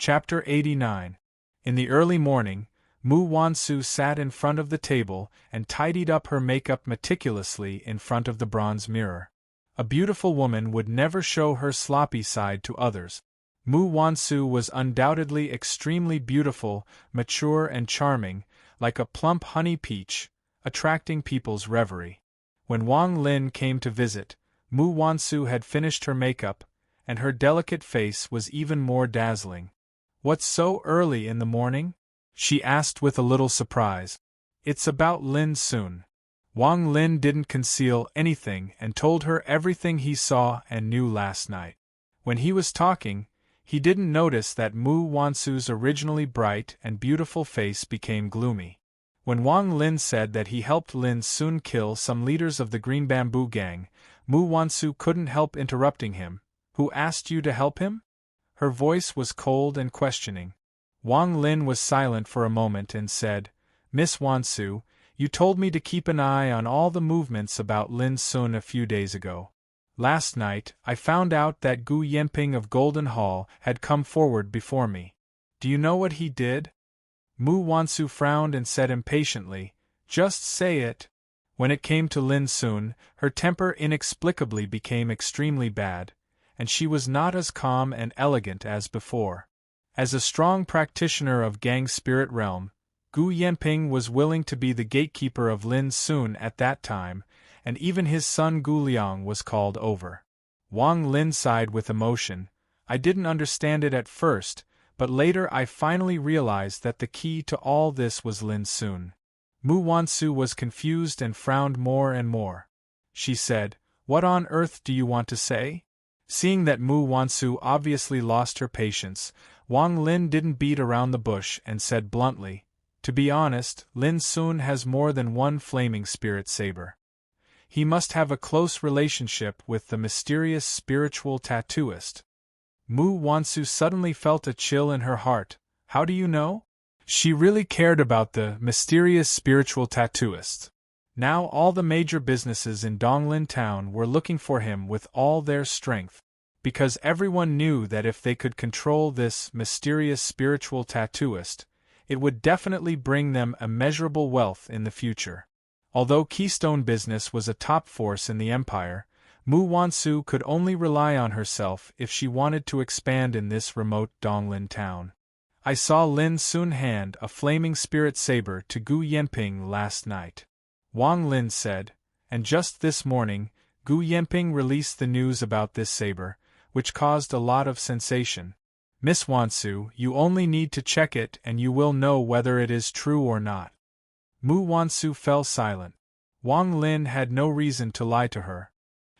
Chapter 89. In the early morning, Mu Wansu sat in front of the table and tidied up her makeup meticulously in front of the bronze mirror. A beautiful woman would never show her sloppy side to others. Mu Wansu was undoubtedly extremely beautiful, mature and charming, like a plump honey peach, attracting people's reverie. When Wang Lin came to visit, Mu Wansu had finished her makeup, and her delicate face was even more dazzling. "What's so early in the morning?" she asked with a little surprise. "It's about Lin Sun." Wang Lin didn't conceal anything and told her everything he saw and knew last night. When he was talking, he didn't notice that Mu Wansu's originally bright and beautiful face became gloomy. When Wang Lin said that he helped Lin Sun kill some leaders of the Green Bamboo Gang, Mu Wansu couldn't help interrupting him. "Who asked you to help him?" Her voice was cold and questioning. Wang Lin was silent for a moment and said, "Miss Wansu, you told me to keep an eye on all the movements about Lin Sun a few days ago. Last night, I found out that Gu Yenping of Golden Hall had come forward before me. Do you know what he did?" Mu Wansu frowned and said impatiently, "Just say it." When it came to Lin Sun, her temper inexplicably became extremely bad, and she was not as calm and elegant as before. As a strong practitioner of Gang Spirit Realm, Gu Yenping was willing to be the gatekeeper of Lin Sun at that time, and even his son Gu Liang was called over. Wang Lin sighed with emotion. "I didn't understand it at first, but later I finally realized that the key to all this was Lin Sun." Mu Wansu was confused and frowned more and more. She said, "What on earth do you want to say?" Seeing that Mu Wansu obviously lost her patience, Wang Lin didn't beat around the bush and said bluntly, "To be honest, Lin Sun has more than one flaming spirit saber. He must have a close relationship with the mysterious spiritual tattooist." Mu Wansu suddenly felt a chill in her heart. How do you know? She really cared about the mysterious spiritual tattooist. Now all the major businesses in Donglin Town were looking for him with all their strength, because everyone knew that if they could control this mysterious spiritual tattooist, it would definitely bring them immeasurable wealth in the future. Although Keystone Business was a top force in the empire, Mu Wansu could only rely on herself if she wanted to expand in this remote Donglin town. "I saw Lin Sun hand a flaming spirit saber to Gu Yenping last night," Wang Lin said, "and just this morning, Gu Yenping released the news about this saber, which caused a lot of sensation. Miss Wansu, you only need to check it and you will know whether it is true or not." Mu Wansu fell silent. Wang Lin had no reason to lie to her.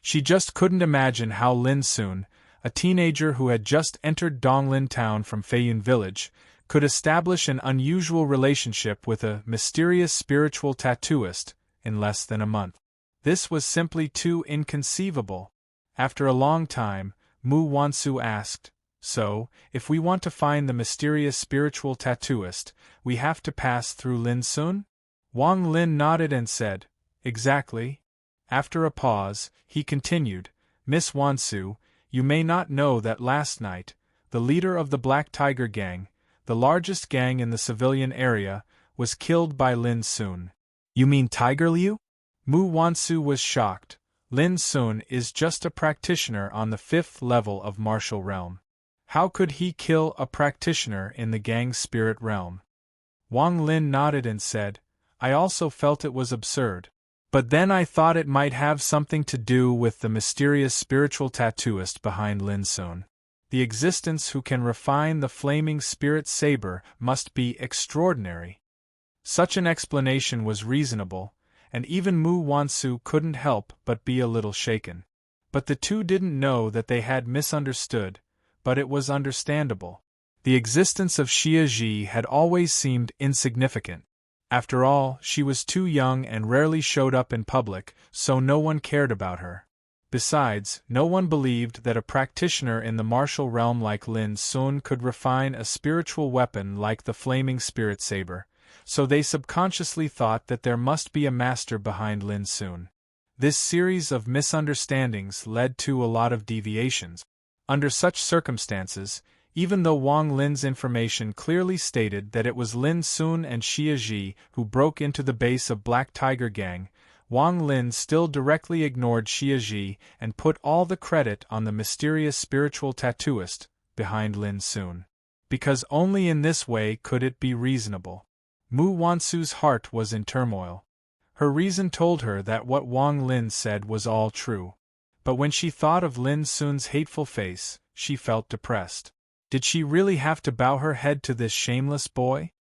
She just couldn't imagine how Lin Sun, a teenager who had just entered Donglin Town from Feiyun Village, could establish an unusual relationship with a mysterious spiritual tattooist in less than a month. This was simply too inconceivable. After a long time, Mu Wansu asked, "So, if we want to find the mysterious spiritual tattooist, we have to pass through Lin Sun?" Wang Lin nodded and said, "Exactly." After a pause, he continued, "Miss Wansu, you may not know that last night, the leader of the Black Tiger Gang, the largest gang in the civilian area, was killed by Lin Sun." "You mean Tiger Liu?" Mu Wansu was shocked. "Lin Sun is just a practitioner on the 5th level of martial realm. How could he kill a practitioner in the gang spirit realm?" Wang Lin nodded and said, "I also felt it was absurd. But then I thought it might have something to do with the mysterious spiritual tattooist behind Lin Sun. The existence who can refine the flaming spirit saber must be extraordinary." Such an explanation was reasonable, and even Mu Wansu couldn't help but be a little shaken. But the two didn't know that they had misunderstood, but it was understandable. The existence of Xia Ji had always seemed insignificant. After all, she was too young and rarely showed up in public, so no one cared about her. Besides, no one believed that a practitioner in the martial realm like Lin Sun could refine a spiritual weapon like the flaming spirit saber, so they subconsciously thought that there must be a master behind Lin Sun. This series of misunderstandings led to a lot of deviations. Under such circumstances, Even though Wang Lin's information clearly stated that it was Lin Sun and Xia Ji who broke into the base of Black Tiger Gang, Wang Lin still directly ignored Xia Ji and put all the credit on the mysterious spiritual tattooist behind Lin Sun. Because only in this way could it be reasonable. Mu Wansu's heart was in turmoil. Her reason told her that what Wang Lin said was all true. But when she thought of Lin Sun's hateful face, she felt depressed. Did she really have to bow her head to this shameless boy?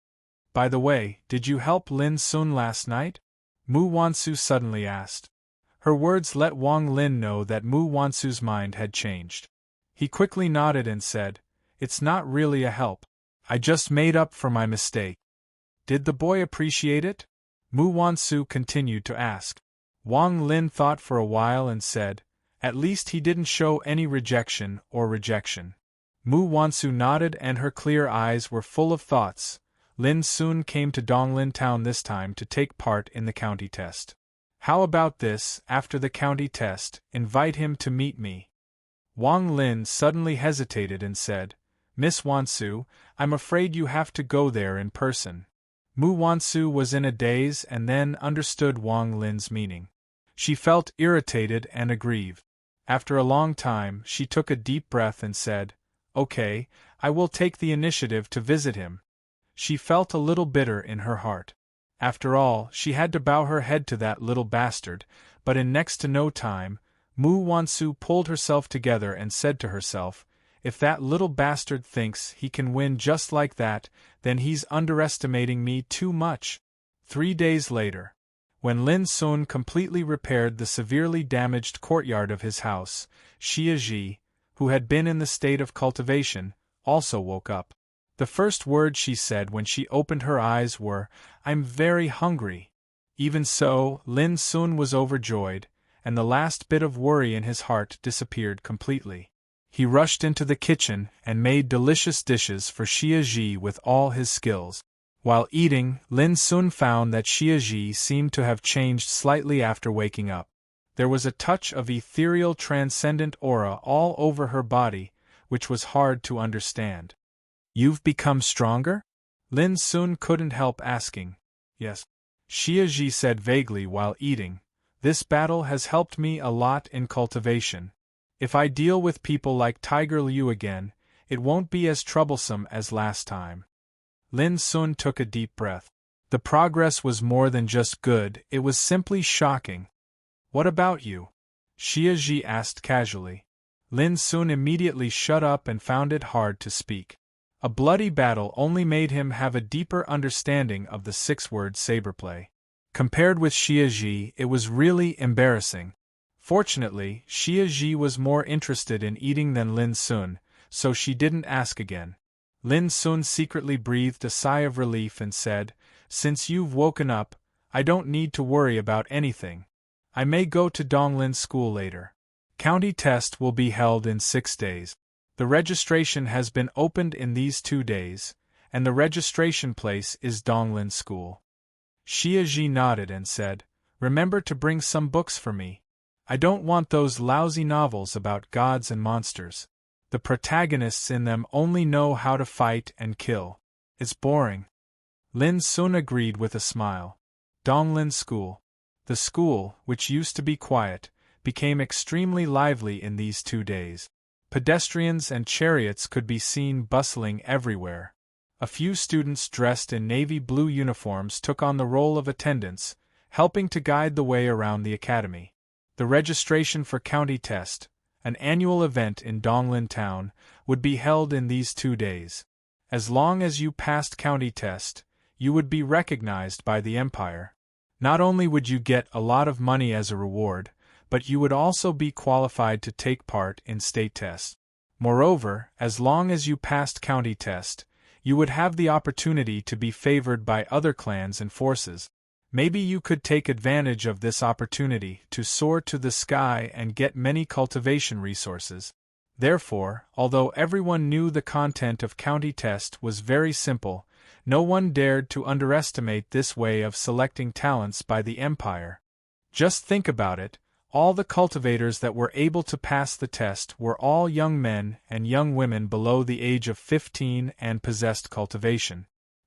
By the way, did you help Lin Sun last night? Mu Wansu suddenly asked. Her words let Wang Lin know that Mu Wansu's mind had changed. He quickly nodded and said, "It's not really a help. I just made up for my mistake." Did the boy appreciate it? Mu Wansu continued to ask. Wang Lin thought for a while and said, "At least he didn't show any rejection. Mu Wansu nodded and her clear eyes were full of thoughts. Lin Sun came to Donglin Town this time to take part in the county test. How about this, after the county test, invite him to meet me? Wang Lin suddenly hesitated and said, "Miss Wansu, I'm afraid you have to go there in person." Mu Wansu was in a daze and then understood Wang Lin's meaning. She felt irritated and aggrieved. After a long time, she took a deep breath and said, "Okay, I will take the initiative to visit him." She felt a little bitter in her heart. After all, she had to bow her head to that little bastard, but in next to no time, Mu Wansu pulled herself together and said to herself, "If that little bastard thinks he can win just like that, then he's underestimating me too much." 3 days later, when Lin Sun completely repaired the severely damaged courtyard of his house, Xia Ji, who had been in the state of cultivation, also woke up. The first words she said when she opened her eyes were, "I'm very hungry." Even so, Lin Sun was overjoyed, and the last bit of worry in his heart disappeared completely. He rushed into the kitchen and made delicious dishes for Xia Ji with all his skills. While eating, Lin Sun found that Xia Ji seemed to have changed slightly after waking up. There was a touch of ethereal transcendent aura all over her body, which was hard to understand. "You've become stronger?" Lin Sun couldn't help asking. "Yes," Xia Ji said vaguely while eating. "This battle has helped me a lot in cultivation. If I deal with people like Tiger Liu again, it won't be as troublesome as last time." Lin Sun took a deep breath. The progress was more than just good, it was simply shocking. "What about you?" Xia Ji asked casually. Lin Sun immediately shut up and found it hard to speak. A bloody battle only made him have a deeper understanding of the 6-word saberplay. Compared with Xia Ji, it was really embarrassing. Fortunately, Xia Ji was more interested in eating than Lin Sun, so she didn't ask again. Lin Sun secretly breathed a sigh of relief and said, "Since you've woken up, I don't need to worry about anything. I may go to Donglin School later. County test will be held in 6 days. The registration has been opened in these 2 days, and the registration place is Donglin School." Xia Ji nodded and said, "Remember to bring some books for me. I don't want those lousy novels about gods and monsters. The protagonists in them only know how to fight and kill. It's boring." Lin Sun agreed with a smile. Donglin School. The school, which used to be quiet, became extremely lively in these 2 days. Pedestrians and chariots could be seen bustling everywhere. A few students dressed in navy blue uniforms took on the role of attendants, helping to guide the way around the academy. The registration for county test, an annual event in Donglin Town, would be held in these 2 days. As long as you passed county test, you would be recognized by the Empire. Not only would you get a lot of money as a reward, but you would also be qualified to take part in state tests. Moreover, as long as you passed county test, you would have the opportunity to be favored by other clans and forces. Maybe you could take advantage of this opportunity to soar to the sky and get many cultivation resources. Therefore, although everyone knew the content of county test was very simple, no one dared to underestimate this way of selecting talents by the Empire. Just think about it, All the cultivators that were able to pass the test were all young men and young women below the age of 15 and possessed cultivation.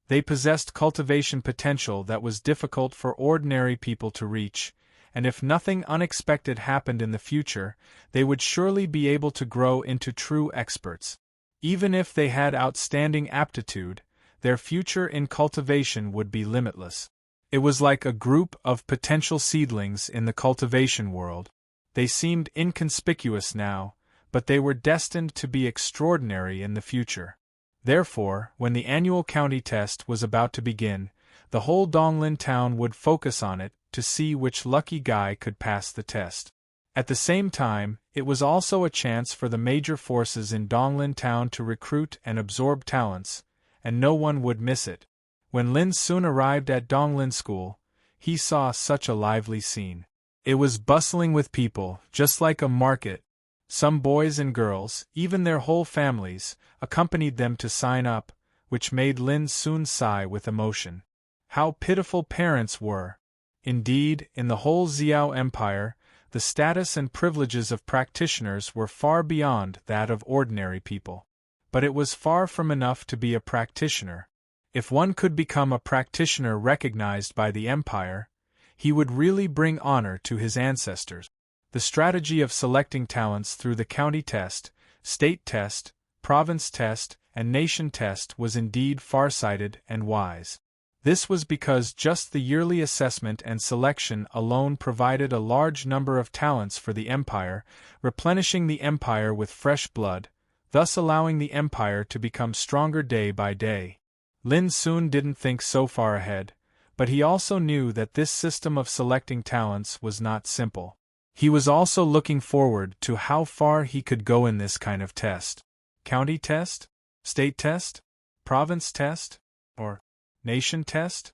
They possessed cultivation potential that was difficult for ordinary people to reach, and if nothing unexpected happened in the future, they would surely be able to grow into true experts. Even if they had outstanding aptitude, their future in cultivation would be limitless. It was like a group of potential seedlings in the cultivation world. They seemed inconspicuous now, but they were destined to be extraordinary in the future. Therefore, when the annual county test was about to begin, the whole Donglin town would focus on it to see which lucky guy could pass the test. At the same time, it was also a chance for the major forces in Donglin town to recruit and absorb talents, and no one would miss it. When Lin soon arrived at Donglin School, he saw such a lively scene. It was bustling with people, just like a market. Some boys and girls, even their whole families, accompanied them to sign up, which made Lin soon sigh with emotion. How pitiful parents were! Indeed, in the whole Xiao Empire, the status and privileges of practitioners were far beyond that of ordinary people. But it was far from enough to be a practitioner. If one could become a practitioner recognized by the empire, he would really bring honor to his ancestors. The strategy of selecting talents through the county test, state test, province test, and nation test was indeed far-sighted and wise. This was because just the yearly assessment and selection alone provided a large number of talents for the empire, replenishing the empire with fresh blood, thus allowing the empire to become stronger day by day. Lin soon didn't think so far ahead, but he also knew that this system of selecting talents was not simple. He was also looking forward to how far he could go in this kind of test. County test? State test? Province test? Or nation test?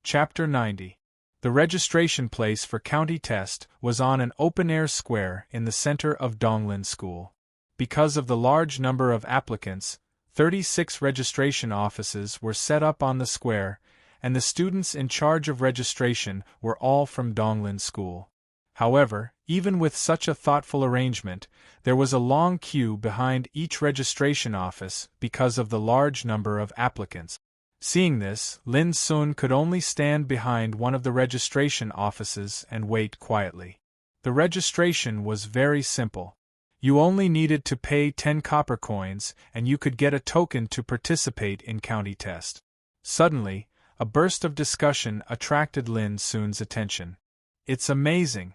Chapter 90. The registration place for county test was on an open-air square in the center of Donglin School. Because of the large number of applicants, 36 registration offices were set up on the square, and the students in charge of registration were all from Donglin School. However, even with such a thoughtful arrangement, there was a long queue behind each registration office because of the large number of applicants. Seeing this, Lin Sun could only stand behind one of the registration offices and wait quietly. The registration was very simple. You only needed to pay 10 copper coins and you could get a token to participate in county test. Suddenly, a burst of discussion attracted Lin Sun's attention. It's amazing.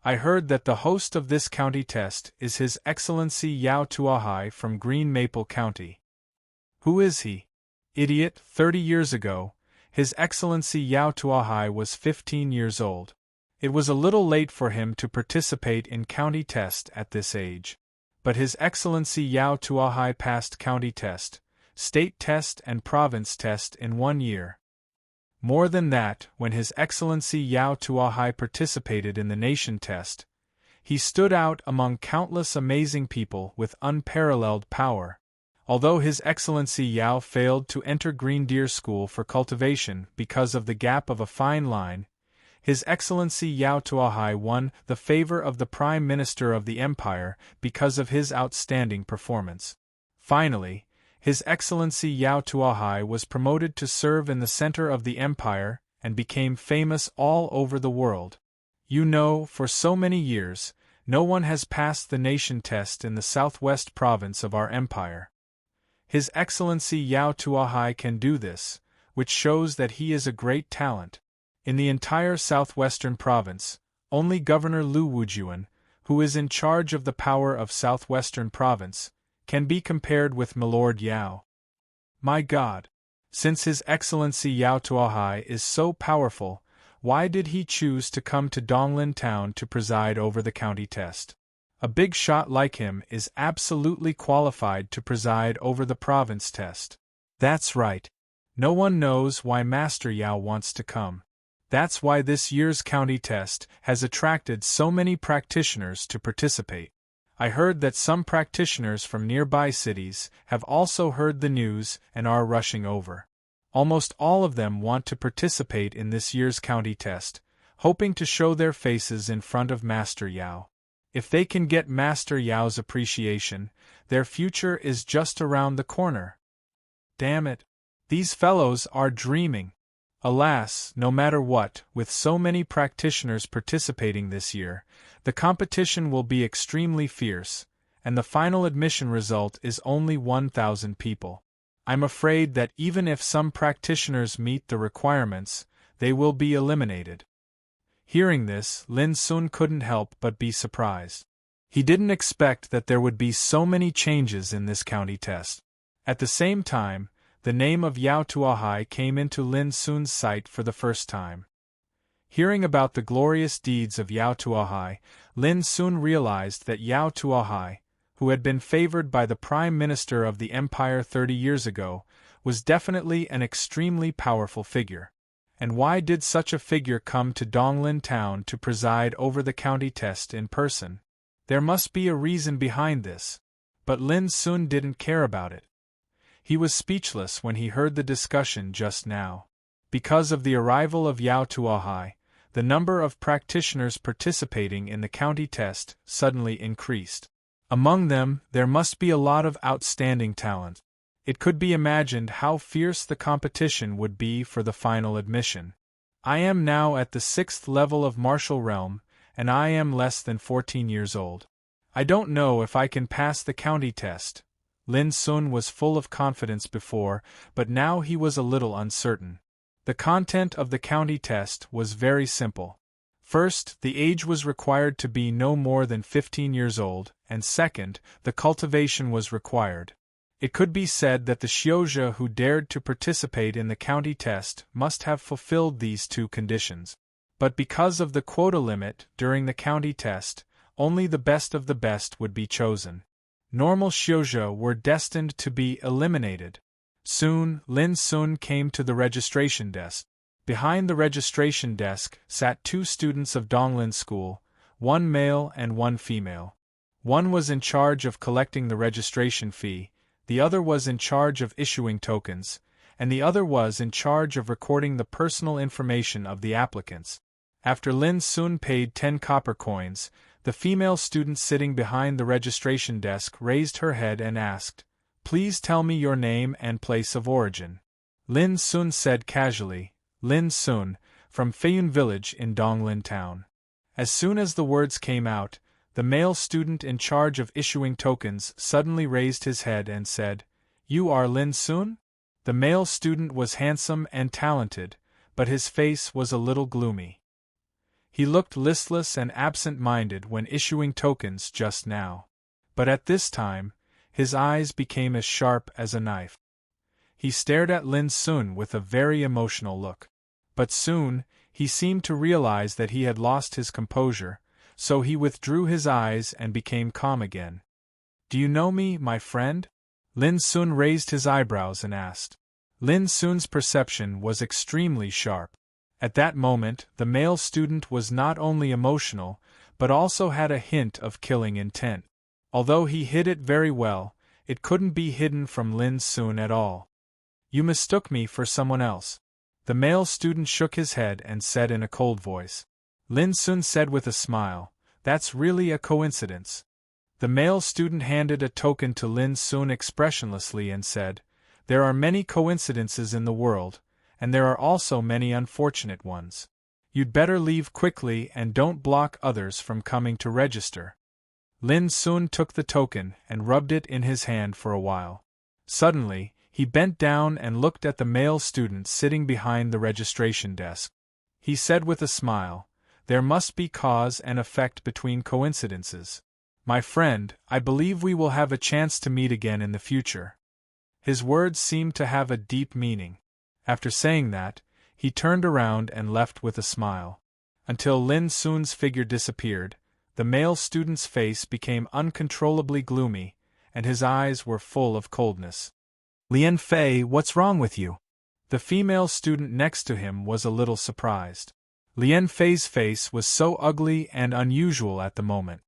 I heard that the host of this county test is His Excellency Yao Tuahai from Green Maple County. Who is he? Idiot, 30 years ago, His Excellency Yao Tuahai was 15 years old. It was a little late for him to participate in county test at this age. But His Excellency Yao Tuahai passed county test, state test and province test in 1 year. More than that, when His Excellency Yao Tuahai participated in the nation test, he stood out among countless amazing people with unparalleled power. Although His Excellency Yao failed to enter Green Deer School for cultivation because of the gap of a fine line, His Excellency Yao Tuahai won the favor of the Prime Minister of the Empire because of his outstanding performance. Finally, His Excellency Yao Tuahai was promoted to serve in the center of the Empire and became famous all over the world. You know, for so many years, no one has passed the nation test in the southwest province of our empire. His Excellency Yao Tuahai can do this, which shows that he is a great talent. In the entire southwestern province, only Governor Lu Wujuan, who is in charge of the power of southwestern province, can be compared with Milord Yao. My God! Since His Excellency Yao Tuahai is so powerful, why did he choose to come to Donglin town to preside over the county test? A big shot like him is absolutely qualified to preside over the province test. That's right. No one knows why Master Yao wants to come. That's why this year's county test has attracted so many practitioners to participate. I heard that some practitioners from nearby cities have also heard the news and are rushing over. Almost all of them want to participate in this year's county test, hoping to show their faces in front of Master Yao. If they can get Master Yao's appreciation, their future is just around the corner. Damn it! These fellows are dreaming. Alas, no matter what, with so many practitioners participating this year, the competition will be extremely fierce, and the final admission result is only 1,000 people. I'm afraid that even if some practitioners meet the requirements, they will be eliminated. Hearing this, Lin Sun couldn't help but be surprised. He didn't expect that there would be so many changes in this county test. At the same time, the name of Yao Tuahai came into Lin Sun's sight for the first time. Hearing about the glorious deeds of Yao Tuahai, Lin Sun realized that Yao Tuahai, who had been favored by the Prime Minister of the Empire 30 years ago, was definitely an extremely powerful figure. And why did such a figure come to Donglin Town to preside over the county test in person? There must be a reason behind this. But Lin Sun didn't care about it. He was speechless when he heard the discussion just now. Because of the arrival of Yao Tuahai, the number of practitioners participating in the county test suddenly increased. Among them, there must be a lot of outstanding talent. It could be imagined how fierce the competition would be for the final admission. I am now at the 6th level of martial realm, and I am less than 14 years old. I don't know if I can pass the county test. Lin Sun was full of confidence before, but now he was a little uncertain. The content of the county test was very simple. First, the age was required to be no more than 15 years old, and second, the cultivation was required. It could be said that the Xiozha who dared to participate in the county test must have fulfilled these two conditions. But because of the quota limit during the county test, only the best of the best would be chosen. Normal Xiozha were destined to be eliminated. Soon, Lin Sun came to the registration desk. Behind the registration desk sat 2 students of Donglin School, one male and one female. One was in charge of collecting the registration fee, the other was in charge of issuing tokens, and the other was in charge of recording the personal information of the applicants. After Lin Sun paid 10 copper coins, the female student sitting behind the registration desk raised her head and asked, "Please tell me your name and place of origin." Lin Sun said casually, "Lin Sun, from Feiyun village in Donglin town." As soon as the words came out, the male student in charge of issuing tokens suddenly raised his head and said, "You are Lin Sun?" The male student was handsome and talented, but his face was a little gloomy. He looked listless and absent-minded when issuing tokens just now. But at this time, his eyes became as sharp as a knife. He stared at Lin Sun with a very emotional look. But soon, he seemed to realize that he had lost his composure, so he withdrew his eyes and became calm again. "Do you know me, my friend?" Lin Sun raised his eyebrows and asked. Lin Sun's perception was extremely sharp. At that moment, the male student was not only emotional, but also had a hint of killing intent. Although he hid it very well, it couldn't be hidden from Lin Sun at all. "You mistook me for someone else." The male student shook his head and said in a cold voice. Lin Sun said with a smile, "That's really a coincidence." The male student handed a token to Lin Sun expressionlessly and said, "There are many coincidences in the world, and there are also many unfortunate ones. You'd better leave quickly and don't block others from coming to register." Lin Sun took the token and rubbed it in his hand for a while. Suddenly, he bent down and looked at the male student sitting behind the registration desk. He said with a smile, "There must be cause and effect between coincidences. My friend, I believe we will have a chance to meet again in the future." His words seemed to have a deep meaning. After saying that, he turned around and left with a smile. Until Lin Sun's figure disappeared, the male student's face became uncontrollably gloomy, and his eyes were full of coldness. "Lian Fei, what's wrong with you?" The female student next to him was a little surprised. Lian Fei's face was so ugly and unusual at the moment.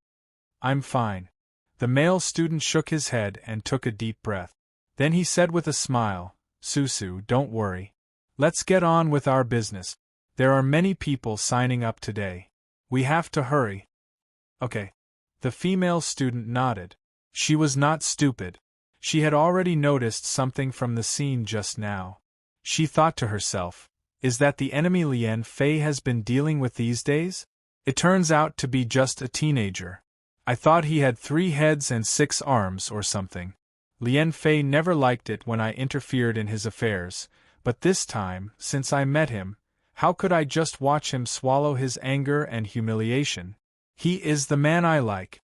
"I'm fine." The male student shook his head and took a deep breath. Then he said with a smile, "Susu, don't worry. Let's get on with our business." There are many people signing up today. We have to hurry. Okay. The female student nodded. She was not stupid. She had already noticed something from the scene just now. She thought to herself, is that the enemy Lien Fei has been dealing with these days? It turns out to be just a teenager. I thought he had 3 heads and 6 arms or something. Lien Fei never liked it when I interfered in his affairs, but this time, since I met him, how could I just watch him swallow his anger and humiliation? He is the man I like.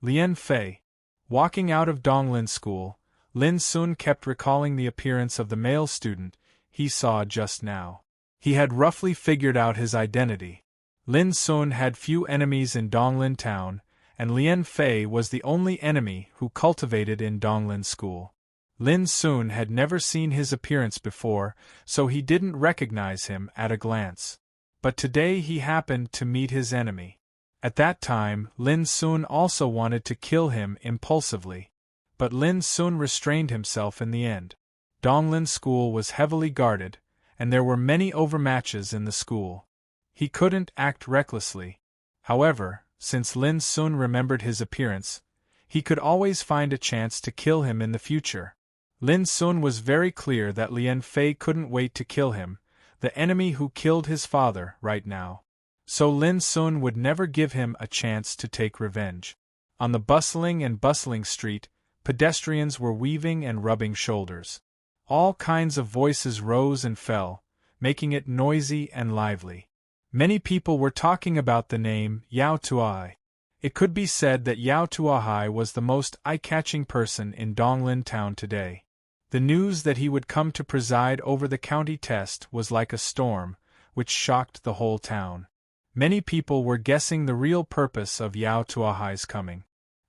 Lien Fei. Walking out of Donglin School, Lin Sun kept recalling the appearance of the male student he saw just now. He had roughly figured out his identity. Lin Sun had few enemies in Donglin Town, and Lien Fei was the only enemy who cultivated in Donglin School. Lin Sun had never seen his appearance before, so he didn't recognize him at a glance. But today he happened to meet his enemy. At that time, Lin Sun also wanted to kill him impulsively. But Lin Sun restrained himself in the end. Donglin School was heavily guarded, and there were many overmatches in the school. He couldn't act recklessly. However, since Lin Sun remembered his appearance, he could always find a chance to kill him in the future. Lin Sun was very clear that Lien Fei couldn't wait to kill him, the enemy who killed his father, right now. So Lin Sun would never give him a chance to take revenge. On the bustling street, pedestrians were weaving and rubbing shoulders. All kinds of voices rose and fell, making it noisy and lively. Many people were talking about the name Yao Tuahai. It could be said that Yao Tuahai was the most eye-catching person in Donglin Town today. The news that he would come to preside over the county test was like a storm, which shocked the whole town. Many people were guessing the real purpose of Yao Tuahai's coming.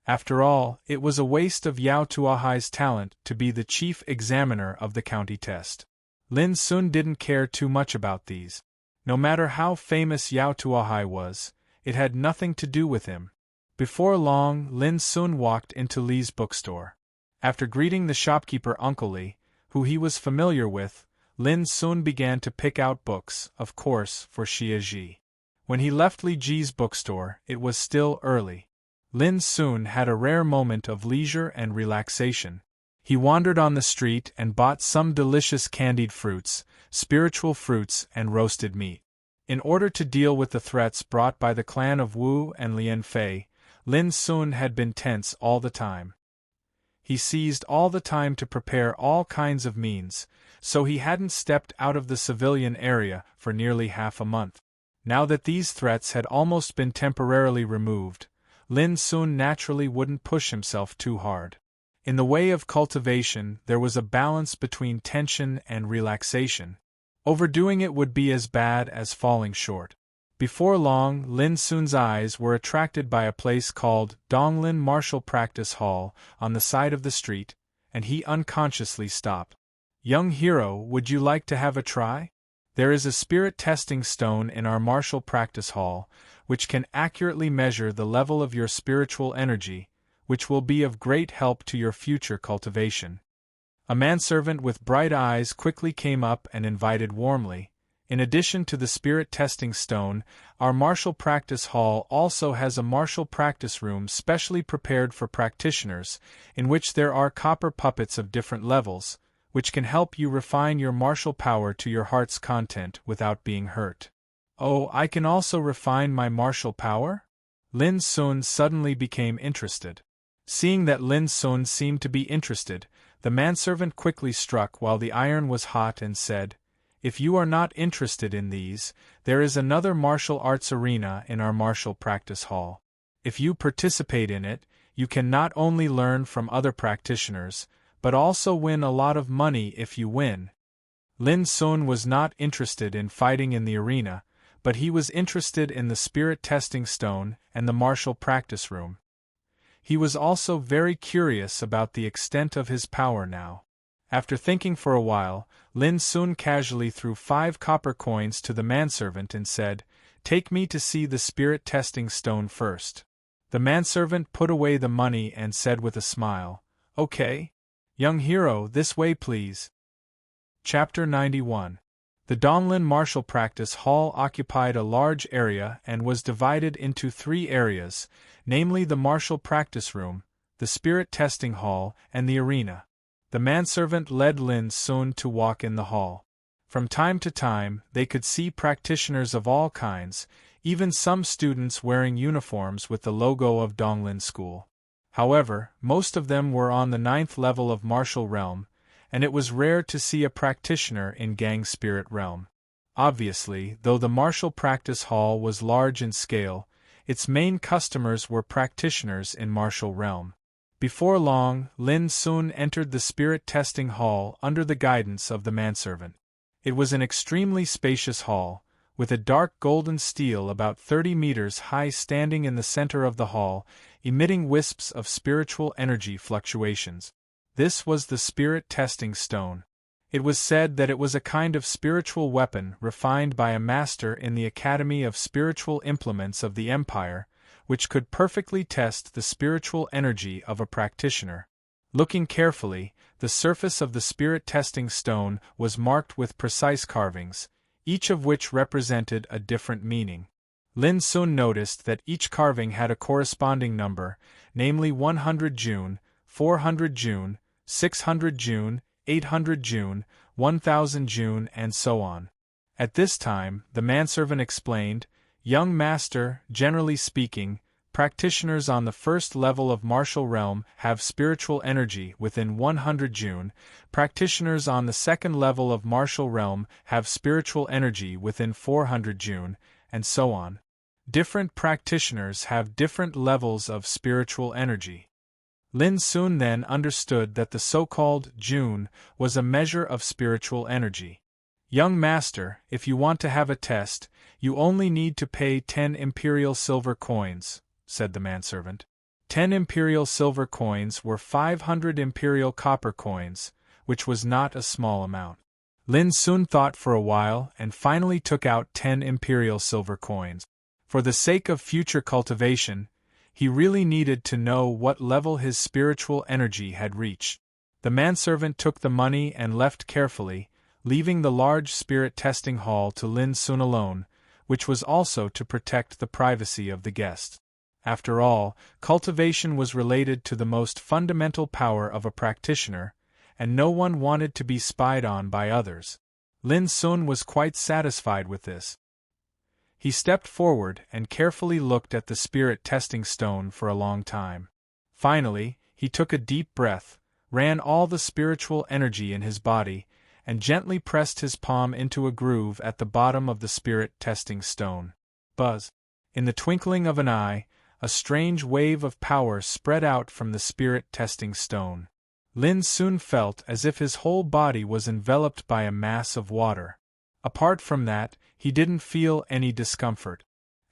After all, it was a waste of Yao Tuahai's talent to be the chief examiner of the county test. Lin Sun didn't care too much about these. No matter how famous Yao Tuahai was, it had nothing to do with him. Before long, Lin Sun walked into Li's bookstore. After greeting the shopkeeper Uncle Li, who he was familiar with, Lin Sun began to pick out books, of course, for Xia Ji. When he left Li Ji's bookstore, it was still early. Lin Sun had a rare moment of leisure and relaxation. He wandered on the street and bought some delicious candied fruits, spiritual fruits, and roasted meat. In order to deal with the threats brought by the clan of Wu and Lien Fei, Lin Sun had been tense all the time. He seized all the time to prepare all kinds of means, so he hadn't stepped out of the civilian area for nearly half a month. Now that these threats had almost been temporarily removed, Lin Sun naturally wouldn't push himself too hard. In the way of cultivation, there was a balance between tension and relaxation. Overdoing it would be as bad as falling short. Before long, Lin Sun's eyes were attracted by a place called Donglin Martial Practice Hall on the side of the street, and he unconsciously stopped. "Young hero, would you like to have a try? There is a spirit testing stone in our martial practice hall, which can accurately measure the level of your spiritual energy, which will be of great help to your future cultivation." A manservant with bright eyes quickly came up and invited warmly. In addition to the spirit testing stone, our martial practice hall also has a martial practice room specially prepared for practitioners, in which there are copper puppets of different levels, which can help you refine your martial power to your heart's content without being hurt. "Oh, I can also refine my martial power?" Lin Sun suddenly became interested. Seeing that Lin Sun seemed to be interested, the manservant quickly struck while the iron was hot and said, "If you are not interested in these, there is another martial arts arena in our martial practice hall. If you participate in it, you can not only learn from other practitioners, but also win a lot of money if you win." Lin Sun was not interested in fighting in the arena, but he was interested in the spirit testing stone and the martial practice room. He was also very curious about the extent of his power now. After thinking for a while, Lin Sun casually threw 5 copper coins to the manservant and said, "Take me to see the spirit testing stone first." The manservant put away the money and said with a smile, "Okay. Young hero, this way please." Chapter 91. The Donglin Martial Practice Hall occupied a large area and was divided into 3 areas, namely the Martial Practice Room, the Spirit Testing Hall, and the Arena. The manservant led Lin Sun to walk in the hall. From time to time, they could see practitioners of all kinds, even some students wearing uniforms with the logo of Donglin School. However, most of them were on the 9th level of Martial Realm, and it was rare to see a practitioner in Gang Spirit Realm. Obviously, though the Martial Practice Hall was large in scale, its main customers were practitioners in Martial Realm. Before long, Lin Sun entered the Spirit Testing Hall under the guidance of the manservant. It was an extremely spacious hall, with a dark golden stele about 30 meters high standing in the center of the hall, emitting wisps of spiritual energy fluctuations. This was the Spirit Testing Stone. It was said that it was a kind of spiritual weapon refined by a master in the Academy of Spiritual Implements of the Empire, which could perfectly test the spiritual energy of a practitioner. Looking carefully, the surface of the Spirit Testing Stone was marked with precise carvings, each of which represented a different meaning. Lin Sun noticed that each carving had a corresponding number, namely 100 June, 400 June, 600 June, 800 June, 1000 June, and so on. At this time, the manservant explained, "Young master, generally speaking, practitioners on the 1st level of Martial Realm have spiritual energy within 100 June, practitioners on the 2nd level of Martial Realm have spiritual energy within 400 June, and so on. Different practitioners have different levels of spiritual energy." Lin Sun then understood that the so-called June was a measure of spiritual energy. "Young master, if you want to have a test, you only need to pay 10 imperial silver coins," said the manservant. 10 imperial silver coins were 500 imperial copper coins, which was not a small amount. Lin Sun thought for a while and finally took out 10 imperial silver coins. For the sake of future cultivation, he really needed to know what level his spiritual energy had reached. The manservant took the money and left carefully, leaving the large spirit testing hall to Lin Sun alone, which was also to protect the privacy of the guests. After all, cultivation was related to the most fundamental power of a practitioner, and no one wanted to be spied on by others. Lin Sun was quite satisfied with this. He stepped forward and carefully looked at the spirit testing stone for a long time. Finally, he took a deep breath, ran all the spiritual energy in his body, and gently pressed his palm into a groove at the bottom of the spirit testing stone. Buzz! In the twinkling of an eye, a strange wave of power spread out from the spirit testing stone. Lin Sun felt as if his whole body was enveloped by a mass of water. Apart from that, he didn't feel any discomfort.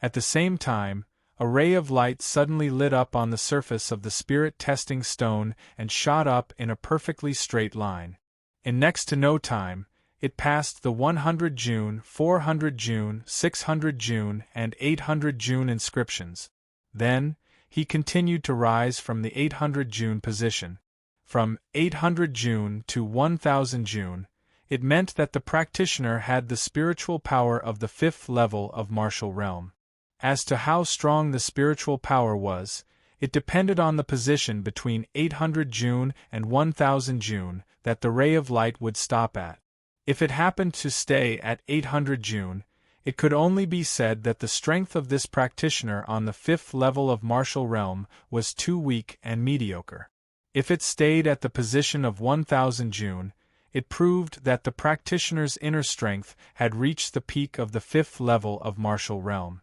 At the same time, a ray of light suddenly lit up on the surface of the spirit testing stone and shot up in a perfectly straight line. In next to no time, it passed the 100 June, 400 June, 600 June, and 800 June inscriptions. Then, he continued to rise from the 800 June position. From 800 June to 1000 June, it meant that the practitioner had the spiritual power of the 5th level of Martial Realm. As to how strong the spiritual power was, it depended on the position between 800 June and 1000 June that the ray of light would stop at. If it happened to stay at 800 June, it could only be said that the strength of this practitioner on the 5th level of Martial Realm was too weak and mediocre. If it stayed at the position of 1000 June, it proved that the practitioner's inner strength had reached the peak of the 5th level of Martial Realm.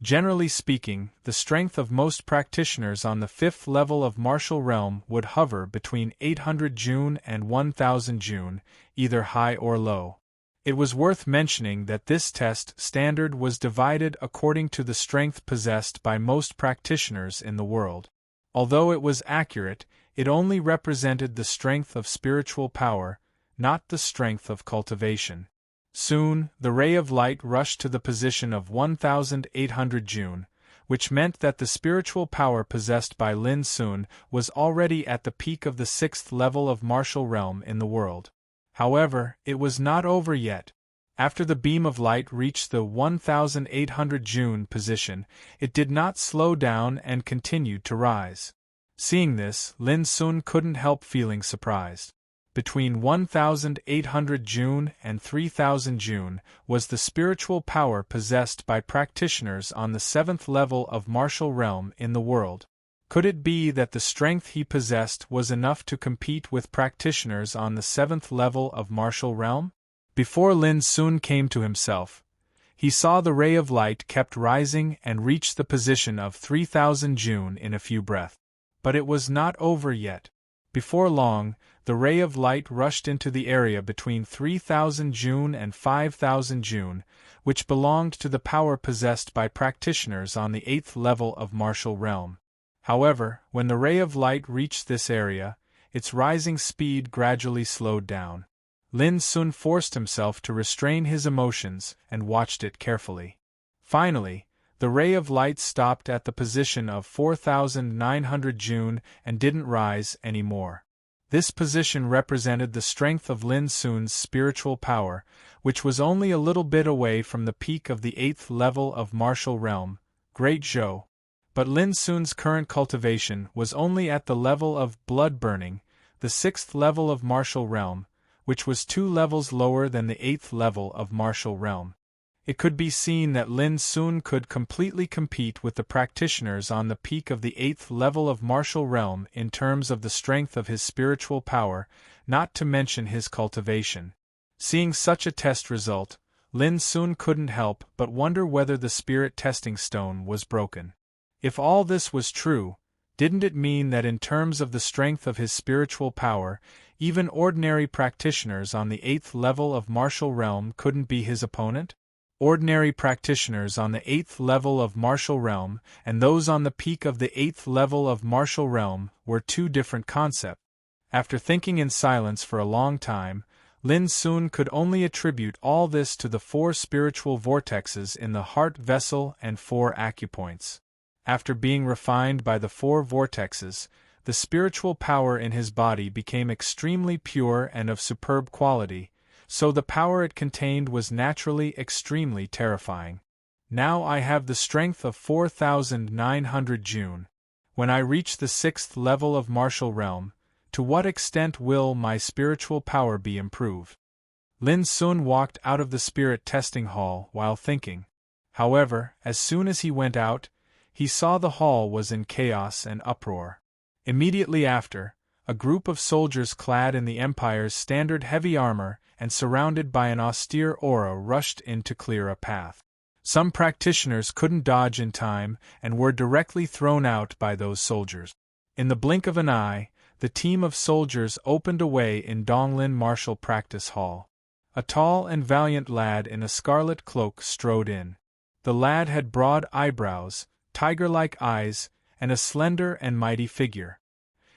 Generally speaking, the strength of most practitioners on the 5th level of Martial Realm would hover between 800 June and 1000 June, either high or low. It was worth mentioning that this test standard was divided according to the strength possessed by most practitioners in the world. Although it was accurate, it only represented the strength of spiritual power, not the strength of cultivation. Soon, the ray of light rushed to the position of 1800 June, which meant that the spiritual power possessed by Lin Sun was already at the peak of the 6th level of Martial Realm in the world. However, it was not over yet. After the beam of light reached the 1800 June position, it did not slow down and continued to rise. Seeing this, Lin Sun couldn't help feeling surprised. Between 1800 June and 3000 June was the spiritual power possessed by practitioners on the 7th level of martial realm in the world. Could it be that the strength he possessed was enough to compete with practitioners on the 7th level of martial realm? Before Lin Sun came to himself, he saw the ray of light kept rising and reached the position of 3000 June in a few breaths. But it was not over yet. Before long, the ray of light rushed into the area between 3000 June and 5000 June, which belonged to the power possessed by practitioners on the 8th level of martial realm. However, when the ray of light reached this area, its rising speed gradually slowed down. Lin Sun forced himself to restrain his emotions and watched it carefully. Finally, the ray of light stopped at the position of 4900 June and didn't rise anymore. This position represented the strength of Lin Sun's spiritual power, which was only a little bit away from the peak of the 8th level of martial realm, Great Zhou. But Lin Sun's current cultivation was only at the level of blood burning, the 6th level of martial realm, which was 2 levels lower than the 8th level of martial realm. It could be seen that Lin Sun could completely compete with the practitioners on the peak of the 8th level of martial realm in terms of the strength of his spiritual power, not to mention his cultivation. Seeing such a test result, Lin Sun couldn't help but wonder whether the spirit testing stone was broken. If all this was true, didn't it mean that in terms of the strength of his spiritual power, even ordinary practitioners on the 8th level of martial realm couldn't be his opponent? Ordinary practitioners on the 8th level of martial realm and those on the peak of the 8th level of martial realm were two different concepts. After thinking in silence for a long time, Lin Sun could only attribute all this to the 4 spiritual vortexes in the heart vessel and 4 acupoints. After being refined by the 4 vortexes, the spiritual power in his body became extremely pure and of superb quality, so the power it contained was naturally extremely terrifying. Now I have the strength of 4900 June. When I reach the 6th level of martial realm, to what extent will my spiritual power be improved? Lin Sun walked out of the spirit testing hall while thinking. However, as soon as he went out, he saw the hall was in chaos and uproar. Immediately after, a group of soldiers clad in the Empire's standard heavy armor and surrounded by an austere aura rushed in to clear a path. Some practitioners couldn't dodge in time and were directly thrown out by those soldiers. In the blink of an eye, the team of soldiers opened a way in Donglin Martial Practice Hall. A tall and valiant lad in a scarlet cloak strode in. The lad had broad eyebrows, tiger-like eyes, and a slender and mighty figure.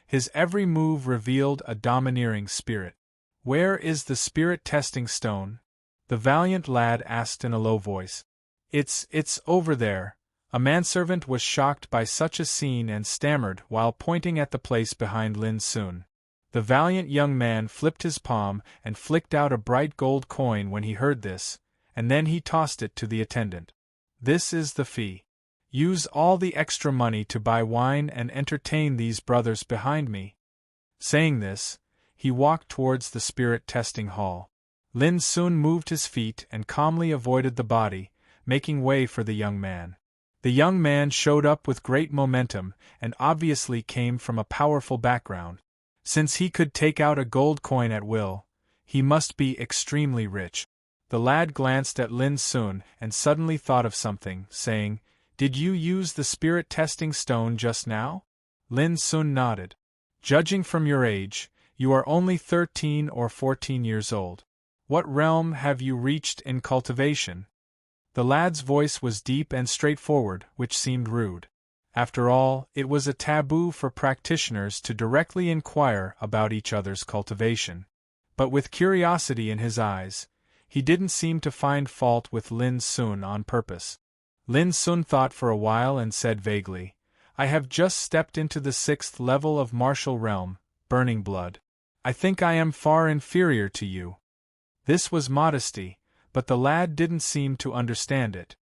His every move revealed a domineering spirit. "Where is the spirit testing stone?" the valiant lad asked in a low voice. It's over there." A manservant was shocked by such a scene and stammered while pointing at the place behind Lin Sun. The valiant young man flipped his palm and flicked out a bright gold coin when he heard this, and then he tossed it to the attendant. "This is the fee. Use all the extra money to buy wine and entertain these brothers behind me." Saying this, he walked towards the spirit testing hall. Lin Sun moved his feet and calmly avoided the body, making way for the young man. The young man showed up with great momentum and obviously came from a powerful background. Since he could take out a gold coin at will, he must be extremely rich. The lad glanced at Lin Sun and suddenly thought of something, saying, "Did you use the spirit testing stone just now?" Lin Sun nodded. "Judging from your age, you are only 13 or 14 years old. What realm have you reached in cultivation?" The lad's voice was deep and straightforward, which seemed rude. After all, it was a taboo for practitioners to directly inquire about each other's cultivation. But with curiosity in his eyes, he didn't seem to find fault with Lin Sun on purpose. Lin Sun thought for a while and said vaguely, "I have just stepped into the 6th level of martial realm, burning blood. I think I am far inferior to you." This was modesty, But the lad didn't seem to understand it.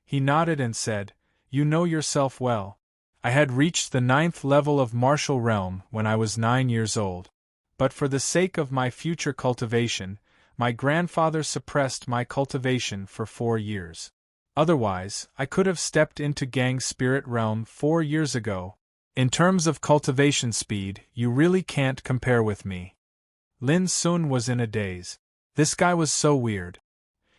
He nodded and said, "You know yourself well. I had reached the 9th level of martial realm when I was 9 years old. But for the sake of my future cultivation, my grandfather suppressed my cultivation for 4 years. Otherwise, I could have stepped into Gang Spirit Realm 4 years ago. In terms of cultivation speed, you really can't compare with me." Lin Sun was in a daze. This guy was so weird.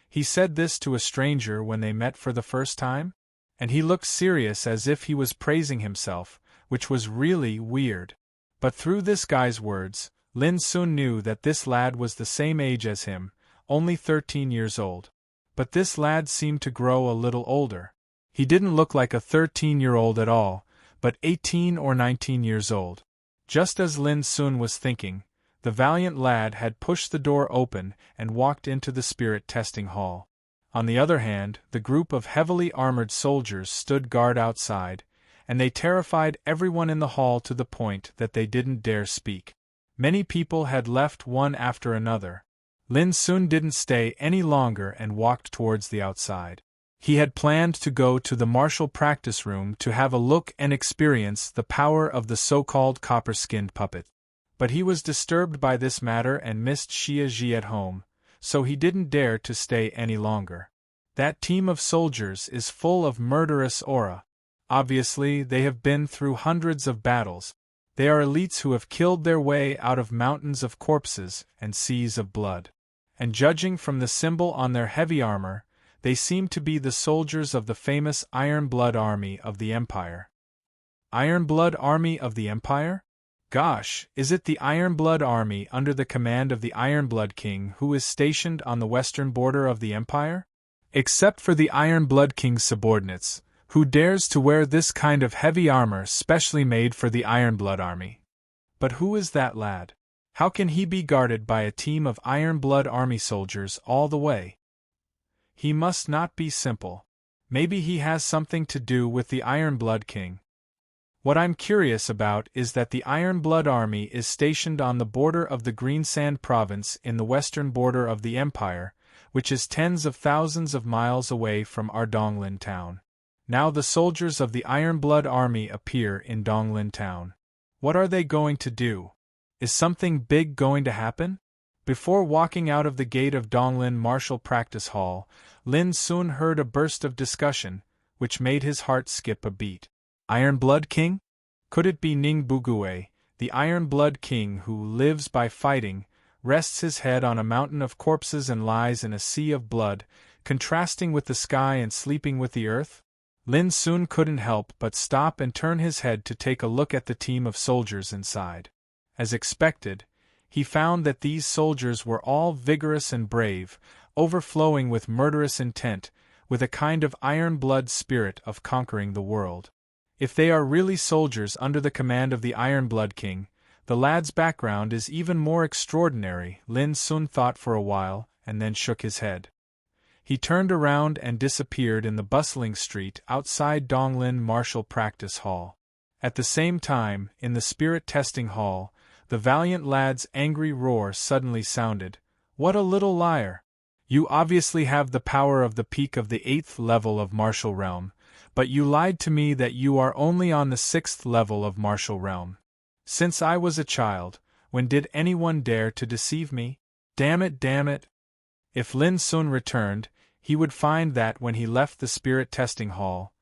He said this to a stranger when they met for the first time? And he looked serious as if he was praising himself, which was really weird. But through this guy's words, Lin Sun knew that this lad was the same age as him, only 13 years old. But this lad seemed to grow a little older. He didn't look like a 13-year-old at all, but 18 or 19 years old. Just as Lin Sun was thinking, the valiant lad had pushed the door open and walked into the spirit testing hall. On the other hand, the group of heavily armored soldiers stood guard outside, and they terrified everyone in the hall to the point that they didn't dare speak. Many people had left one after another. Lin Sun didn't stay any longer and walked towards the outside. He had planned to go to the martial practice room to have a look and experience the power of the so-called copper-skinned puppet. But he was disturbed by this matter and missed Xia Ji at home, so he didn't dare to stay any longer. That team of soldiers is full of murderous aura. Obviously, they have been through hundreds of battles. They are elites who have killed their way out of mountains of corpses and seas of blood. And judging from the symbol on their heavy armor, they seem to be the soldiers of the famous Iron Blood Army of the Empire. Iron Blood Army of the Empire? Gosh, is it the Iron Blood Army under the command of the Iron Blood King who is stationed on the western border of the Empire? Except for the Iron Blood King's subordinates, who dares to wear this kind of heavy armor specially made for the Iron Blood Army? But who is that lad? How can he be guarded by a team of Iron Blood Army soldiers all the way? He must not be simple. Maybe he has something to do with the Iron Blood King. What I'm curious about is that the Iron Blood Army is stationed on the border of the Greensand province in the western border of the Empire, which is tens of thousands of miles away from our Donglin town. Now the soldiers of the Iron Blood Army appear in Donglin town. What are they going to do? Is something big going to happen? Before walking out of the gate of Donglin Martial Practice Hall, Lin Sun heard a burst of discussion, which made his heart skip a beat. Iron Blood King? Could it be Ning Bugue, the Iron Blood King who lives by fighting, rests his head on a mountain of corpses and lies in a sea of blood, contrasting with the sky and sleeping with the earth? Lin Sun couldn't help but stop and turn his head to take a look at the team of soldiers inside. As expected, he found that these soldiers were all vigorous and brave, overflowing with murderous intent, with a kind of iron blood spirit of conquering the world. If they are really soldiers under the command of the Iron Blood King, the lad's background is even more extraordinary, Lin Sun thought for a while, and then shook his head. He turned around and disappeared in the bustling street outside Donglin Martial Practice Hall. At the same time, in the spirit testing hall, the valiant lad's angry roar suddenly sounded. What a little liar! You obviously have the power of the peak of the 8th level of Martial Realm, but you lied to me that you are only on the 6th level of Martial Realm. Since I was a child, when did anyone dare to deceive me? Damn it, damn it! If Lin Sun returned, he would find that when he left the spirit testing hall,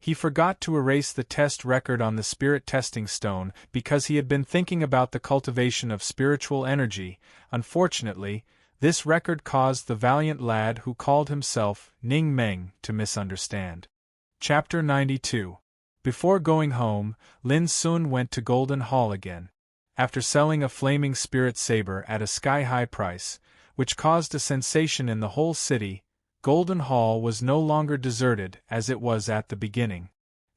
he forgot to erase the test record on the spirit testing stone because he had been thinking about the cultivation of spiritual energy. Unfortunately, this record caused the valiant lad who called himself Ning Meng to misunderstand. Chapter 92. Before going home, Lin Sun went to Golden Hall again. After selling a flaming spirit saber at a sky-high price, which caused a sensation in the whole city, Golden Hall was no longer deserted as it was at the beginning.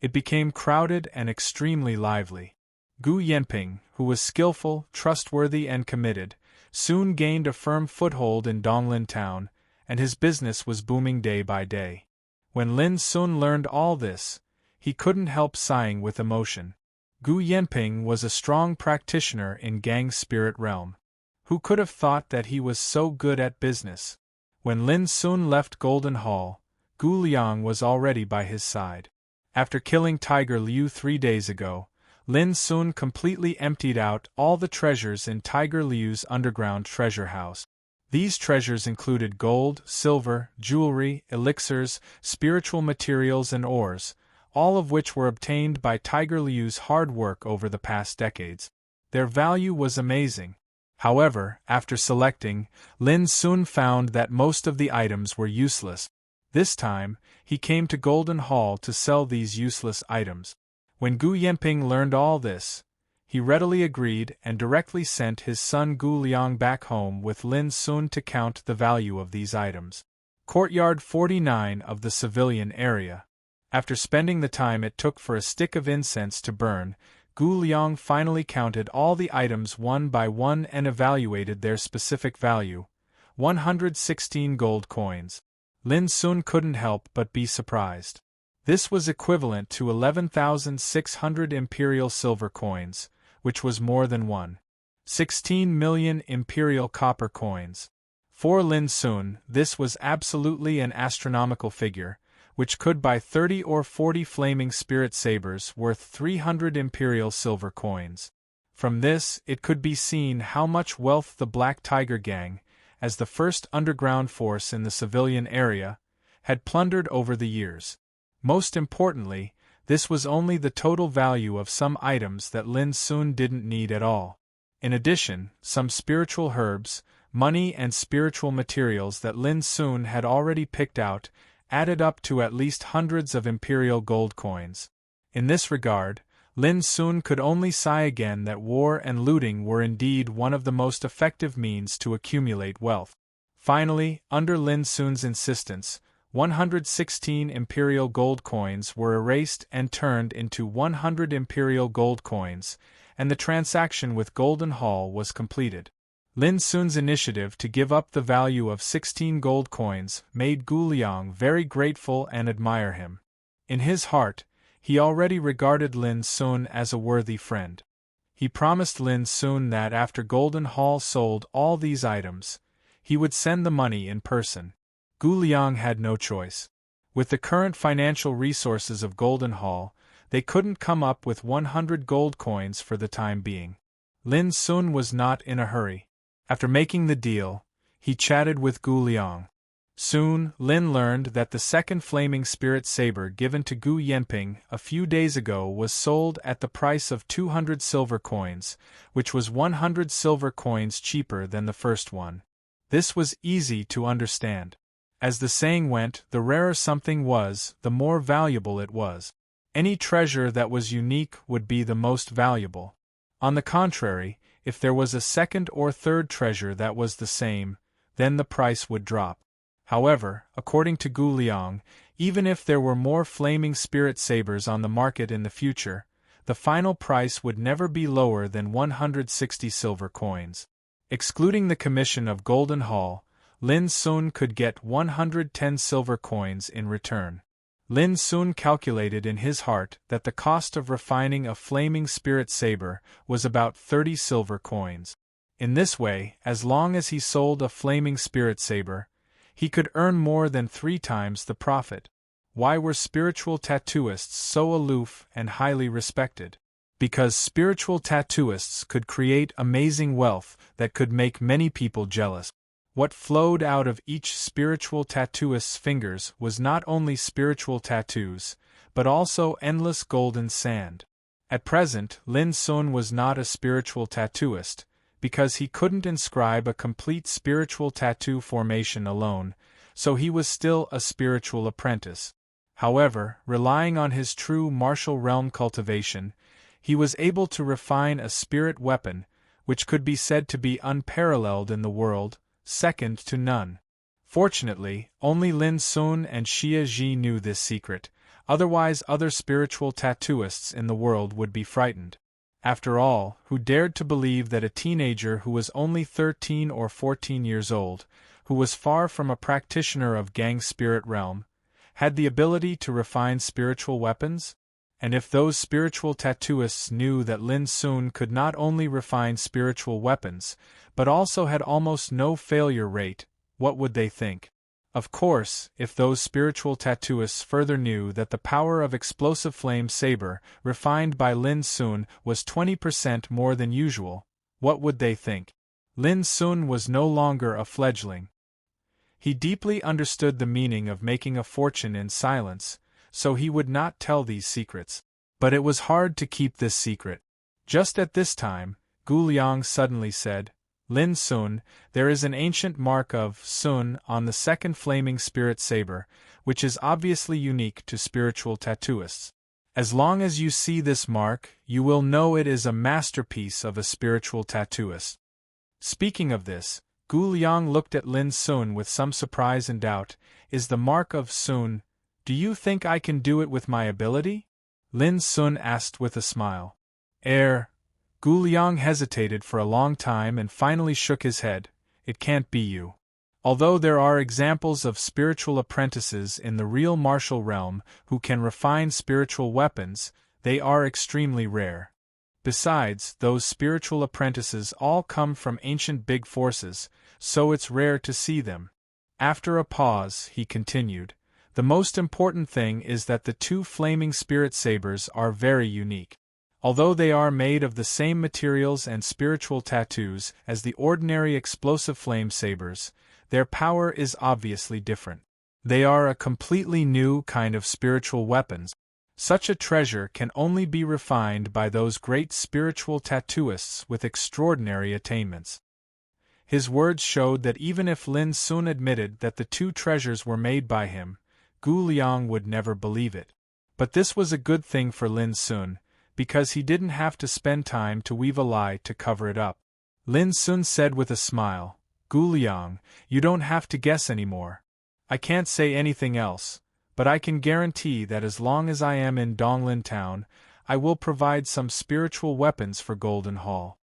It became crowded and extremely lively. Gu Yanping, who was skillful, trustworthy and committed, soon gained a firm foothold in Donglin town, and his business was booming day by day. When Lin Sun learned all this, he couldn't help sighing with emotion. Gu Yanping was a strong practitioner in Gang Spirit Realm. Who could have thought that he was so good at business? When Lin Sun left Golden Hall, Gu Liang was already by his side. After killing Tiger Liu 3 days ago, Lin Sun completely emptied out all the treasures in Tiger Liu's underground treasure house. These treasures included gold, silver, jewelry, elixirs, spiritual materials and ores, all of which were obtained by Tiger Liu's hard work over the past decades. Their value was amazing. However, after selecting, Lin Sun found that most of the items were useless. This time, he came to Golden Hall to sell these useless items. When Gu Yanping learned all this, he readily agreed and directly sent his son Gu Liang back home with Lin Sun to count the value of these items. Courtyard 49 of the civilian area. After spending the time it took for a stick of incense to burn, Gu Liang finally counted all the items one by one and evaluated their specific value: 116 gold coins. Lin Sun couldn't help but be surprised. This was equivalent to 11,600 imperial silver coins, which was more than 16 million imperial copper coins. For Lin Sun, this was absolutely an astronomical figure, which could buy 30 or 40 flaming spirit sabers worth 300 imperial silver coins. From this, it could be seen how much wealth the Black Tiger Gang, as the first underground force in the civilian area, had plundered over the years. Most importantly, this was only the total value of some items that Lin Sun didn't need at all. In addition, some spiritual herbs, money and spiritual materials that Lin Sun had already picked out added up to at least hundreds of imperial gold coins. In this regard, Lin Sun could only sigh again that war and looting were indeed one of the most effective means to accumulate wealth. Finally, under Lin Sun's insistence, 116 imperial gold coins were erased and turned into 100 imperial gold coins, and the transaction with Golden Hall was completed. Lin Sun's initiative to give up the value of 16 gold coins made Gu Liang very grateful and admire him. In his heart, he already regarded Lin Sun as a worthy friend. He promised Lin Sun that after Golden Hall sold all these items, he would send the money in person. Gu Liang had no choice. With the current financial resources of Golden Hall, they couldn't come up with 100 gold coins for the time being. Lin Sun was not in a hurry. After making the deal, he chatted with Gu Liang. Soon, Lin learned that the second flaming spirit saber given to Gu Yanping a few days ago was sold at the price of 200 silver coins, which was 100 silver coins cheaper than the first one. This was easy to understand. As the saying went, the rarer something was, the more valuable it was. Any treasure that was unique would be the most valuable. On the contrary, if there was a second or third treasure that was the same, then the price would drop. However, according to Gu Liang, even if there were more flaming spirit sabers on the market in the future, the final price would never be lower than 160 silver coins. Excluding the commission of Golden Hall, Lin Sun could get 110 silver coins in return. Lin Sun calculated in his heart that the cost of refining a flaming spirit saber was about 30 silver coins. In this way, as long as he sold a flaming spirit saber, he could earn more than 3 times the profit. Why were spiritual tattooists so aloof and highly respected? Because spiritual tattooists could create amazing wealth that could make many people jealous. What flowed out of each spiritual tattooist's fingers was not only spiritual tattoos, but also endless golden sand. At present, Lin Sun was not a spiritual tattooist, because he couldn't inscribe a complete spiritual tattoo formation alone, so he was still a spiritual apprentice. However, relying on his true martial realm cultivation, he was able to refine a spirit weapon, which could be said to be unparalleled in the world, second to none. Fortunately, only Lin Sun and Xie Ji knew this secret, otherwise other spiritual tattooists in the world would be frightened. After all, who dared to believe that a teenager who was only 13 or 14 years old, who was far from a practitioner of Gang spirit realm, had the ability to refine spiritual weapons? And if those spiritual tattooists knew that Lin Sun could not only refine spiritual weapons, but also had almost no failure rate, what would they think? Of course, if those spiritual tattooists further knew that the power of explosive flame saber, refined by Lin Sun, was 20% more than usual, what would they think? Lin Sun was no longer a fledgling. He deeply understood the meaning of making a fortune in silence, so he would not tell these secrets. But it was hard to keep this secret. Just at this time, Gu Liang suddenly said, Lin Sun, there is an ancient mark of Sun on the second flaming spirit saber, which is obviously unique to spiritual tattooists. As long as you see this mark, you will know it is a masterpiece of a spiritual tattooist. Speaking of this, Gu Liang looked at Lin Sun with some surprise and doubt. Is the mark of Sun? Do you think I can do it with my ability? Lin Sun asked with a smile. Gu Liang hesitated for a long time and finally shook his head. It can't be you. Although there are examples of spiritual apprentices in the real martial realm who can refine spiritual weapons, they are extremely rare. Besides, those spiritual apprentices all come from ancient big forces, so it's rare to see them. After a pause, he continued, the most important thing is that the two flaming spirit sabers are very unique. Although they are made of the same materials and spiritual tattoos as the ordinary explosive flame sabers, their power is obviously different. They are a completely new kind of spiritual weapons. Such a treasure can only be refined by those great spiritual tattooists with extraordinary attainments. His words showed that even if Lin Sun admitted that the two treasures were made by him, Gu Liang would never believe it. But this was a good thing for Lin Sun, because he didn't have to spend time to weave a lie to cover it up. Lin Sun said with a smile, Gu Liang, you don't have to guess anymore. I can't say anything else, but I can guarantee that as long as I am in Donglin Town, I will provide some spiritual weapons for Golden Hall.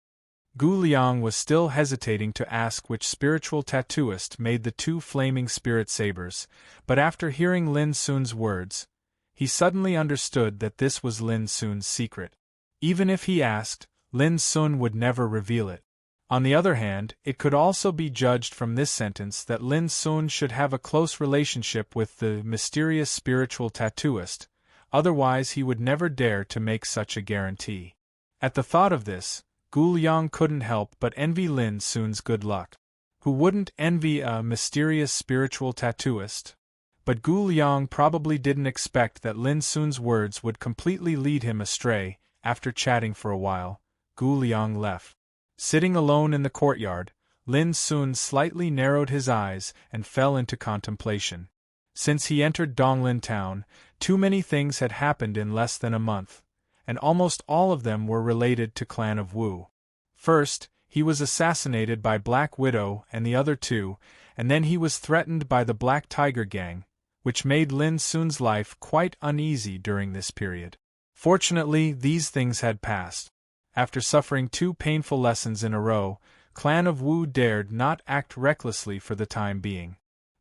Gu Liang was still hesitating to ask which spiritual tattooist made the two flaming spirit sabers, but after hearing Lin Sun's words, he suddenly understood that this was Lin Sun's secret. Even if he asked, Lin Sun would never reveal it. On the other hand, it could also be judged from this sentence that Lin Sun should have a close relationship with the mysterious spiritual tattooist, otherwise he would never dare to make such a guarantee. At the thought of this, Gu Liang couldn't help but envy Lin Sun's good luck. Who wouldn't envy a mysterious spiritual tattooist? But Gu Liang probably didn't expect that Lin Sun's words would completely lead him astray. After chatting for a while, Gu Liang left. Sitting alone in the courtyard, Lin Sun slightly narrowed his eyes and fell into contemplation. Since he entered Donglin Town, too many things had happened in less than a month, and almost all of them were related to Clan of Wu. First, he was assassinated by Black Widow and the other two, and then he was threatened by the Black Tiger Gang, which made Lin Sun's life quite uneasy during this period. Fortunately, these things had passed. After suffering two painful lessons in a row, Clan of Wu dared not act recklessly for the time being.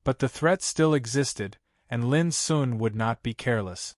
But the threat still existed, and Lin Sun would not be careless.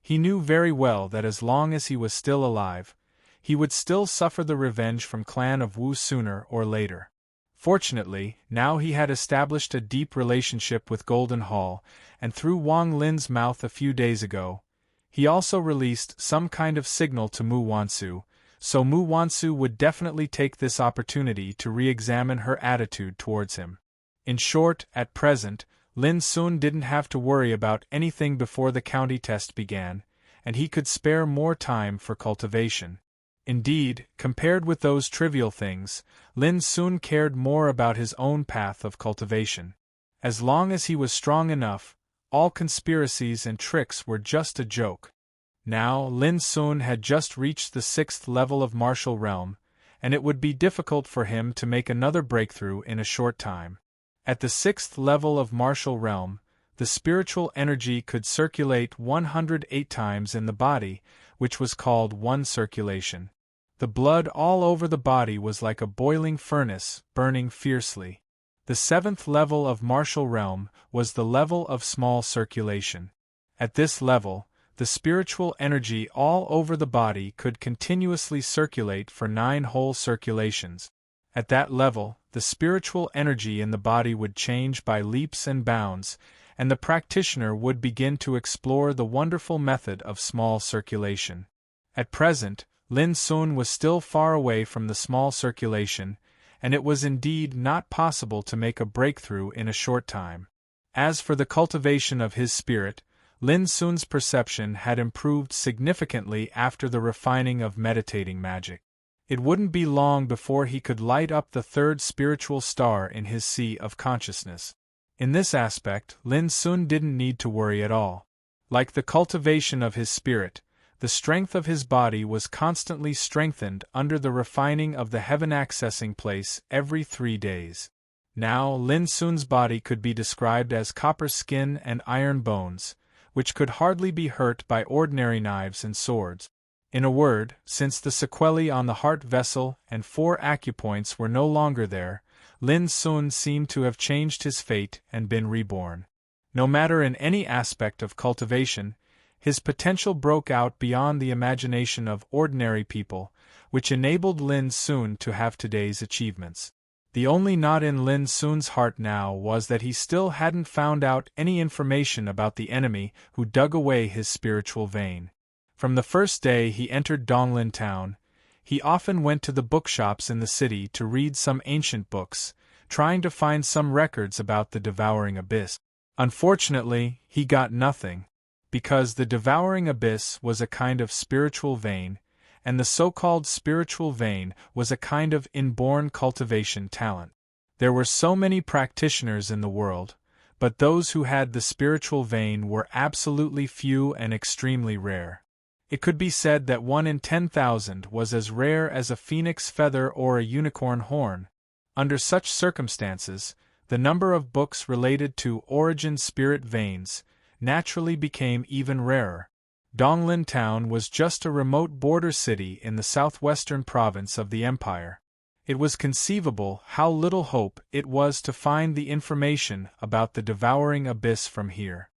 He knew very well that as long as he was still alive, he would still suffer the revenge from Clan of Wu sooner or later. Fortunately, now he had established a deep relationship with Golden Hall, and through Wang Lin's mouth a few days ago, he also released some kind of signal to Mu Wansu, so Mu Wansu would definitely take this opportunity to re-examine her attitude towards him. In short, at present, Lin Sun didn't have to worry about anything before the county test began, and he could spare more time for cultivation. Indeed, compared with those trivial things, Lin Sun cared more about his own path of cultivation. As long as he was strong enough, all conspiracies and tricks were just a joke. Now, Lin Sun had just reached the 6th level of martial realm, and it would be difficult for him to make another breakthrough in a short time. At the 6th level of martial realm, the spiritual energy could circulate 108 times in the body, which was called one circulation. The blood all over the body was like a boiling furnace, burning fiercely. The 7th level of martial realm was the level of small circulation. At this level, the spiritual energy all over the body could continuously circulate for 9 whole circulations. At that level, the spiritual energy in the body would change by leaps and bounds, and the practitioner would begin to explore the wonderful method of small circulation. At present, Lin Sun was still far away from the small circulation, and it was indeed not possible to make a breakthrough in a short time. As for the cultivation of his spirit, Lin Sun's perception had improved significantly after the refining of meditating magic. It wouldn't be long before he could light up the third spiritual star in his sea of consciousness. In this aspect, Lin Sun didn't need to worry at all. Like the cultivation of his spirit, the strength of his body was constantly strengthened under the refining of the heaven-accessing place every 3 days. Now Lin Sun's body could be described as copper skin and iron bones, which could hardly be hurt by ordinary knives and swords. In a word, since the sequelae on the heart vessel and 4 acupoints were no longer there, Lin Sun seemed to have changed his fate and been reborn. No matter in any aspect of cultivation, his potential broke out beyond the imagination of ordinary people, which enabled Lin Sun to have today's achievements. The only knot in Lin Sun's heart now was that he still hadn't found out any information about the enemy who dug away his spiritual vein. From the first day he entered Donglin town, he often went to the bookshops in the city to read some ancient books, trying to find some records about the devouring abyss. Unfortunately, he got nothing, because the devouring abyss was a kind of spiritual vein, and the so-called spiritual vein was a kind of inborn cultivation talent. There were so many practitioners in the world, but those who had the spiritual vein were absolutely few and extremely rare. It could be said that 1 in 10,000 was as rare as a phoenix feather or a unicorn horn. Under such circumstances, the number of books related to origin spirit veins naturally became even rarer. Donglin town was just a remote border city in the southwestern province of the empire. It was conceivable how little hope it was to find the information about the devouring abyss from here.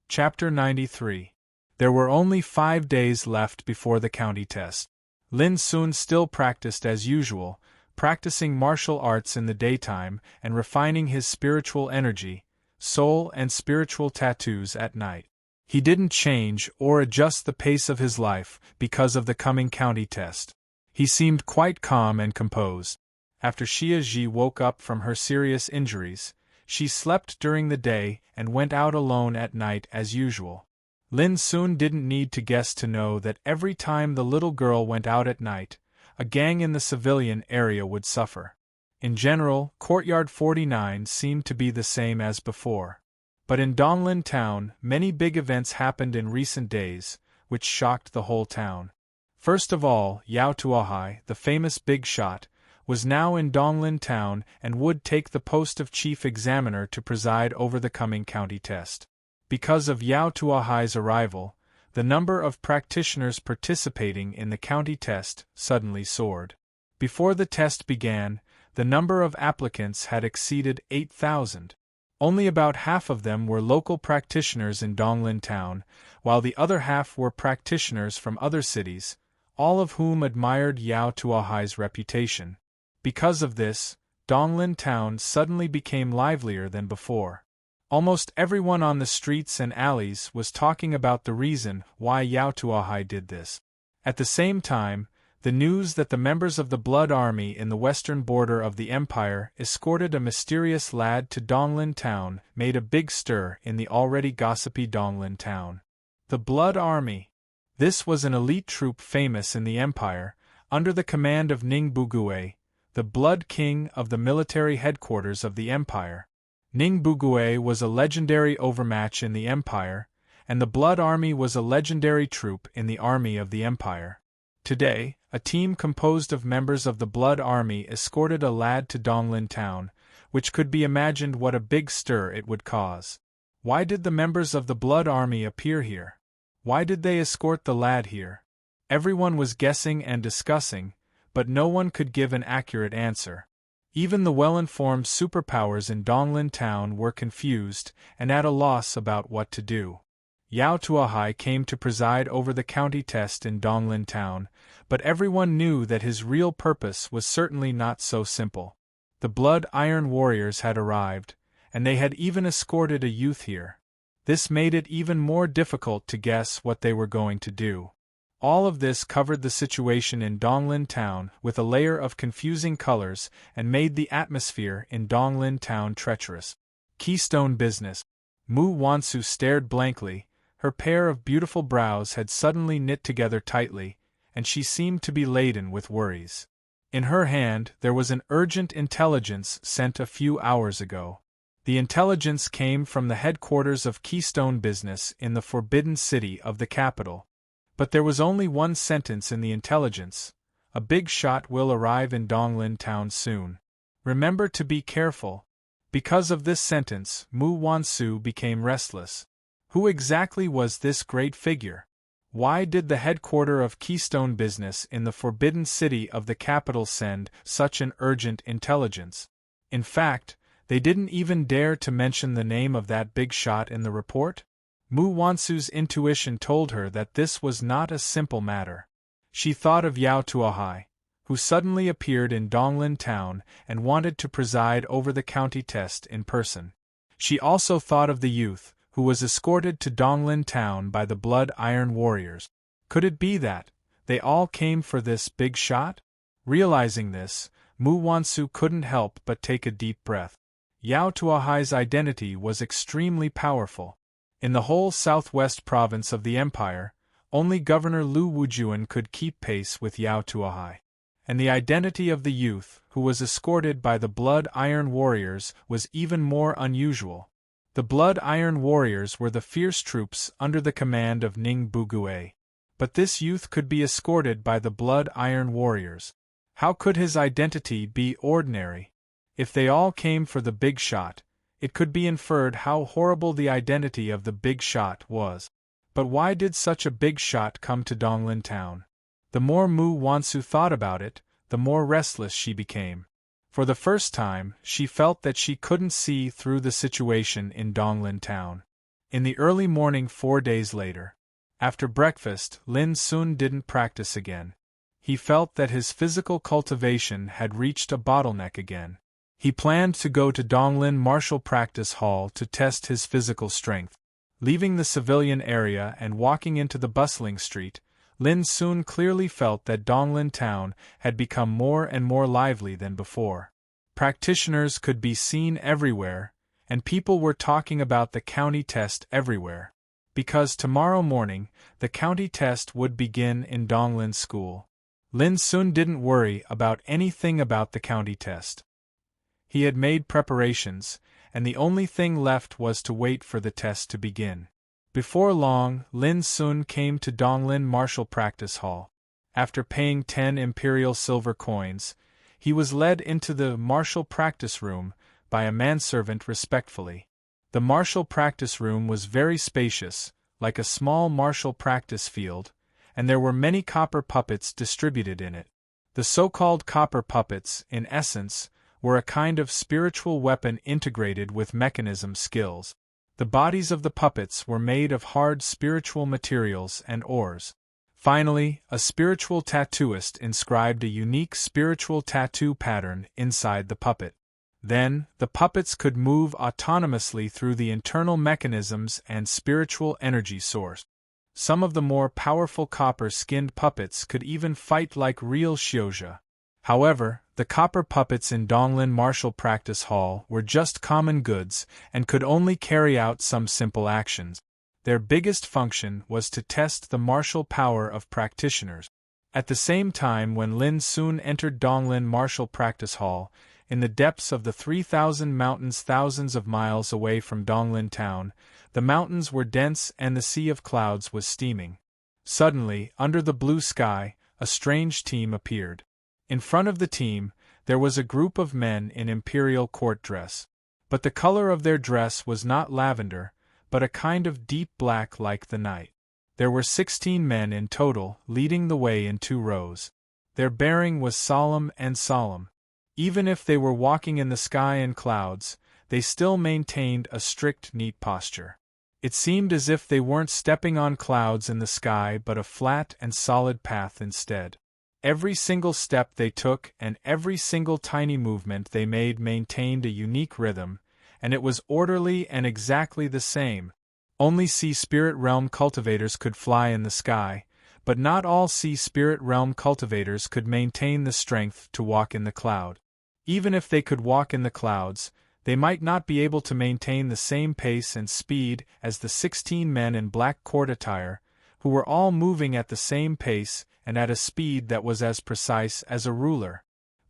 Chapter 93. There were only 5 days left before the county test. Lin Sun still practiced as usual, practicing martial arts in the daytime and refining his spiritual energy, soul and spiritual tattoos at night. He didn't change or adjust the pace of his life because of the coming county test. He seemed quite calm and composed. After Xia Ji woke up from her serious injuries, she slept during the day and went out alone at night as usual. Lin Sun didn't need to guess to know that every time the little girl went out at night, a gang in the civilian area would suffer. In general, Courtyard 49 seemed to be the same as before. But in Donglin town, many big events happened in recent days, which shocked the whole town. First of all, Yao Tuahai, the famous big shot, was now in Donglin town and would take the post of chief examiner to preside over the coming county test. Because of Yao Tuahai's arrival, the number of practitioners participating in the county test suddenly soared. Before the test began, the number of applicants had exceeded 8,000. Only about half of them were local practitioners in Donglin town, while the other half were practitioners from other cities, all of whom admired Yao Tuahai's reputation. Because of this, Donglin town suddenly became livelier than before. Almost everyone on the streets and alleys was talking about the reason why Yao Tuahai did this. At the same time, the news that the members of the Blood Army in the western border of the empire escorted a mysterious lad to Donglin town made a big stir in the already gossipy Donglin town. The Blood Army. This was an elite troop famous in the empire, under the command of Ning Bugue, the Blood King of the military headquarters of the empire. Ning Bugue was a legendary overmatch in the empire, and the Blood Army was a legendary troop in the army of the empire. Today, a team composed of members of the Blood Army escorted a lad to Donglin town, which could be imagined what a big stir it would cause. Why did the members of the Blood Army appear here? Why did they escort the lad here? Everyone was guessing and discussing, but no one could give an accurate answer. Even the well-informed superpowers in Donglin town were confused and at a loss about what to do. Yao Tuahai came to preside over the county test in Donglin Town, but everyone knew that his real purpose was certainly not so simple. The Blood Iron Warriors had arrived, and they had even escorted a youth here. This made it even more difficult to guess what they were going to do. All of this covered the situation in Donglin Town with a layer of confusing colors and made the atmosphere in Donglin Town treacherous. Keystone business. Mu Wansu stared blankly. Her pair of beautiful brows had suddenly knit together tightly, and she seemed to be laden with worries. In her hand there was an urgent intelligence sent a few hours ago. The intelligence came from the headquarters of Keystone Business in the Forbidden City of the capital. But there was only one sentence in the intelligence: a big shot will arrive in Donglin Town soon. Remember to be careful. Because of this sentence, Mu Wansu became restless. Who exactly was this great figure? Why did the headquarter of Keystone Business in the Forbidden City of the capital send such an urgent intelligence? In fact, they didn't even dare to mention the name of that big shot in the report? Mu Wansu's intuition told her that this was not a simple matter. She thought of Yao Tuahai, who suddenly appeared in Donglin Town and wanted to preside over the county test in person. She also thought of the youth, who was escorted to Donglin Town by the Blood Iron Warriors. Could it be that they all came for this big shot? Realizing this, Mu Wansu couldn't help but take a deep breath. Yao Tuahai's identity was extremely powerful. In the whole southwest province of the empire, only Governor Lu Wujuan could keep pace with Yao Tuahai. And the identity of the youth, who was escorted by the Blood Iron Warriors, was even more unusual. The Blood Iron Warriors were the fierce troops under the command of Ning Bugue. But this youth could be escorted by the Blood Iron Warriors. How could his identity be ordinary? If they all came for the big shot, it could be inferred how horrible the identity of the big shot was. But why did such a big shot come to Donglin Town? The more Mu Wansu thought about it, the more restless she became. For the first time, she felt that she couldn't see through the situation in Donglin Town. In the early morning 4 days later, after breakfast, Lin Sun didn't practice again. He felt that his physical cultivation had reached a bottleneck again. He planned to go to Donglin Martial Practice Hall to test his physical strength. Leaving the civilian area and walking into the bustling street, Lin Sun clearly felt that Donglin Town had become more and more lively than before. Practitioners could be seen everywhere, and people were talking about the county test everywhere. Because tomorrow morning, the county test would begin in Donglin School. Lin Sun didn't worry about anything about the county test. He had made preparations, and the only thing left was to wait for the test to begin. Before long, Lin Sun came to Donglin Martial Practice Hall. After paying 10 imperial silver coins, he was led into the martial practice room by a manservant respectfully. The martial practice room was very spacious, like a small martial practice field, and there were many copper puppets distributed in it. The so-called copper puppets, in essence, were a kind of spiritual weapon integrated with mechanism skills. The bodies of the puppets were made of hard spiritual materials and ores. Finally, a spiritual tattooist inscribed a unique spiritual tattoo pattern inside the puppet. Then, the puppets could move autonomously through the internal mechanisms and spiritual energy source. Some of the more powerful copper-skinned puppets could even fight like real Xiozha. However, the copper puppets in Donglin Martial Practice Hall were just common goods and could only carry out some simple actions. Their biggest function was to test the martial power of practitioners. At the same time, when Lin Sun entered Donglin Martial Practice Hall, in the depths of the 3,000 mountains thousands of miles away from Donglin Town, the mountains were dense and the sea of clouds was steaming. Suddenly, under the blue sky, a strange team appeared. In front of the team, there was a group of men in imperial court dress. But the color of their dress was not lavender, but a kind of deep black like the night. There were 16 men in total, leading the way in 2 rows. Their bearing was solemn and solemn. Even if they were walking in the sky and clouds, they still maintained a strict, neat posture. It seemed as if they weren't stepping on clouds in the sky but a flat and solid path instead. Every single step they took and every single tiny movement they made maintained a unique rhythm, and it was orderly and exactly the same. Only Sea Spirit Realm cultivators could fly in the sky, but not all Sea Spirit Realm cultivators could maintain the strength to walk in the cloud. Even if they could walk in the clouds, they might not be able to maintain the same pace and speed as the 16 men in black court attire, who were all moving at the same pace and at a speed that was as precise as a ruler.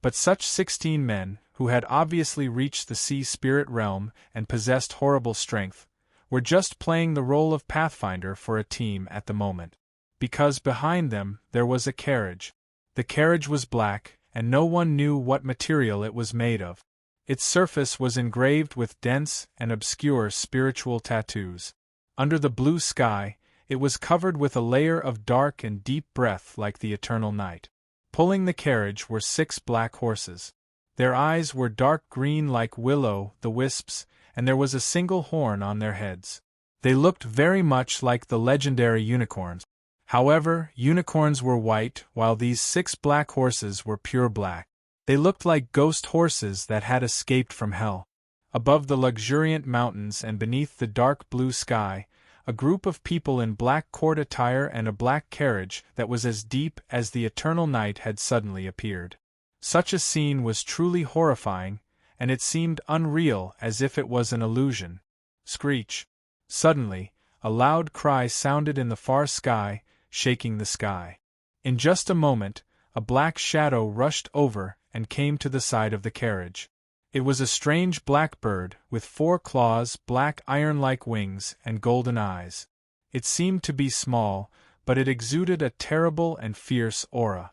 But such 16 men, who had obviously reached the Sea Spirit Realm and possessed horrible strength, were just playing the role of Pathfinder for a team at the moment. Because behind them there was a carriage. The carriage was black, and no one knew what material it was made of. Its surface was engraved with dense and obscure spiritual tattoos. Under the blue sky, it was covered with a layer of dark and deep breath like the eternal night. Pulling the carriage were 6 black horses. Their eyes were dark green like will-o'-the-wisps, and there was a single horn on their heads. They looked very much like the legendary unicorns. However, unicorns were white, while these 6 black horses were pure black. They looked like ghost horses that had escaped from hell. Above the luxuriant mountains and beneath the dark blue sky, a group of people in black court attire and a black carriage that was as deep as the eternal night had suddenly appeared. Such a scene was truly horrifying, and it seemed unreal, as if it was an illusion. Screech! Suddenly, a loud cry sounded in the far sky, shaking the sky. In just a moment, a black shadow rushed over and came to the side of the carriage. It was a strange black bird, with 4 claws, black iron-like wings, and golden eyes. It seemed to be small, but it exuded a terrible and fierce aura.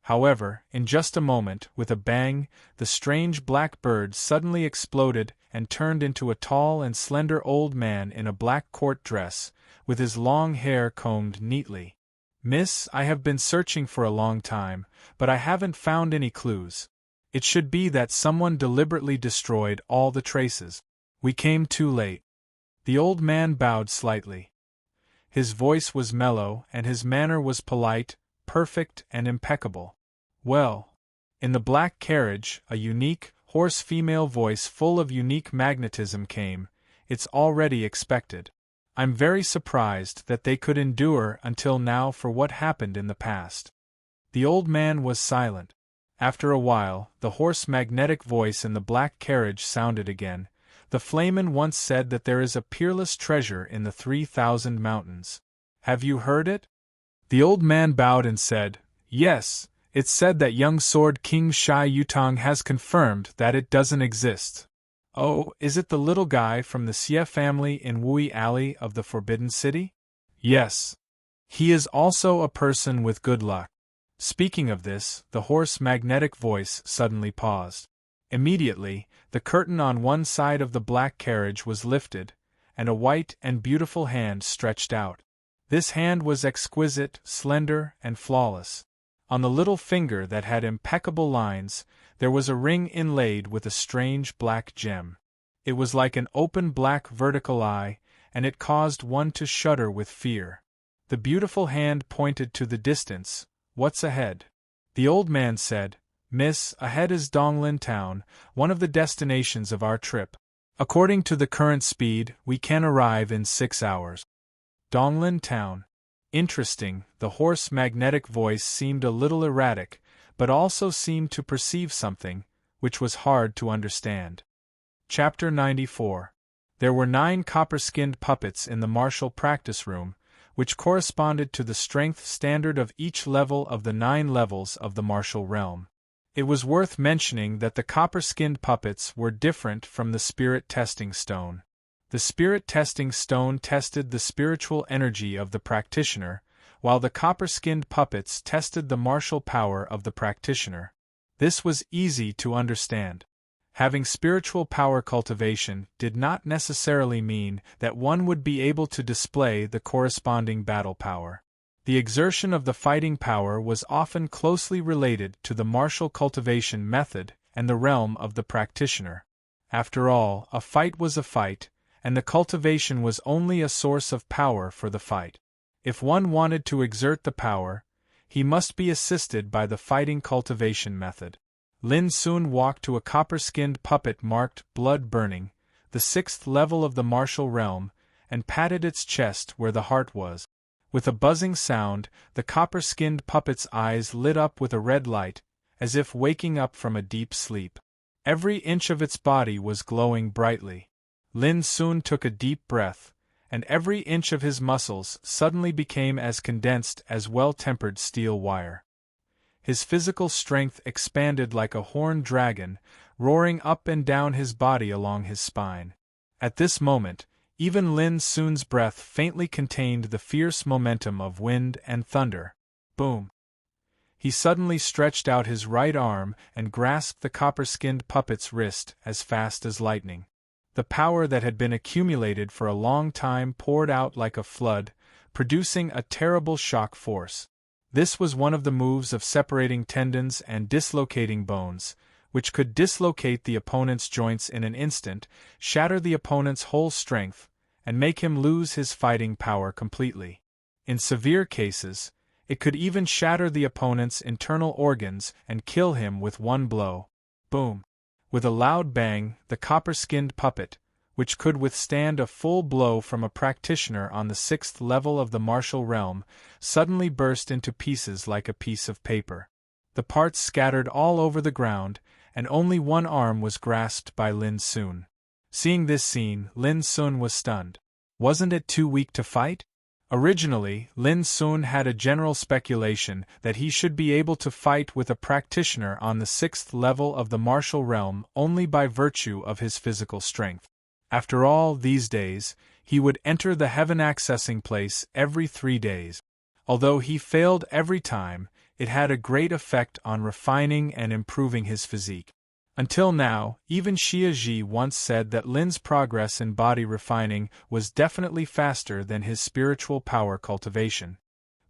However, in just a moment, with a bang, the strange black bird suddenly exploded and turned into a tall and slender old man in a black court dress, with his long hair combed neatly. "Miss, I have been searching for a long time, but I haven't found any clues. It should be that someone deliberately destroyed all the traces. We came too late." The old man bowed slightly. His voice was mellow and his manner was polite, perfect and impeccable. "Well." In the black carriage, a unique, hoarse female voice full of unique magnetism came, "It's already expected. I'm very surprised that they could endure until now for what happened in the past." The old man was silent. After a while, the hoarse magnetic voice in the black carriage sounded again. "The Flamen once said that there is a peerless treasure in the 3,000 mountains. Have you heard it?" The old man bowed and said, "Yes, it's said that young Sword King Shai Yutong has confirmed that it doesn't exist." "Oh, is it the little guy from the Xie family in Wui Alley of the Forbidden City?" "Yes. He is also a person with good luck." Speaking of this, the hoarse magnetic voice suddenly paused. Immediately, the curtain on one side of the black carriage was lifted, and a white and beautiful hand stretched out. This hand was exquisite, slender, and flawless. On the little finger that had impeccable lines, there was a ring inlaid with a strange black gem. It was like an open black vertical eye, and it caused one to shudder with fear. The beautiful hand pointed to the distance. "What's ahead?" The old man said, "Miss, ahead is Donglin Town, one of the destinations of our trip. According to the current speed, we can arrive in 6 hours." Donglin Town. Interesting. The hoarse magnetic voice seemed a little erratic, but also seemed to perceive something, which was hard to understand. Chapter 94. There were 9 copper-skinned puppets in the martial practice room, which corresponded to the strength standard of each level of the 9 levels of the martial realm. It was worth mentioning that the copper-skinned puppets were different from the spirit testing stone. The spirit testing stone tested the spiritual energy of the practitioner, while the copper-skinned puppets tested the martial power of the practitioner. This was easy to understand. Having spiritual power cultivation did not necessarily mean that one would be able to display the corresponding battle power. The exertion of the fighting power was often closely related to the martial cultivation method and the realm of the practitioner. After all, a fight was a fight, and the cultivation was only a source of power for the fight. If one wanted to exert the power, he must be assisted by the fighting cultivation method. Lin soon walked to a copper-skinned puppet marked Blood Burning, the 6th level of the martial realm, and patted its chest where the heart was. With a buzzing sound, the copper-skinned puppet's eyes lit up with a red light, as if waking up from a deep sleep. Every inch of its body was glowing brightly. Lin soon took a deep breath, and every inch of his muscles suddenly became as condensed as well-tempered steel wire. His physical strength expanded like a horned dragon, roaring up and down his body along his spine. At this moment, even Lin soon's breath faintly contained the fierce momentum of wind and thunder. Boom! He suddenly stretched out his right arm and grasped the copper-skinned puppet's wrist as fast as lightning. The power that had been accumulated for a long time poured out like a flood, producing a terrible shock force. This was one of the moves of separating tendons and dislocating bones, which could dislocate the opponent's joints in an instant, shatter the opponent's whole strength, and make him lose his fighting power completely. In severe cases, it could even shatter the opponent's internal organs and kill him with one blow. Boom! With a loud bang, the copper-skinned puppet, which could withstand a full blow from a practitioner on the 6th level of the martial realm, suddenly burst into pieces like a piece of paper. The parts scattered all over the ground, and only one arm was grasped by Lin soon. Seeing this scene, Lin soon was stunned. Wasn't it too weak to fight? Originally, Lin soon had a general speculation that he should be able to fight with a practitioner on the 6th level of the martial realm only by virtue of his physical strength. After all, these days, he would enter the heaven-accessing place every 3 days. Although he failed every time, it had a great effect on refining and improving his physique. Until now, even Xia Ji once said that Lin's progress in body refining was definitely faster than his spiritual power cultivation.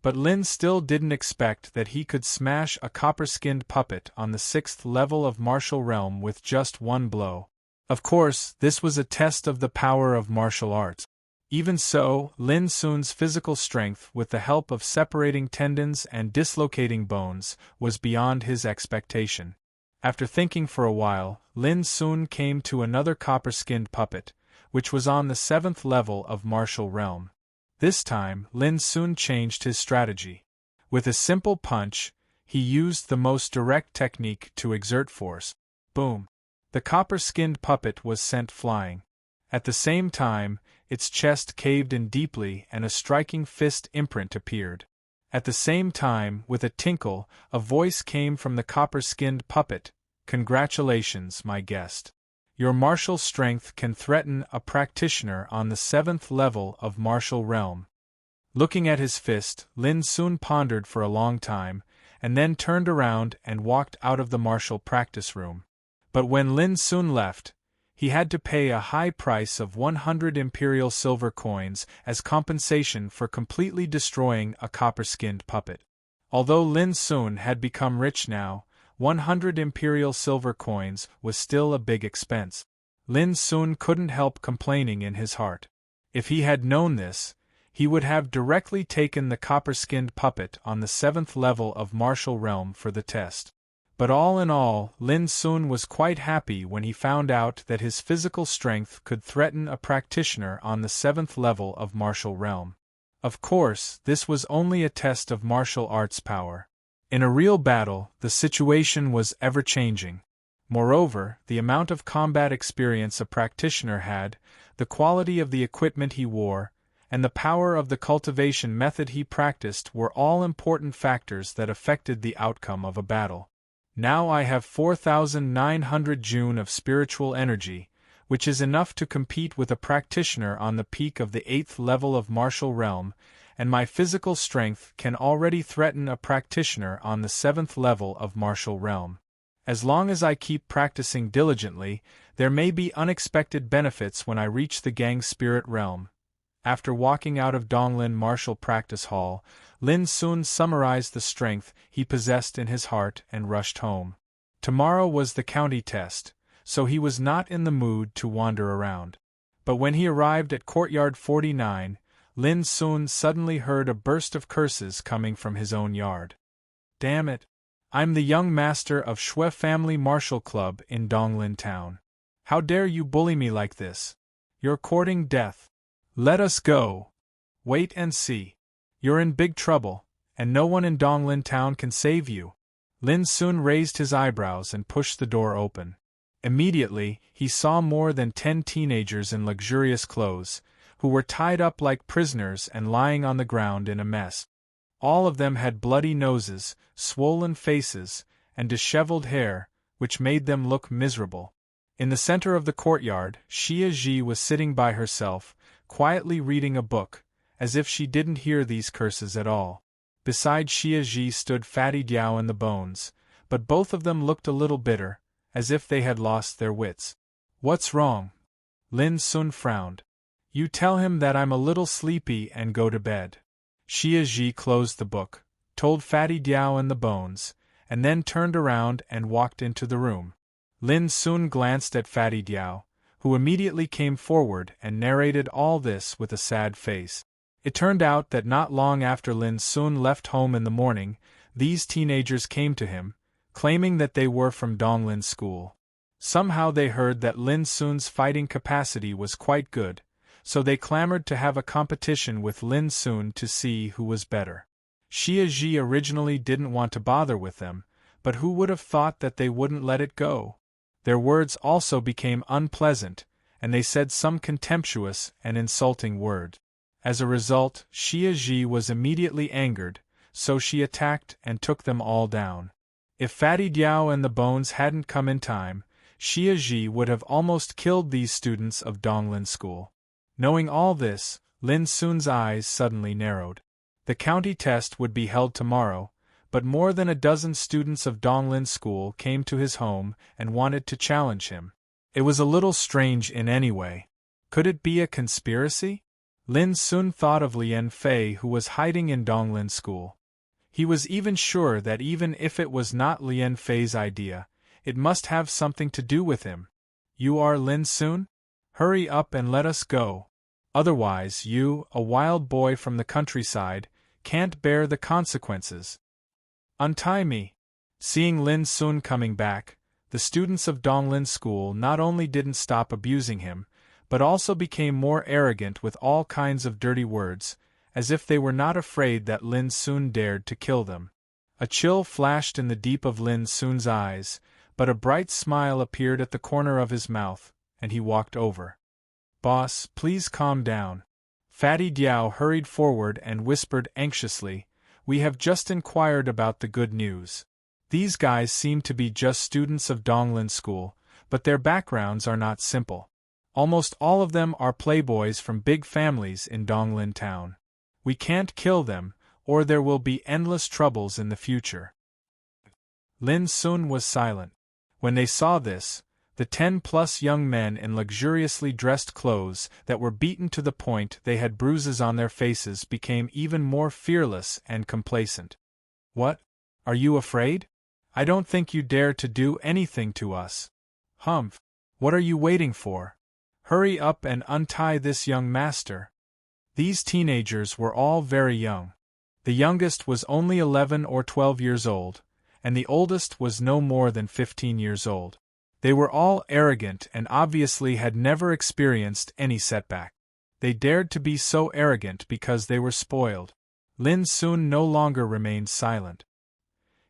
But Lin still didn't expect that he could smash a copper-skinned puppet on the 6th level of martial realm with just one blow. Of course, this was a test of the power of martial arts. Even so, Lin soon's physical strength, with the help of separating tendons and dislocating bones, was beyond his expectation. After thinking for a while, Lin soon came to another copper-skinned puppet, which was on the 7th level of martial realm. This time, Lin soon changed his strategy. With a simple punch, he used the most direct technique to exert force. Boom! The copper-skinned puppet was sent flying. At the same time, its chest caved in deeply and a striking fist imprint appeared. At the same time, with a tinkle, a voice came from the copper-skinned puppet. "Congratulations, my guest. Your martial strength can threaten a practitioner on the 7th level of martial realm." Looking at his fist, Lin soon pondered for a long time, and then turned around and walked out of the martial practice room. But when Lin soon left, he had to pay a high price of 100 imperial silver coins as compensation for completely destroying a copper-skinned puppet. Although Lin soon had become rich now, 100 imperial silver coins was still a big expense. Lin soon couldn't help complaining in his heart. If he had known this, he would have directly taken the copper-skinned puppet on the 7th level of martial realm for the test. But all in all, Lin soon was quite happy when he found out that his physical strength could threaten a practitioner on the 7th level of martial realm. Of course, this was only a test of martial arts power. In a real battle, the situation was ever-changing. Moreover, the amount of combat experience a practitioner had, the quality of the equipment he wore, and the power of the cultivation method he practiced were all important factors that affected the outcome of a battle. Now I have 4,900 June of spiritual energy, which is enough to compete with a practitioner on the peak of the 8th level of martial realm, and my physical strength can already threaten a practitioner on the 7th level of martial realm. As long as I keep practicing diligently, there may be unexpected benefits when I reach the Gang Spirit realm. After walking out of Donglin Martial Practice Hall, Lin soon summarized the strength he possessed in his heart and rushed home. Tomorrow was the county test, so he was not in the mood to wander around. But when he arrived at courtyard 49, Lin Sun suddenly heard a burst of curses coming from his own yard. Damn it! I'm the young master of Shui Family Martial Club in Donglin Town. How dare you bully me like this? You're courting death. Let us go. Wait and see. You're in big trouble, and no one in Donglin Town can save you. Lin Sun raised his eyebrows and pushed the door open. Immediately, he saw more than 10 teenagers in luxurious clothes, who were tied up like prisoners and lying on the ground in a mess. All of them had bloody noses, swollen faces, and disheveled hair, which made them look miserable. In the center of the courtyard, Xia Ji was sitting by herself, quietly reading a book, as if she didn't hear these curses at all. Beside Xia Ji stood Fatty Diao and the Bones, but both of them looked a little bitter, as if they had lost their wits. What's wrong? Lin Sun frowned. You tell him that I'm a little sleepy and go to bed. Xia Ji closed the book, told Fatty Diao and the Bones, and then turned around and walked into the room. Lin Sun glanced at Fatty Diao, who immediately came forward and narrated all this with a sad face. It turned out that not long after Lin Sun left home in the morning, these teenagers came to him, claiming that they were from Donglin School. Somehow they heard that Lin Sun's fighting capacity was quite good, so they clamored to have a competition with Lin Sun to see who was better. Xia Ji originally didn't want to bother with them, but who would have thought that they wouldn't let it go? Their words also became unpleasant, and they said some contemptuous and insulting word. As a result, Xia Ji was immediately angered, so she attacked and took them all down. If Fatty Diao and the Bones hadn't come in time, Xia Ji would have almost killed these students of Donglin School. Knowing all this, Lin Sun's eyes suddenly narrowed. The county test would be held tomorrow, but more than a dozen students of Donglin School came to his home and wanted to challenge him. It was a little strange in any way. Could it be a conspiracy? Lin Sun thought of Lian Fei, who was hiding in Donglin School. He was even sure that even if it was not Lian Fei's idea, it must have something to do with him. You are Lin Sun? Hurry up and let us go. Otherwise you, a wild boy from the countryside, can't bear the consequences. Untie me. Seeing Lin Sun coming back, the students of Donglin School not only didn't stop abusing him, but also became more arrogant with all kinds of dirty words, as if they were not afraid that Lin Sun dared to kill them. A chill flashed in the deep of Lin Sun's eyes, but a bright smile appeared at the corner of his mouth, and he walked over. Boss, please calm down. Fatty Diao hurried forward and whispered anxiously, We have just inquired about the good news. These guys seem to be just students of Donglin School, but their backgrounds are not simple. Almost all of them are playboys from big families in Donglin Town. We can't kill them, or there will be endless troubles in the future. Lin Sun was silent. When they saw this, the 10+ young men in luxuriously dressed clothes that were beaten to the point they had bruises on their faces became even more fearless and complacent. What? Are you afraid? I don't think you dare to do anything to us. Humph! What are you waiting for? Hurry up and untie this young master. These teenagers were all very young. The youngest was only 11 or 12 years old, and the oldest was no more than 15 years old. They were all arrogant and obviously had never experienced any setback. They dared to be so arrogant because they were spoiled. Lin Sun no longer remained silent.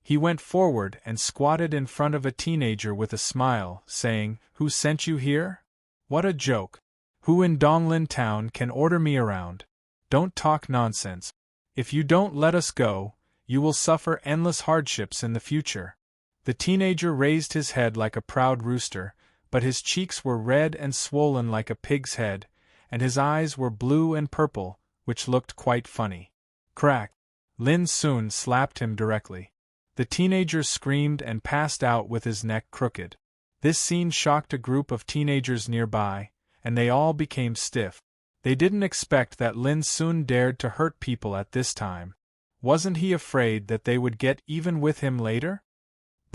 He went forward and squatted in front of a teenager with a smile, saying, Who sent you here? What a joke. Who in Donglin Town can order me around? Don't talk nonsense. If you don't let us go, you will suffer endless hardships in the future. The teenager raised his head like a proud rooster, but his cheeks were red and swollen like a pig's head, and his eyes were blue and purple, which looked quite funny. Crack! Lin Sun slapped him directly. The teenager screamed and passed out with his neck crooked. This scene shocked a group of teenagers nearby, and they all became stiff. They didn't expect that Lin Sun dared to hurt people at this time. Wasn't he afraid that they would get even with him later?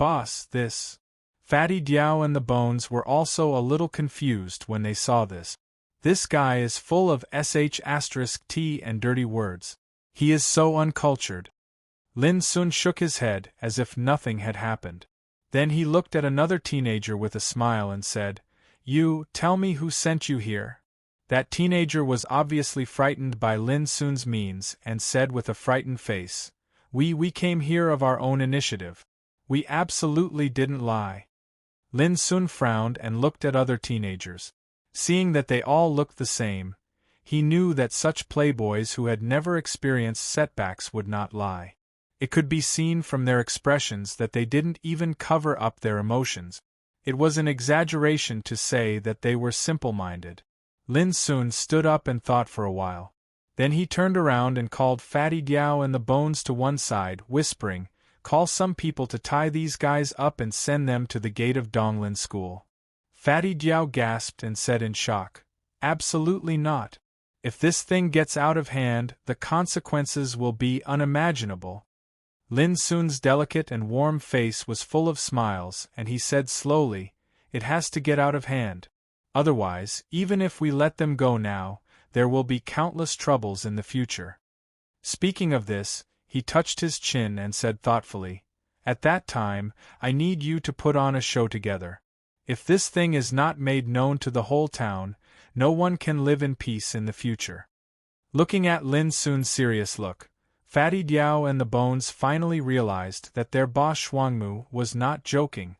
Boss, this. Fatty Diao and the Bones were also a little confused when they saw this. This guy is full of sh*t and dirty words. He is so uncultured. Lin Sun shook his head as if nothing had happened. Then he looked at another teenager with a smile and said, "You, tell me who sent you here." That teenager was obviously frightened by Lin Sun's means and said with a frightened face, We came here of our own initiative. We absolutely didn't lie." Lin Sun frowned and looked at other teenagers. Seeing that they all looked the same, he knew that such playboys who had never experienced setbacks would not lie. It could be seen from their expressions that they didn't even cover up their emotions. It was an exaggeration to say that they were simple-minded. Lin Sun stood up and thought for a while. Then he turned around and called Fatty Diao and the Bones to one side, whispering, "Call some people to tie these guys up and send them to the gate of Donglin School." Fatty Diao gasped and said in shock, "Absolutely not. If this thing gets out of hand, the consequences will be unimaginable." Lin Sun's delicate and warm face was full of smiles, and he said slowly, "It has to get out of hand. Otherwise, even if we let them go now, there will be countless troubles in the future." Speaking of this, he touched his chin and said thoughtfully, "At that time, I need you to put on a show together. If this thing is not made known to the whole town, no one can live in peace in the future." Looking at Lin Sun's serious look, Fatty Diao and the Bones finally realized that their boss Shuangmu was not joking.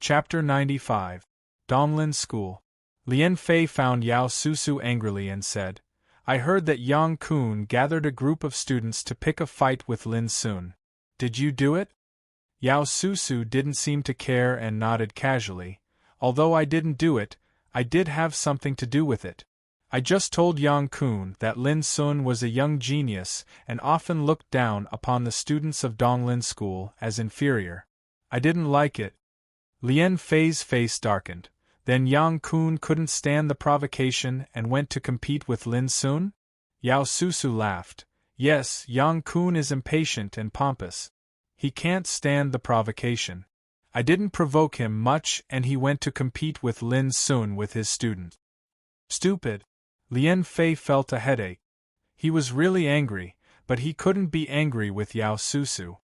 Chapter 95. Donglin School. Lian Fei found Yao Susu angrily and said, "I heard that Yang Kun gathered a group of students to pick a fight with Lin Sun. Did you do it?" Yao Susu didn't seem to care and nodded casually. "Although I didn't do it, I did have something to do with it. I just told Yang Kun that Lin Sun was a young genius and often looked down upon the students of Donglin School as inferior. I didn't like it." Lian Fei's face darkened. "Then Yang Kun couldn't stand the provocation and went to compete with Lin Sun?" Yao Susu laughed. "Yes, Yang Kun is impatient and pompous. He can't stand the provocation. I didn't provoke him much and he went to compete with Lin Sun with his student." Stupid. Lian Fei felt a headache. He was really angry, but he couldn't be angry with Yao Susu.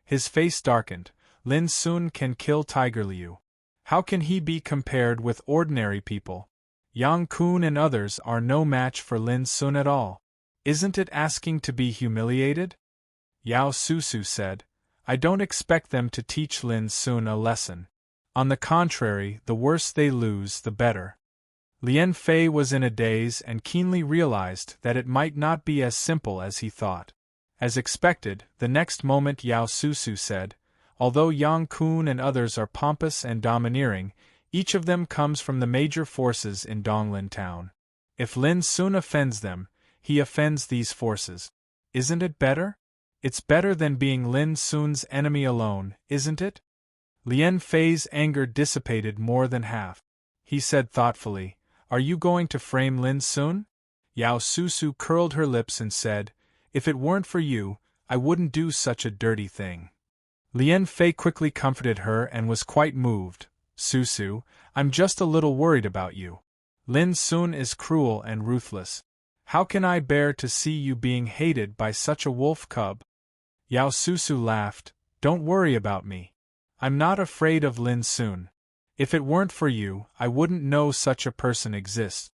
His face darkened. Lin Sun can kill Tiger Liu. How can he be compared with ordinary people? Yang Kun and others are no match for Lin Sun at all. Isn't it asking to be humiliated? Yao Susu said, "I don't expect them to teach Lin Sun a lesson. On the contrary, the worse they lose, the better." Lian Fei was in a daze and keenly realized that it might not be as simple as he thought. As expected, the next moment Yao Susu said, "Although Yang Kun and others are pompous and domineering, each of them comes from the major forces in Donglin Town. If Lin Sun offends them, he offends these forces. Isn't it better? It's better than being Lin Sun's enemy alone, isn't it?" Lian Fei's anger dissipated more than half. He said thoughtfully, "Are you going to frame Lin Sun?" Yao Susu curled her lips and said, "If it weren't for you, I wouldn't do such a dirty thing." Lian Fei quickly comforted her and was quite moved. "Susu, I'm just a little worried about you. Lin Sun is cruel and ruthless. How can I bear to see you being hated by such a wolf cub?" Yao Susu laughed. "Don't worry about me. I'm not afraid of Lin Sun. If it weren't for you, I wouldn't know such a person exists."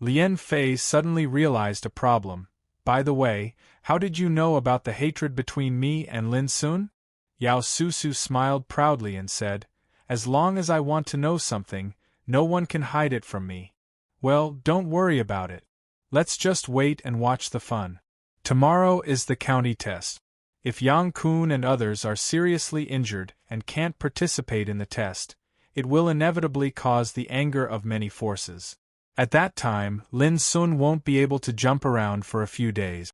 Lian Fei suddenly realized a problem. "By the way, how did you know about the hatred between me and Lin Sun?" Yao Susu smiled proudly and said, "As long as I want to know something, no one can hide it from me." "Well, don't worry about it. Let's just wait and watch the fun. Tomorrow is the county test. If Yang Kun and others are seriously injured and can't participate in the test, it will inevitably cause the anger of many forces. At that time, Lin Sun won't be able to jump around for a few days."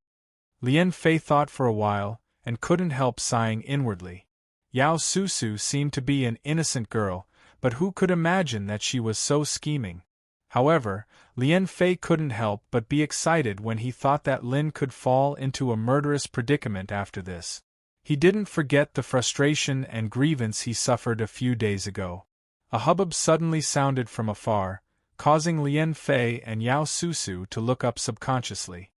Lian Fei thought for a while, and couldn't help sighing inwardly. Yao Susu seemed to be an innocent girl, but who could imagine that she was so scheming? However, Lian Fei couldn't help but be excited when he thought that Lin could fall into a murderous predicament after this. He didn't forget the frustration and grievance he suffered a few days ago. A hubbub suddenly sounded from afar. causing Lien Fei and Yao Susu to look up subconsciously.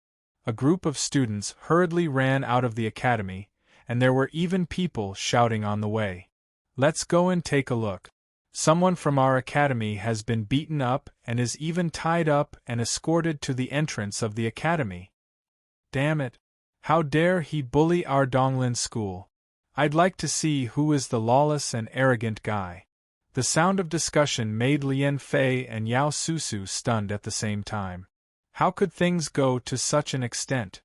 A group of students hurriedly ran out of the academy, and there were even people shouting on the way. "Let's go and take a look. Someone from our academy has been beaten up and is even tied up and escorted to the entrance of the academy. Damn it! How dare he bully our Donglin school? I'd like to see who is the lawless and arrogant guy." The sound of discussion made Lien Fei and Yao Susu stunned at the same time. How could things go to such an extent?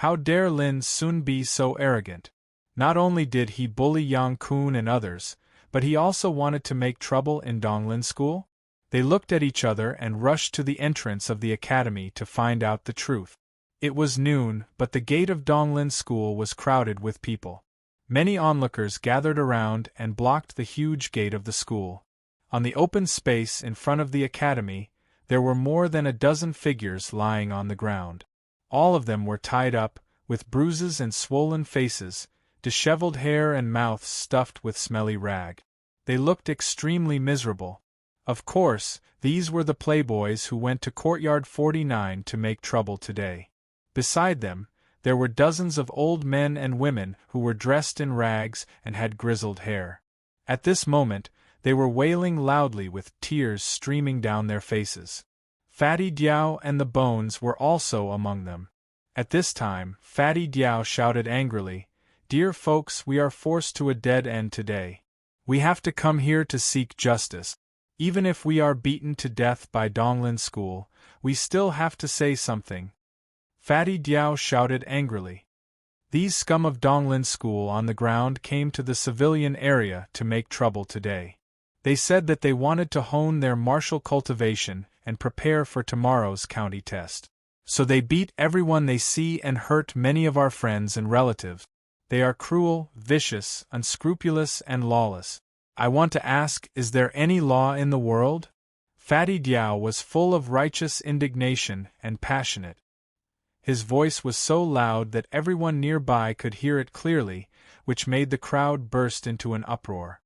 How dare Lin Sun be so arrogant? Not only did he bully Yang Kun and others, but he also wanted to make trouble in Donglin school? They looked at each other and rushed to the entrance of the academy to find out the truth. It was noon, but the gate of Donglin school was crowded with people. Many onlookers gathered around and blocked the huge gate of the school. On the open space in front of the academy, there were more than a dozen figures lying on the ground. All of them were tied up, with bruises and swollen faces, disheveled hair and mouths stuffed with smelly rag. They looked extremely miserable. Of course, these were the playboys who went to Courtyard 49 to make trouble today. Beside them, there were dozens of old men and women who were dressed in rags and had grizzled hair. At this moment, they were wailing loudly with tears streaming down their faces. Fatty Diao and the Bones were also among them. At this time, Fatty Diao shouted angrily, "Dear folks, we are forced to a dead end today. We have to come here to seek justice. Even if we are beaten to death by Donglin school, we still have to say something." Fatty Diao shouted angrily. These scum of Donglin school on the ground came to the civilian area to make trouble today. They said that they wanted to hone their martial cultivation and prepare for tomorrow's county test. So they beat everyone they see and hurt many of our friends and relatives. They are cruel, vicious, unscrupulous, and lawless. I want to ask, is there any law in the world? Fatty Diao was full of righteous indignation and passionate. His voice was so loud that everyone nearby could hear it clearly, which made the crowd burst into an uproar.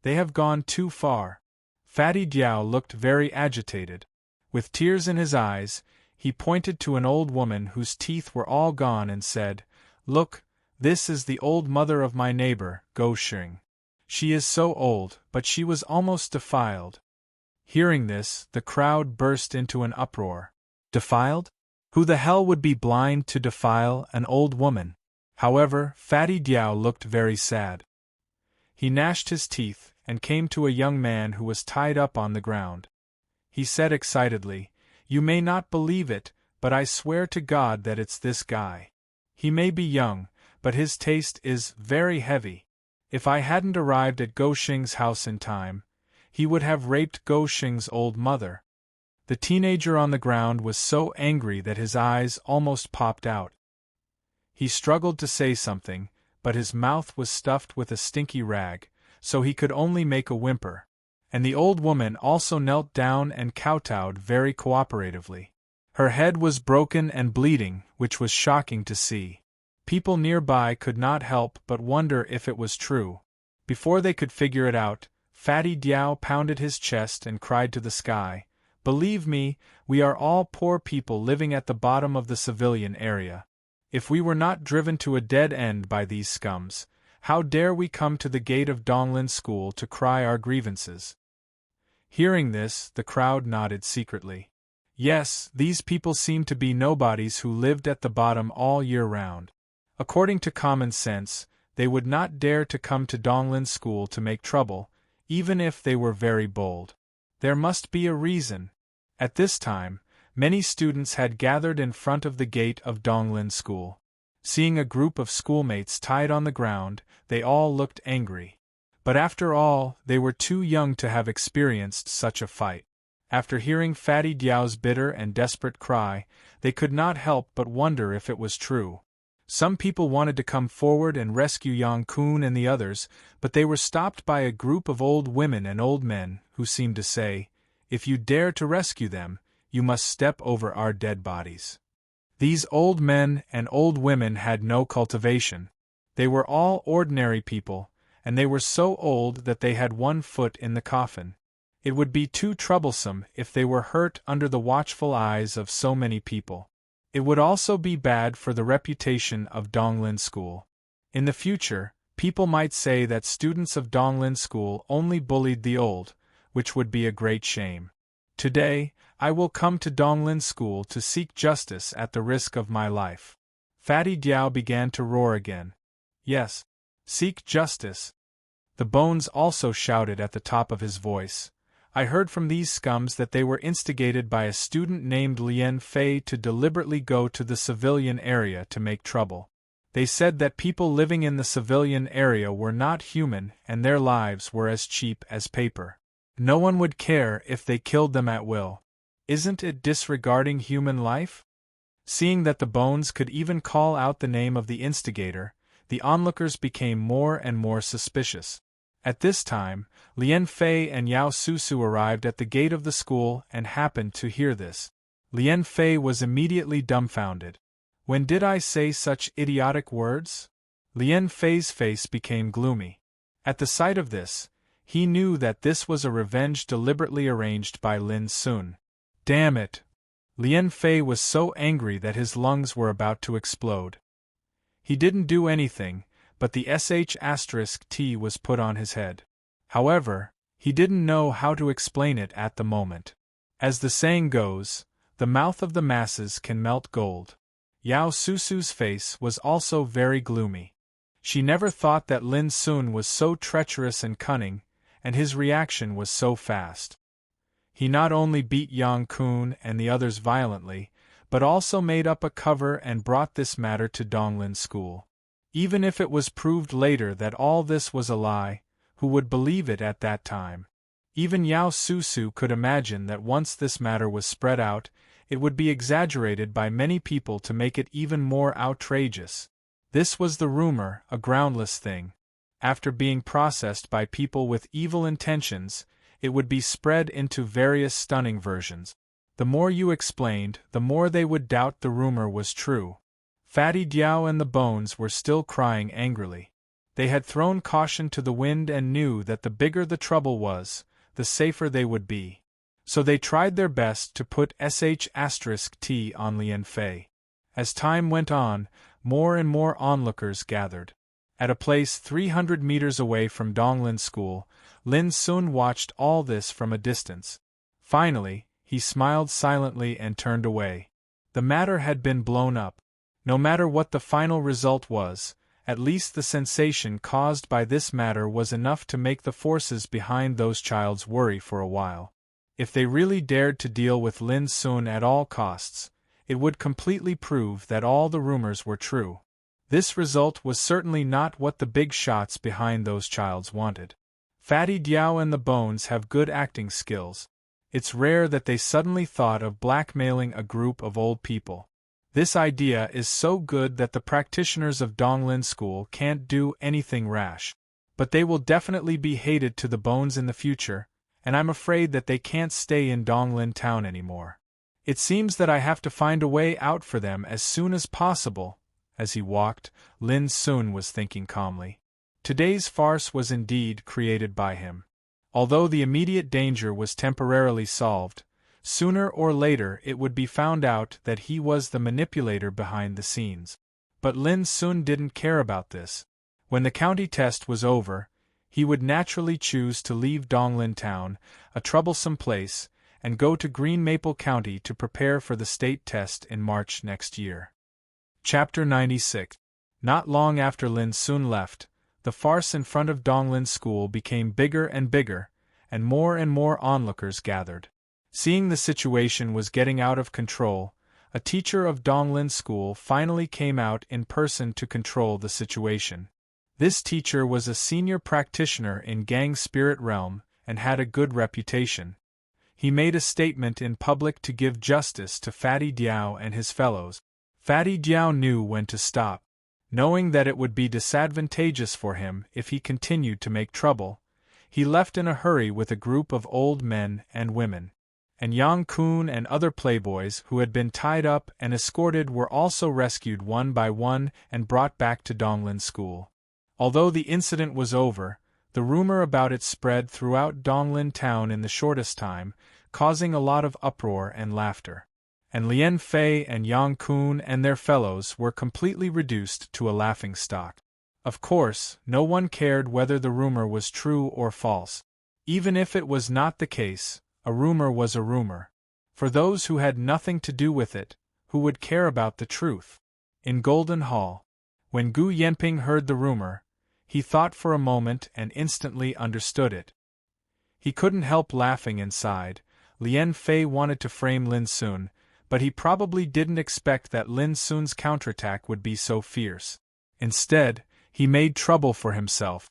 They have gone too far. Fatty Diao looked very agitated. With tears in his eyes, he pointed to an old woman whose teeth were all gone and said, "Look, this is the old mother of my neighbor, Go Xing. She is so old, but she was almost defiled." Hearing this, the crowd burst into an uproar. Defiled? Who the hell would be blind to defile an old woman? However, Fatty Diao looked very sad. He gnashed his teeth and came to a young man who was tied up on the ground. He said excitedly, "You may not believe it, but I swear to God that it's this guy. He may be young, but his taste is very heavy. If I hadn't arrived at Go Xing's house in time, he would have raped Go Xing's old mother." The teenager on the ground was so angry that his eyes almost popped out. He struggled to say something, but his mouth was stuffed with a stinky rag, so he could only make a whimper. And the old woman also knelt down and kowtowed very cooperatively. Her head was broken and bleeding, which was shocking to see. People nearby could not help but wonder if it was true. Before they could figure it out, Fatty Diao pounded his chest and cried to the sky, "Believe me, we are all poor people living at the bottom of the civilian area. If we were not driven to a dead end by these scums, how dare we come to the gate of Donglin school to cry our grievances?" Hearing this, the crowd nodded secretly. Yes, these people seemed to be nobodies who lived at the bottom all year round. According to common sense, they would not dare to come to Donglin school to make trouble, even if they were very bold. There must be a reason. At this time, many students had gathered in front of the gate of Donglin school. Seeing a group of schoolmates tied on the ground, they all looked angry. But after all, they were too young to have experienced such a fight. After hearing Fatty Diao's bitter and desperate cry, they could not help but wonder if it was true. Some people wanted to come forward and rescue Yang Kun and the others, but they were stopped by a group of old women and old men, who seemed to say, "If you dare to rescue them, you must step over our dead bodies." These old men and old women had no cultivation. They were all ordinary people, and they were so old that they had one foot in the coffin. It would be too troublesome if they were hurt under the watchful eyes of so many people. It would also be bad for the reputation of Donglin School. In the future, people might say that students of Donglin School only bullied the old, which would be a great shame. Today, I will come to Donglin School to seek justice at the risk of my life. Fatty Diao began to roar again. Yes, seek justice. The Bones also shouted at the top of his voice. I heard from these scums that they were instigated by a student named Lien Fei to deliberately go to the civilian area to make trouble. They said that people living in the civilian area were not human and their lives were as cheap as paper. No one would care if they killed them at will. Isn't it disregarding human life? Seeing that the Bones could even call out the name of the instigator, the onlookers became more and more suspicious. At this time, Lien Fei and Yao Susu arrived at the gate of the school and happened to hear this. Lien Fei was immediately dumbfounded. When did I say such idiotic words? Lien Fei's face became gloomy. At the sight of this, he knew that this was a revenge deliberately arranged by Lin Sun. Damn it! Lien Fei was so angry that his lungs were about to explode. He didn't do anything, but the sh*T was put on his head. However, he didn't know how to explain it at the moment. As the saying goes, the mouth of the masses can melt gold. Yao Susu's face was also very gloomy. She never thought that Lin Sun was so treacherous and cunning, and his reaction was so fast. He not only beat Yang Kun and the others violently, but also made up a cover and brought this matter to Donglin School. Even if it was proved later that all this was a lie, who would believe it at that time? Even Yao Susu could imagine that once this matter was spread out, it would be exaggerated by many people to make it even more outrageous. This was the rumor, a groundless thing. After being processed by people with evil intentions, it would be spread into various stunning versions. The more you explained, the more they would doubt the rumor was true. Fatty Diao and the Bones were still crying angrily. They had thrown caution to the wind and knew that the bigger the trouble was, the safer they would be. So they tried their best to put sh*T on Lien Fei. As time went on, more and more onlookers gathered. At a place 300 meters away from Donglin School, Lin Sun watched all this from a distance. Finally, he smiled silently and turned away. The matter had been blown up. No matter what the final result was, at least the sensation caused by this matter was enough to make the forces behind those childs worry for a while. If they really dared to deal with Lin Sun at all costs, it would completely prove that all the rumors were true. This result was certainly not what the big shots behind those childs wanted. Fatty Diao and the Bones have good acting skills. It's rare that they suddenly thought of blackmailing a group of old people. This idea is so good that the practitioners of Donglin School can't do anything rash. But they will definitely be hated to the Bones in the future, and I'm afraid that they can't stay in Donglin Town anymore. It seems that I have to find a way out for them as soon as possible. As he walked, Lin Sun was thinking calmly. Today's farce was indeed created by him. Although the immediate danger was temporarily solved, sooner or later it would be found out that he was the manipulator behind the scenes. But Lin Sun didn't care about this. When the county test was over, he would naturally choose to leave Donglin Town, a troublesome place, and go to Green Maple County to prepare for the state test in March next year. Chapter 96. Not long after Lin Sun left, the farce in front of Donglin School became bigger and bigger, and more onlookers gathered. Seeing the situation was getting out of control, a teacher of Donglin School finally came out in person to control the situation. This teacher was a senior practitioner in Gang Spirit Realm and had a good reputation. He made a statement in public to give justice to Fatty Diao and his fellows. Fatty Diao knew when to stop. Knowing that it would be disadvantageous for him if he continued to make trouble, he left in a hurry with a group of old men and women. And Yang Kun and other playboys who had been tied up and escorted were also rescued one by one and brought back to Donglin School. Although the incident was over, The rumor about it spread throughout Donglin town in the shortest time, causing a lot of uproar and laughter. And Lien Fei and Yang Kun and their fellows were completely reduced to a laughingstock. Of course, no one cared whether the rumor was true or false. Even if it was not the case, a rumor was a rumor. For those who had nothing to do with it, who would care about the truth? In Golden Hall, when Gu Yenping heard the rumor, he thought for a moment and instantly understood it. He couldn't help laughing inside. Lien Fei wanted to frame Lin Sun, but he probably didn't expect that Lin Sun's counterattack would be so fierce. Instead, he made trouble for himself.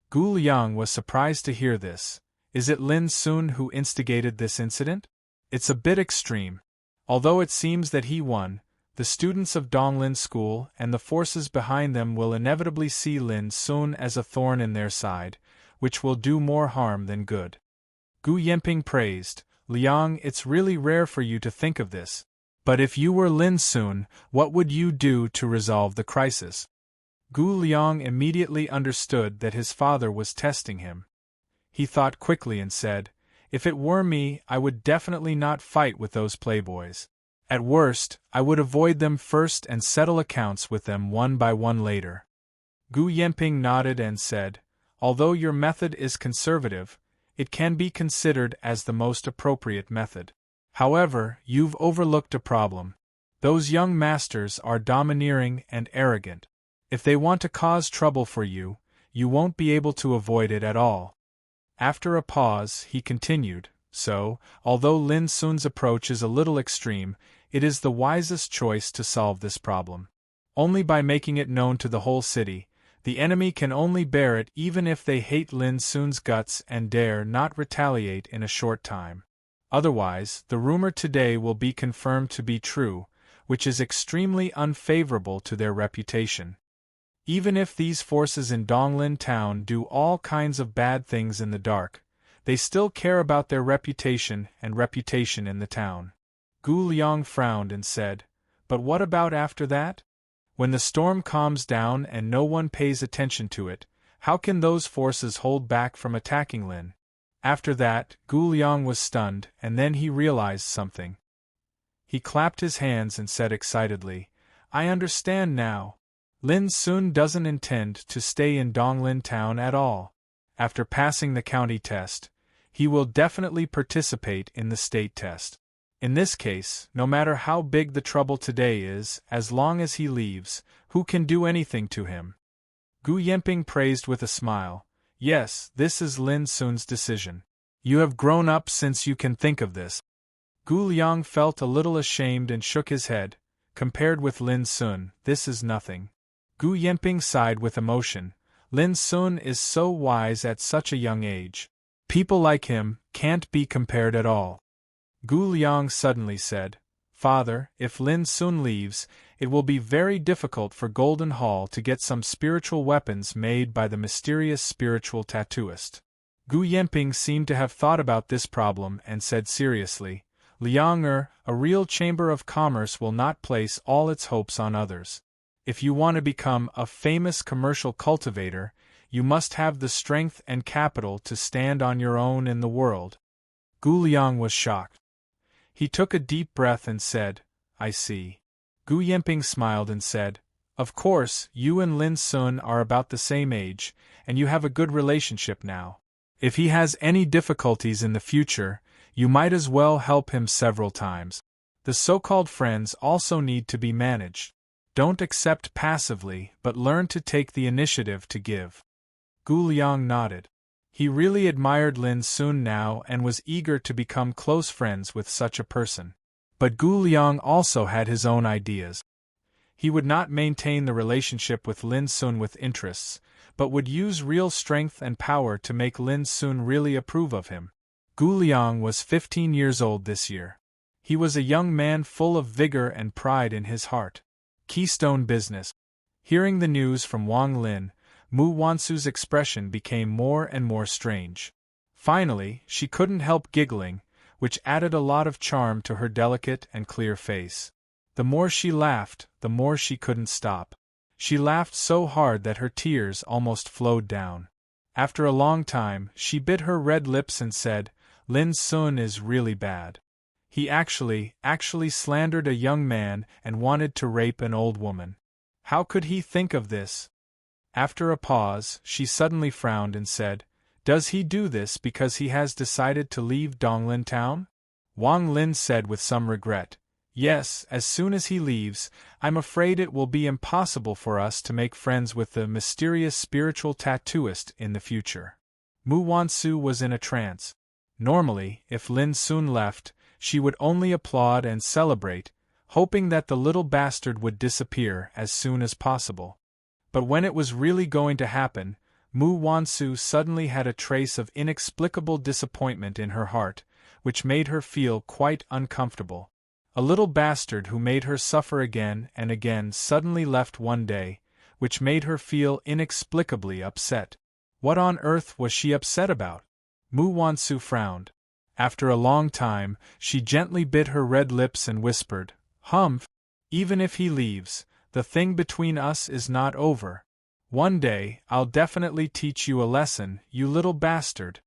Gu Liang was surprised to hear this. Is it Lin Sun who instigated this incident? It's a bit extreme. Although it seems that he won, the students of Donglin School and the forces behind them will inevitably see Lin Sun as a thorn in their side, which will do more harm than good. Gu Yenping praised, Liang, it's really rare for you to think of this. But if you were Lin Sun, what would you do to resolve the crisis? Gu Liang immediately understood that his father was testing him. He thought quickly and said, if it were me, I would definitely not fight with those playboys. At worst, I would avoid them first and settle accounts with them one by one later. Gu Yenping nodded and said, although your method is conservative, it can be considered as the most appropriate method. However, you've overlooked a problem. Those young masters are domineering and arrogant. If they want to cause trouble for you, you won't be able to avoid it at all. After a pause, he continued, so, although Lin Sun's approach is a little extreme, it is the wisest choice to solve this problem. Only by making it known to the whole city, the enemy can only bear it even if they hate Lin Sun's guts and dare not retaliate in a short time. Otherwise, the rumor today will be confirmed to be true, which is extremely unfavorable to their reputation. Even if these forces in Donglin town do all kinds of bad things in the dark, they still care about their reputation and reputation in the town. Gu Liang frowned and said, but what about after that? When the storm calms down and no one pays attention to it, how can those forces hold back from attacking Lin? After that, Gu Liang was stunned, and then he realized something. He clapped his hands and said excitedly, I understand now. Lin Sun doesn't intend to stay in Donglin town at all. After passing the county test, he will definitely participate in the state test. In this case, no matter how big the trouble today is, as long as he leaves, who can do anything to him? Gu Yenping praised with a smile, yes, this is Lin Sun's decision. You have grown up since you can think of this. Gu Liang felt a little ashamed and shook his head. Compared with Lin Sun, this is nothing. Gu Yenping sighed with emotion. Lin Sun is so wise at such a young age. People like him can't be compared at all. Gu Liang suddenly said, Father, if Lin Sun leaves, it will be very difficult for Golden Hall to get some spiritual weapons made by the mysterious spiritual tattooist. Gu Yenping seemed to have thought about this problem and said seriously, Liang a real chamber of commerce will not place all its hopes on others. If you want to become a famous commercial cultivator, you must have the strength and capital to stand on your own in the world. Gu Liang was shocked. He took a deep breath and said, I see. Gu Yenping smiled and said, Of course, you and Lin Sun are about the same age, and you have a good relationship now. If he has any difficulties in the future, you might as well help him several times. The so-called friends also need to be managed. Don't accept passively, but learn to take the initiative to give. Gu Liang nodded. He really admired Lin Sun now and was eager to become close friends with such a person. But Gu Liang also had his own ideas. He would not maintain the relationship with Lin Sun with interests, but would use real strength and power to make Lin Sun really approve of him. Gu Liang was 15 years old this year. He was a young man full of vigor and pride in his heart. Keystone business. Hearing the news from Wang Lin, Mu Wansu's expression became more and more strange. Finally, she couldn't help giggling, which added a lot of charm to her delicate and clear face. The more she laughed, the more she couldn't stop. She laughed so hard that her tears almost flowed down. After a long time, she bit her red lips and said, Lin Sun is really bad. He actually slandered a young man and wanted to rape an old woman. How could he think of this? After a pause, she suddenly frowned and said, Does he do this because he has decided to leave Donglin town? Wang Lin said with some regret, Yes, as soon as he leaves, I'm afraid it will be impossible for us to make friends with the mysterious spiritual tattooist in the future. Mu Wansu was in a trance. Normally, if Lin Sun left, she would only applaud and celebrate, hoping that the little bastard would disappear as soon as possible. But when it was really going to happen, Mu Wansu suddenly had a trace of inexplicable disappointment in her heart, which made her feel quite uncomfortable. A little bastard who made her suffer again and again suddenly left one day, which made her feel inexplicably upset. What on earth was she upset about? Mu Wansu frowned. After a long time, she gently bit her red lips and whispered, Humph! Even if he leaves, the thing between us is not over. One day, I'll definitely teach you a lesson, you little bastard.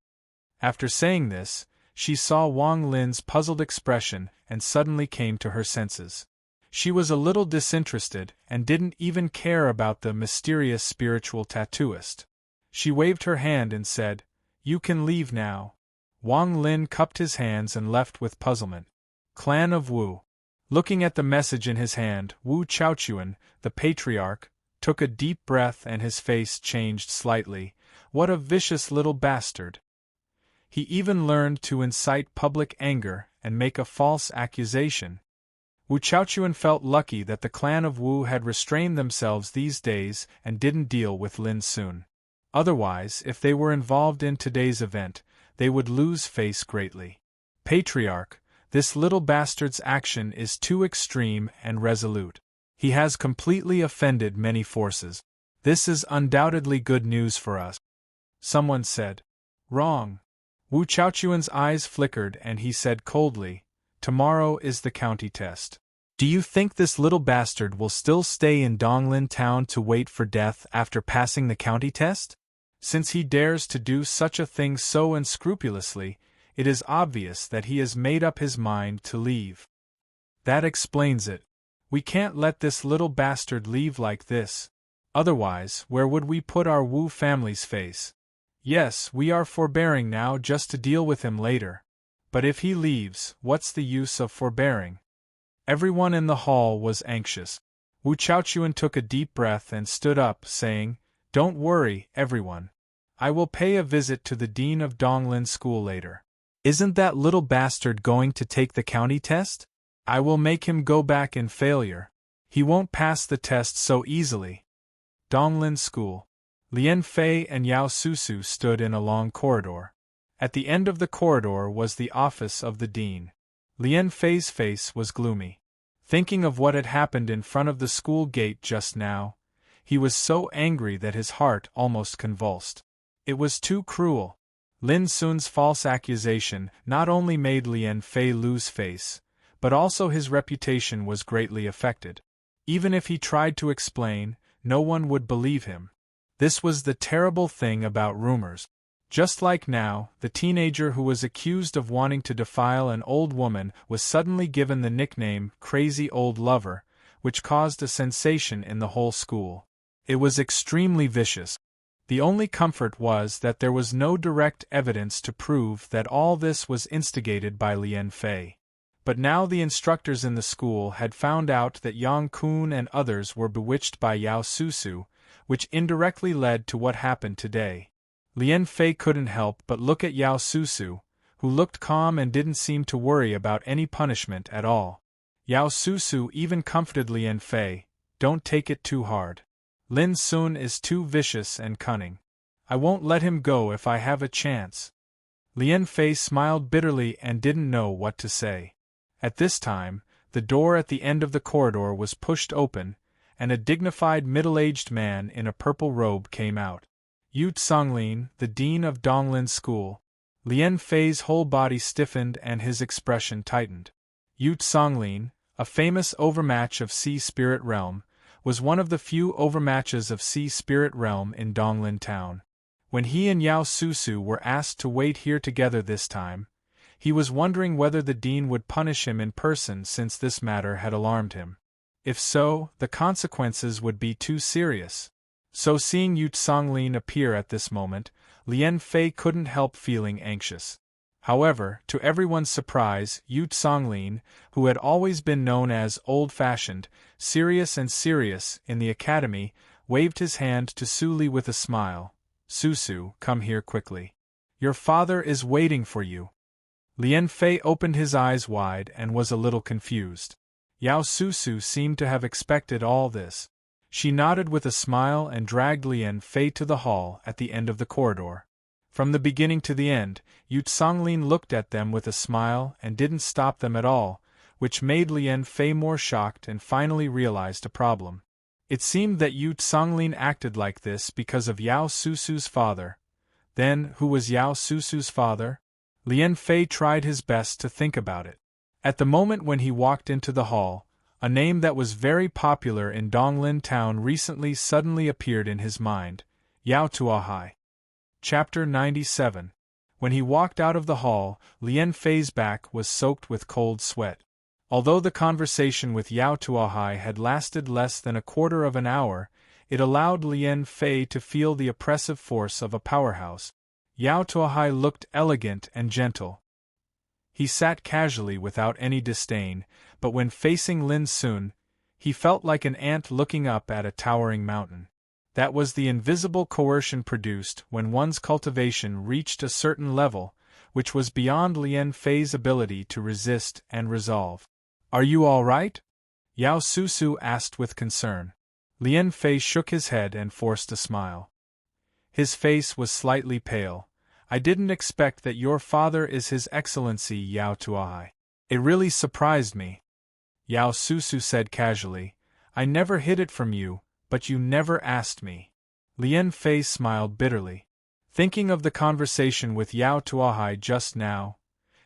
After saying this, she saw Wang Lin's puzzled expression and suddenly came to her senses. She was a little disinterested and didn't even care about the mysterious spiritual tattooist. She waved her hand and said, You can leave now. Wang Lin cupped his hands and left with puzzlement. Clan of Wu. Looking at the message in his hand, Wu Chaochuan, the patriarch, took a deep breath and his face changed slightly. What a vicious little bastard! He even learned to incite public anger and make a false accusation. Wu Chaochuan felt lucky that the clan of Wu had restrained themselves these days and didn't deal with Lin Sun. Otherwise, if they were involved in today's event, they would lose face greatly. Patriarch, this little bastard's action is too extreme and resolute. He has completely offended many forces. This is undoubtedly good news for us. Someone said. Wrong. Wu Chaochuan's eyes flickered and he said coldly, Tomorrow is the county test. Do you think this little bastard will still stay in Donglin town to wait for death after passing the county test? Since he dares to do such a thing so unscrupulously, it is obvious that he has made up his mind to leave. That explains it. We can't let this little bastard leave like this. Otherwise, where would we put our Wu family's face? Yes, we are forbearing now just to deal with him later. But if he leaves, what's the use of forbearing? Everyone in the hall was anxious. Wu Chaochuan took a deep breath and stood up, saying, Don't worry, everyone. I will pay a visit to the dean of Donglin School later. Isn't that little bastard going to take the county test? I will make him go back in failure. He won't pass the test so easily. Donglin School. Lian Fei and Yao Susu stood in a long corridor. At the end of the corridor was the office of the dean. Lian Fei's face was gloomy. Thinking of what had happened in front of the school gate just now, he was so angry that his heart almost convulsed. It was too cruel. Lin Sun's false accusation not only made Lian Fei lose face, but also his reputation was greatly affected. Even if he tried to explain, no one would believe him. This was the terrible thing about rumors. Just like now, the teenager who was accused of wanting to defile an old woman was suddenly given the nickname Crazy Old Lover, which caused a sensation in the whole school. It was extremely vicious. The only comfort was that there was no direct evidence to prove that all this was instigated by Lian Fei. But now the instructors in the school had found out that Yang Kun and others were bewitched by Yao Susu, which indirectly led to what happened today. Lian Fei couldn't help but look at Yao Susu, who looked calm and didn't seem to worry about any punishment at all. Yao Susu even comforted Lian Fei, Don't take it too hard. Lin Sun is too vicious and cunning. I won't let him go if I have a chance. Lian Fei smiled bitterly and didn't know what to say. At this time, the door at the end of the corridor was pushed open, and a dignified middle-aged man in a purple robe came out. Yu Songlin, the dean of Donglin School. Lian Fei's whole body stiffened and his expression tightened. Yu Songlin, a famous overmatch of Sea Spirit Realm, was one of the few overmatches of Sea Spirit Realm in Donglin Town. When he and Yao Susu were asked to wait here together this time, he was wondering whether the dean would punish him in person since this matter had alarmed him. If so, the consequences would be too serious. So seeing Yu Songlin appear at this moment, Lien Fei couldn't help feeling anxious. However, to everyone's surprise, Yu Songlin, who had always been known as old-fashioned, serious in the academy, waved his hand to Su Li with a smile. "Susu, come here quickly. Your father is waiting for you." Lien Fei opened his eyes wide and was a little confused. Yao Susu seemed to have expected all this. She nodded with a smile and dragged Lien Fei to the hall at the end of the corridor. From the beginning to the end, Yu Songlin looked at them with a smile and didn't stop them at all, which made Lien Fei more shocked and finally realized a problem. It seemed that Yu Songlin acted like this because of Yao Susu's father. Then, who was Yao Susu's father? Lien Fei tried his best to think about it. At the moment when he walked into the hall, a name that was very popular in Donglin town recently suddenly appeared in his mind: Yao Tuahai. Chapter 97. When he walked out of the hall, Lien Fei's back was soaked with cold sweat. Although the conversation with Yao Tuahai had lasted less than a quarter of an hour, it allowed Lien Fei to feel the oppressive force of a powerhouse. Yao Tuahai looked elegant and gentle. He sat casually without any disdain, but when facing Lin Sun, he felt like an ant looking up at a towering mountain. That was the invisible coercion produced when one's cultivation reached a certain level, which was beyond Lien Fei's ability to resist and resolve. "Are you all right?" Yao Susu asked with concern. Lien Fei shook his head and forced a smile. His face was slightly pale. "I didn't expect that your father is His Excellency Yao Tuahai. It really surprised me." Yao Susu said casually, "I never hid it from you, but you never asked me." Lien Fei smiled bitterly. Thinking of the conversation with Yao Tuahai just now,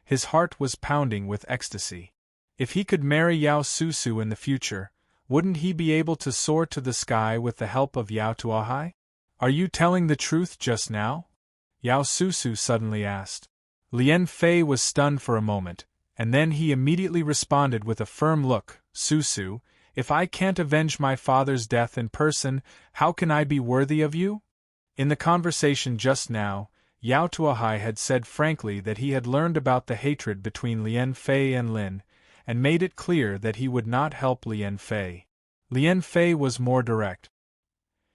his heart was pounding with ecstasy. If he could marry Yao Susu in the future, wouldn't he be able to soar to the sky with the help of Yao Tuahai? "Are you telling the truth just now?" Yao Susu suddenly asked. Lien Fei was stunned for a moment, and then he immediately responded with a firm look. "Susu, if I can't avenge my father's death in person, how can I be worthy of you?" In the conversation just now, Yao Tuahai had said frankly that he had learned about the hatred between Lien Fei and Lin, and made it clear that he would not help Lien Fei. Lien Fei was more direct.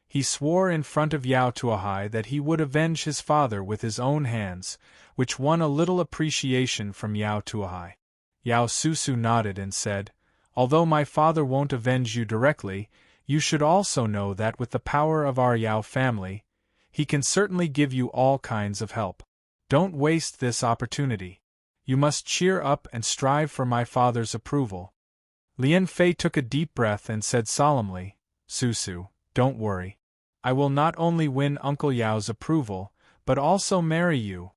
He swore in front of Yao Tuahai that he would avenge his father with his own hands, which won a little appreciation from Yao Tuahai. Yao Susu nodded and said, "Although my father won't avenge you directly, you should also know that with the power of our Yao family, he can certainly give you all kinds of help. Don't waste this opportunity. You must cheer up and strive for my father's approval." Lien Fei took a deep breath and said solemnly, "Susu, don't worry. I will not only win Uncle Yao's approval, but also marry you."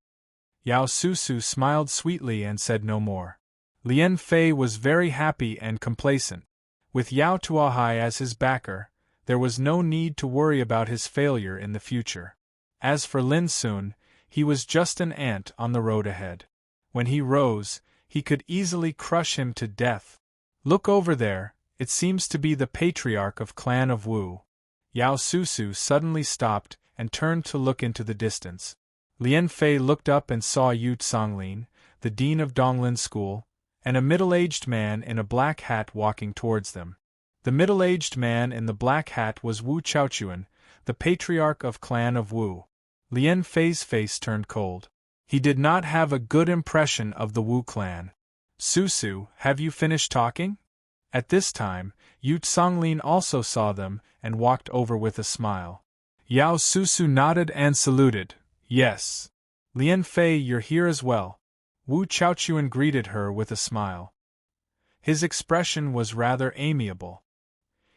Yao Susu smiled sweetly and said no more. Lien Fei was very happy and complacent. With Yao Tuahai as his backer, there was no need to worry about his failure in the future. As for Lin Sun, he was just an ant on the road ahead. When he rose, he could easily crush him to death. "Look over there, it seems to be the patriarch of Clan of Wu." Yao Susu suddenly stopped and turned to look into the distance. Lien Fei looked up and saw Yu Songlin, the dean of Donglin School, and a middle-aged man in a black hat walking towards them. The middle-aged man in the black hat was Wu Chaochuan, the patriarch of Clan of Wu. Lien Fei's face turned cold. He did not have a good impression of the Wu clan. "Susu, have you finished talking?" At this time, Yu Songlin also saw them and walked over with a smile. Yao Susu nodded and saluted. "Yes. Lien Fei, you're here as well." Wu Chaochuan greeted her with a smile. His expression was rather amiable.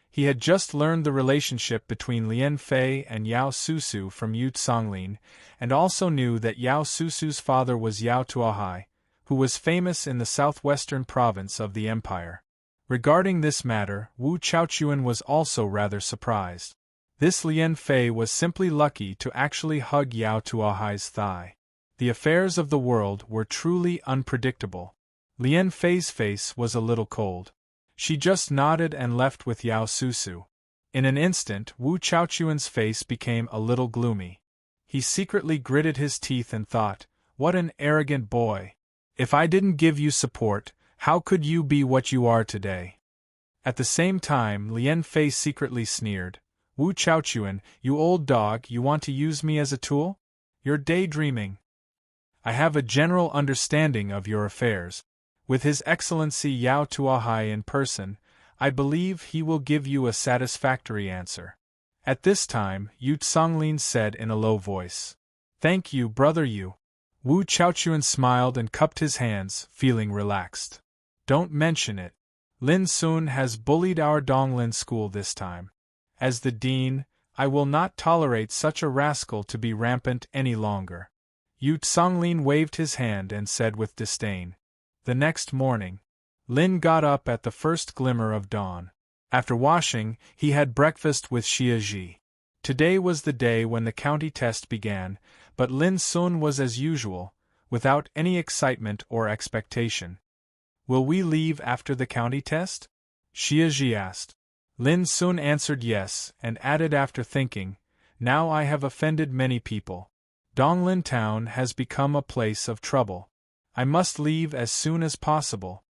He had just learned the relationship between Lien Fei and Yao Susu from Yu Songlin, and also knew that Yao Susu's father was Yao Tuahai, who was famous in the southwestern province of the empire. Regarding this matter, Wu Chaochuan was also rather surprised. This Lien Fei was simply lucky to actually hug Yao Tuahai's thigh. The affairs of the world were truly unpredictable. Lien Fei's face was a little cold. She just nodded and left with Yao Susu. In an instant, Wu Chaochuan's face became a little gloomy. He secretly gritted his teeth and thought, "What an arrogant boy! If I didn't give you support, how could you be what you are today?" At the same time, Lien Fei secretly sneered, "Wu Chaochuan, you old dog, you want to use me as a tool? You're daydreaming. I have a general understanding of your affairs. With His Excellency Yao Tuahai in person, I believe he will give you a satisfactory answer." At this time, Yu Songlin said in a low voice, "Thank you, brother Yu." Wu Chaochuan smiled and cupped his hands, feeling relaxed. "Don't mention it. Lin Sun has bullied our Donglin school this time. As the dean, I will not tolerate such a rascal to be rampant any longer." Yu Songlin waved his hand and said with disdain. The next morning, Lin got up at the first glimmer of dawn. After washing, he had breakfast with Xia Ji. Today was the day when the county test began, but Lin Sun was as usual, without any excitement or expectation. "Will we leave after the county test?" Xia Ji asked. Lin Sun answered yes, and added after thinking, "Now I have offended many people. Donglin Town has become a place of trouble. I must leave as soon as possible."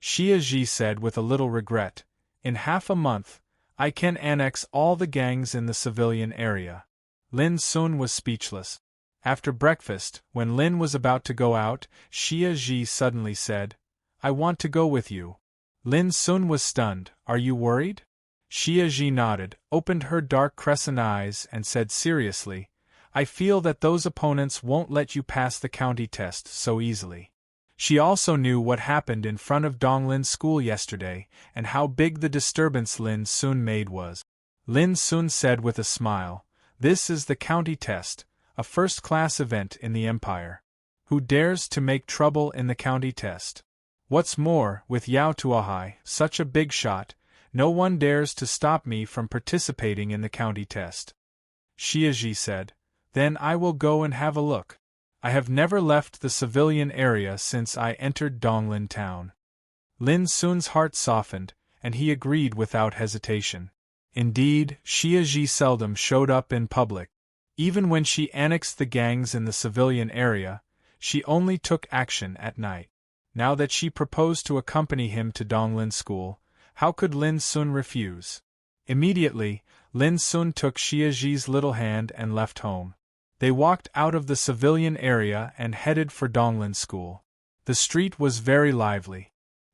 Xia Ji said with a little regret, "In half a month, I can annex all the gangs in the civilian area." Lin Sun was speechless. After breakfast, when Lin was about to go out, Xia Ji suddenly said, "I want to go with you." Lin Sun was stunned. "Are you worried?" Xia Ji nodded, opened her dark crescent eyes and said seriously, "I feel that those opponents won't let you pass the county test so easily." She also knew what happened in front of Donglin school yesterday, and how big the disturbance Lin Sun made was. Lin Sun said with a smile, "This is the county test, a first-class event in the empire. Who dares to make trouble in the county test? What's more, with Yao Tuahai, such a big shot, no one dares to stop me from participating in the county test." Xia Ji said, "Then I will go and have a look. I have never left the civilian area since I entered Donglin Town." Lin Sun's heart softened, and he agreed without hesitation. Indeed, Xia Ji seldom showed up in public. Even when she annexed the gangs in the civilian area, she only took action at night. Now that she proposed to accompany him to Donglin school, how could Lin Sun refuse? Immediately, Lin Sun took Xia Ji's little hand and left home. They walked out of the civilian area and headed for Donglin school. The street was very lively.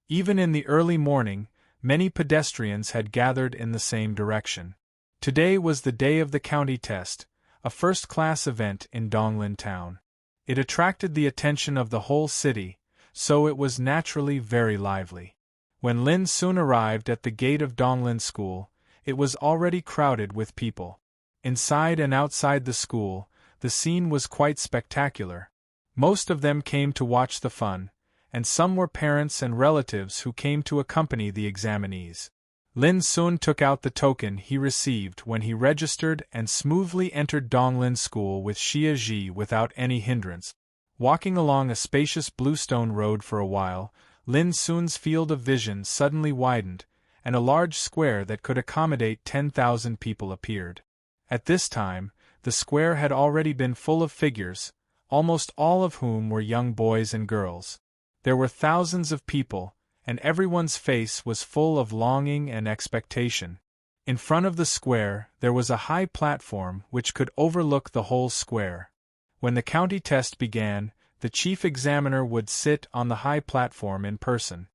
Even in the early morning, many pedestrians had gathered in the same direction. Today was the day of the county test, a first-class event in Donglin Town. It attracted the attention of the whole city, so it was naturally very lively. When Lin Sun arrived at the gate of Donglin school, it was already crowded with people. Inside and outside the school, the scene was quite spectacular. Most of them came to watch the fun, and some were parents and relatives who came to accompany the examinees. Lin Sun took out the token he received when he registered and smoothly entered Donglin school with Xia Ji without any hindrance. Walking along a spacious bluestone road for a while, Lin Sun's field of vision suddenly widened, and a large square that could accommodate 10,000 people appeared. At this time, the square had already been full of figures, almost all of whom were young boys and girls. There were thousands of people, and everyone's face was full of longing and expectation. In front of the square, there was a high platform which could overlook the whole square. When the county test began, the chief examiner would sit on the high platform in person.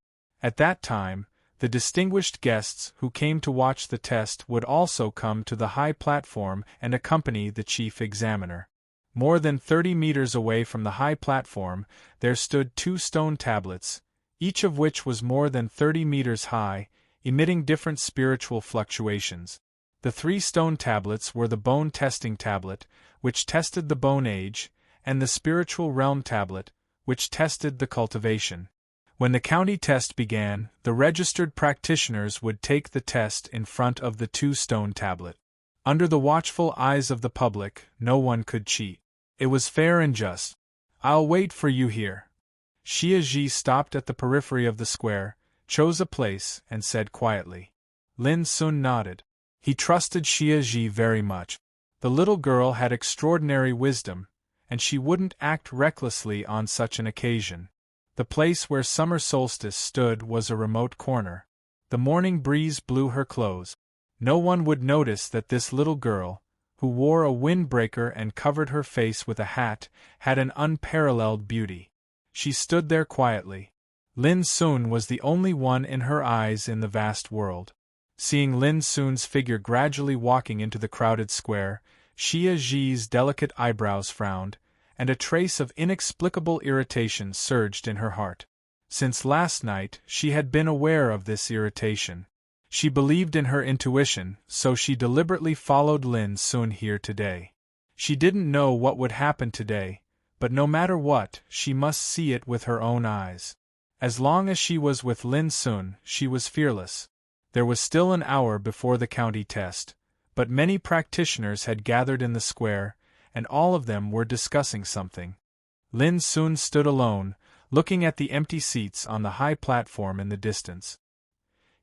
At that time, the distinguished guests who came to watch the test would also come to the high platform and accompany the chief examiner. More than 30 meters away from the high platform, there stood 2 stone tablets, each of which was more than 30 meters high, emitting different spiritual fluctuations. The 3 stone tablets were the bone testing tablet, which tested the bone age, and the spiritual realm tablet, which tested the cultivation. When the county test began, the registered practitioners would take the test in front of the 2 stone tablet. Under the watchful eyes of the public, no one could cheat. It was fair and just. I'll wait for you here. Xie Ji stopped at the periphery of the square, chose a place, and said quietly. Lin Sun nodded. He trusted Xie Ji very much. The little girl had extraordinary wisdom, and she wouldn't act recklessly on such an occasion. The place where summer solstice stood was a remote corner. The morning breeze blew her clothes. No one would notice that this little girl, who wore a windbreaker and covered her face with a hat, had an unparalleled beauty. She stood there quietly. Lin Sun was the only one in her eyes in the vast world. Seeing Lin Sun's figure gradually walking into the crowded square, Xie Ji's delicate eyebrows frowned, and a trace of inexplicable irritation surged in her heart. Since last night, she had been aware of this irritation. She believed in her intuition, so she deliberately followed Lin Sun here today. She didn't know what would happen today, but no matter what, she must see it with her own eyes. As long as she was with Lin Sun, she was fearless. There was still an hour before the county test, but many practitioners had gathered in the square, and all of them were discussing something. Lin Sun stood alone, looking at the empty seats on the high platform in the distance.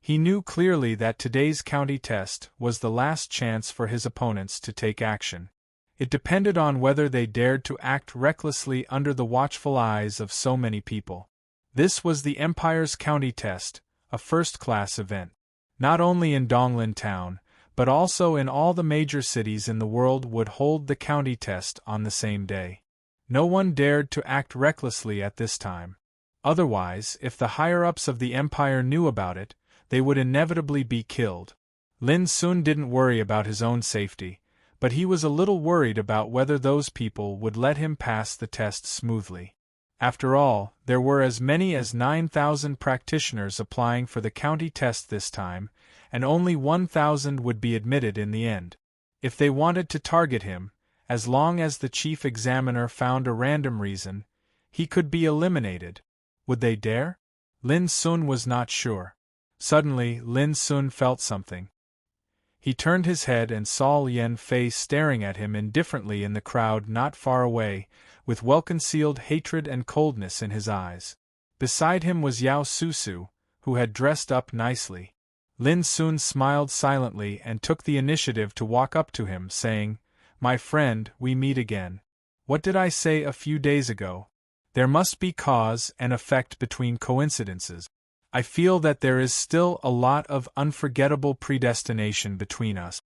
He knew clearly that today's county test was the last chance for his opponents to take action. It depended on whether they dared to act recklessly under the watchful eyes of so many people. This was the Empire's county test, a first-class event. Not only in Donglin town, but also in all the major cities in the world would hold the county test on the same day. No one dared to act recklessly at this time. Otherwise, if the higher-ups of the Empire knew about it, they would inevitably be killed. Lin Sun didn't worry about his own safety, but he was a little worried about whether those people would let him pass the test smoothly. After all, there were as many as 9,000 practitioners applying for the county test this time, and only 1,000 would be admitted in the end. If they wanted to target him, as long as the chief examiner found a random reason, he could be eliminated. Would they dare? Lin Sun was not sure. Suddenly, Lin Sun felt something. He turned his head and saw Yan Fei staring at him indifferently in the crowd not far away, with well-concealed hatred and coldness in his eyes. Beside him was Yao Susu, who had dressed up nicely. Lin Sun smiled silently and took the initiative to walk up to him, saying, "My friend, we meet again. What did I say a few days ago? There must be cause and effect between coincidences. I feel that there is still a lot of unforgettable predestination between us."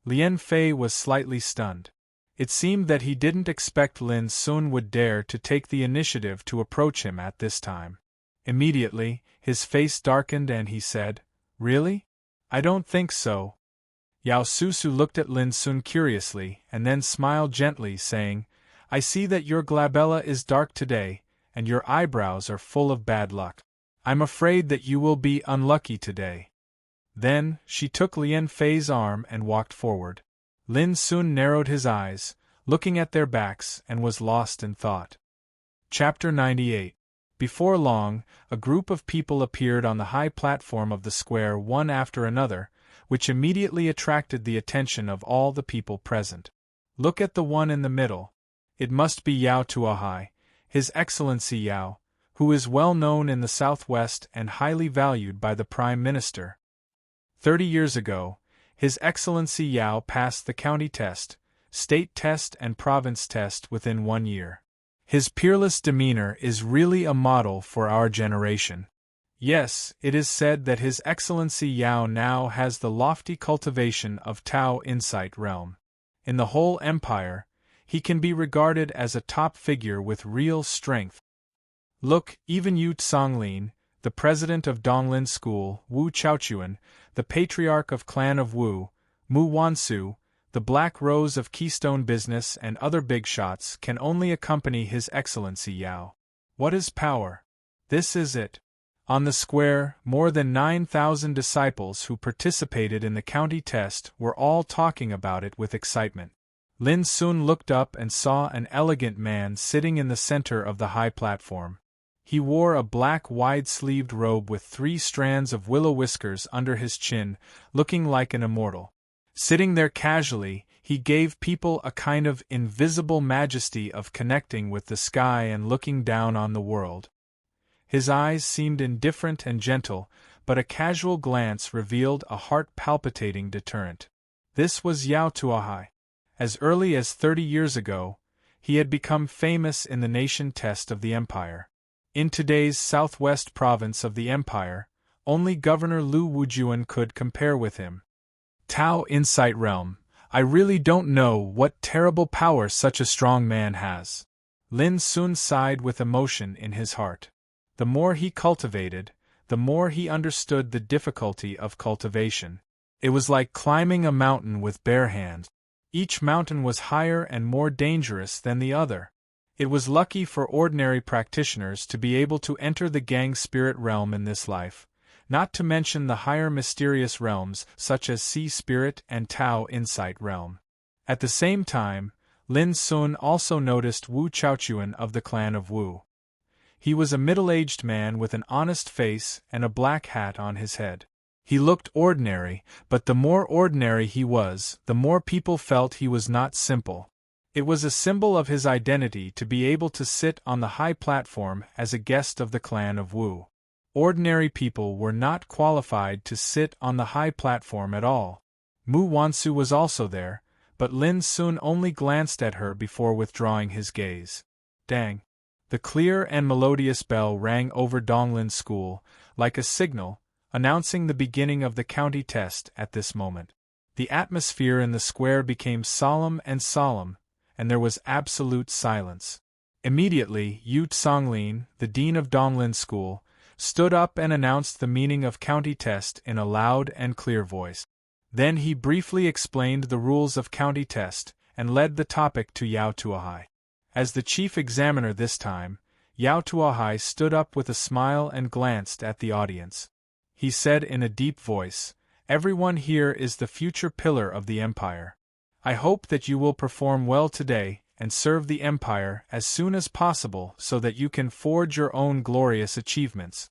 Lian Fei was slightly stunned. It seemed that he didn't expect Lin Sun would dare to take the initiative to approach him at this time. Immediately, his face darkened and he said, "Really? I don't think so." Yao Susu looked at Lin Sun curiously and then smiled gently, saying, "I see that your glabella is dark today, and your eyebrows are full of bad luck. I'm afraid that you will be unlucky today." Then, she took Lian Fei's arm and walked forward. Lin Sun narrowed his eyes, looking at their backs, and was lost in thought. Chapter 98. Before long, a group of people appeared on the high platform of the square one after another, which immediately attracted the attention of all the people present. Look at the one in the middle. It must be Yao Tuahai, His Excellency Yao, who is well known in the southwest and highly valued by the Prime Minister. 30 years ago, His Excellency Yao passed the county test, state test and province test within 1 year. His peerless demeanor is really a model for our generation. Yes, it is said that His Excellency Yao now has the lofty cultivation of Tao Insight Realm. In the whole empire, he can be regarded as a top figure with real strength. Look, even Yu Tsonglin, the president of Donglin School, Wu Chaochuan, the patriarch of Clan of Wu, Mu Wansu, the Black Rose of Keystone Business and other big shots can only accompany His Excellency Yao. What is power? This is it. On the square, more than 9,000 disciples who participated in the county test were all talking about it with excitement. Lin Sun looked up and saw an elegant man sitting in the center of the high platform. He wore a black wide-sleeved robe with 3 strands of willow whiskers under his chin, looking like an immortal. Sitting there casually, he gave people a kind of invisible majesty of connecting with the sky and looking down on the world. His eyes seemed indifferent and gentle, but a casual glance revealed a heart-palpitating deterrent. This was Yao Tuahai. As early as 30 years ago, he had become famous in the nation test of the empire. In today's southwest province of the empire, only Governor Lu Wujuan could compare with him. Tao Insight Realm, I really don't know what terrible power such a strong man has. Lin Sun sighed with emotion in his heart. The more he cultivated, the more he understood the difficulty of cultivation. It was like climbing a mountain with bare hands. Each mountain was higher and more dangerous than the other. It was lucky for ordinary practitioners to be able to enter the Gang Spirit realm in this life, not to mention the higher mysterious realms such as Sea Spirit and Tao Insight Realm. At the same time, Lin Sun also noticed Wu Chaochuan of the clan of Wu. He was a middle-aged man with an honest face and a black hat on his head. He looked ordinary, but the more ordinary he was, the more people felt he was not simple. It was a symbol of his identity to be able to sit on the high platform as a guest of the clan of Wu. Ordinary people were not qualified to sit on the high platform at all. Mu Wansu was also there, but Lin Sun only glanced at her before withdrawing his gaze. Dang! The clear and melodious bell rang over Donglin School, like a signal, announcing the beginning of the county test at this moment. The atmosphere in the square became solemn, and there was absolute silence. Immediately, Yu Tsonglin, the dean of Donglin School, stood up and announced the meaning of county test in a loud and clear voice. Then he briefly explained the rules of county test and led the topic to Yao Tuahai. As the chief examiner this time, Yao Tuahai stood up with a smile and glanced at the audience. He said in a deep voice, "Everyone here is the future pillar of the empire. I hope that you will perform well today and serve the empire as soon as possible so that you can forge your own glorious achievements."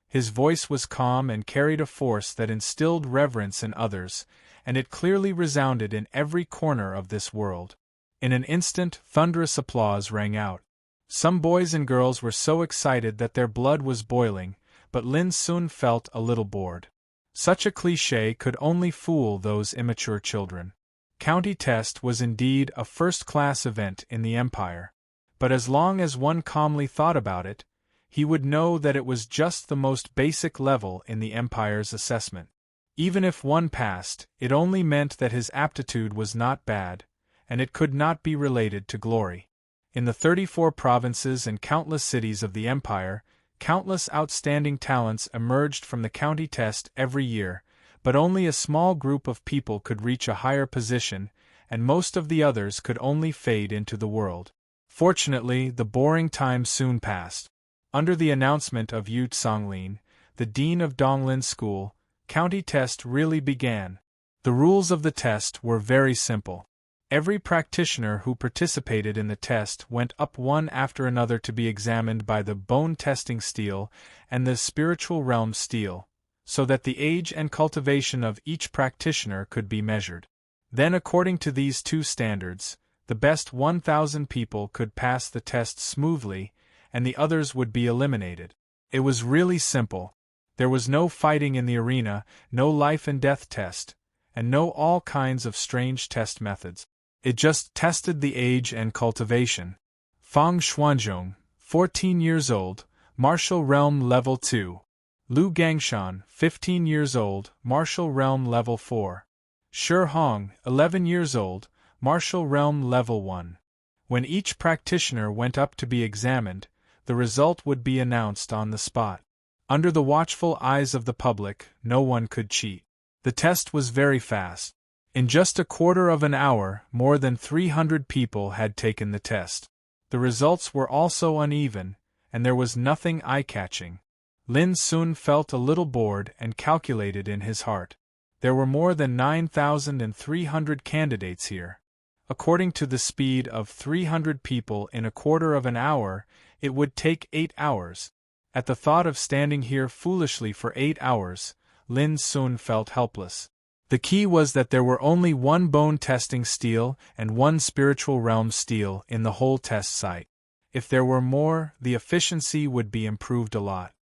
His voice was calm and carried a force that instilled reverence in others, and it clearly resounded in every corner of this world. In an instant, thunderous applause rang out. Some boys and girls were so excited that their blood was boiling, but Lin Sun felt a little bored. Such a cliché could only fool those immature children. County test was indeed a first-class event in the empire, but as long as one calmly thought about it, he would know that it was just the most basic level in the empire's assessment. Even if one passed, it only meant that his aptitude was not bad, and it could not be related to glory. In the 34 provinces and countless cities of the empire, countless outstanding talents emerged from the county test every year, but only a small group of people could reach a higher position, and most of the others could only fade into the world. Fortunately, the boring time soon passed. Under the announcement of Yu Tsonglin, the dean of Donglin School, county test really began. The rules of the test were very simple. Every practitioner who participated in the test went up one after another to be examined by the bone testing steel and the spiritual realm steel, so that the age and cultivation of each practitioner could be measured. Then, according to these two standards, the best 1,000 people could pass the test smoothly, and the others would be eliminated. It was really simple. There was no fighting in the arena, no life and death test, and no all kinds of strange test methods. It just tested the age and cultivation. Fang Xuanzhong, 14 years old, Martial Realm Level 2. Lu Gangshan, 15 years old, Martial Realm Level 4. Shi Hong, 11 years old, Martial Realm Level 1. When each practitioner went up to be examined, the result would be announced on the spot. Under the watchful eyes of the public, no one could cheat. The test was very fast. In just a quarter of an hour, more than 300 people had taken the test. The results were also uneven, and there was nothing eye-catching. Lin Sun felt a little bored and calculated in his heart. There were more than 9,300 candidates here. According to the speed of 300 people in a quarter of an hour, it would take 8 hours. At the thought of standing here foolishly for 8 hours, Lin Sun felt helpless. The key was that there were only one bone-testing stele and one spiritual realm stele in the whole test site. If there were more, the efficiency would be improved a lot.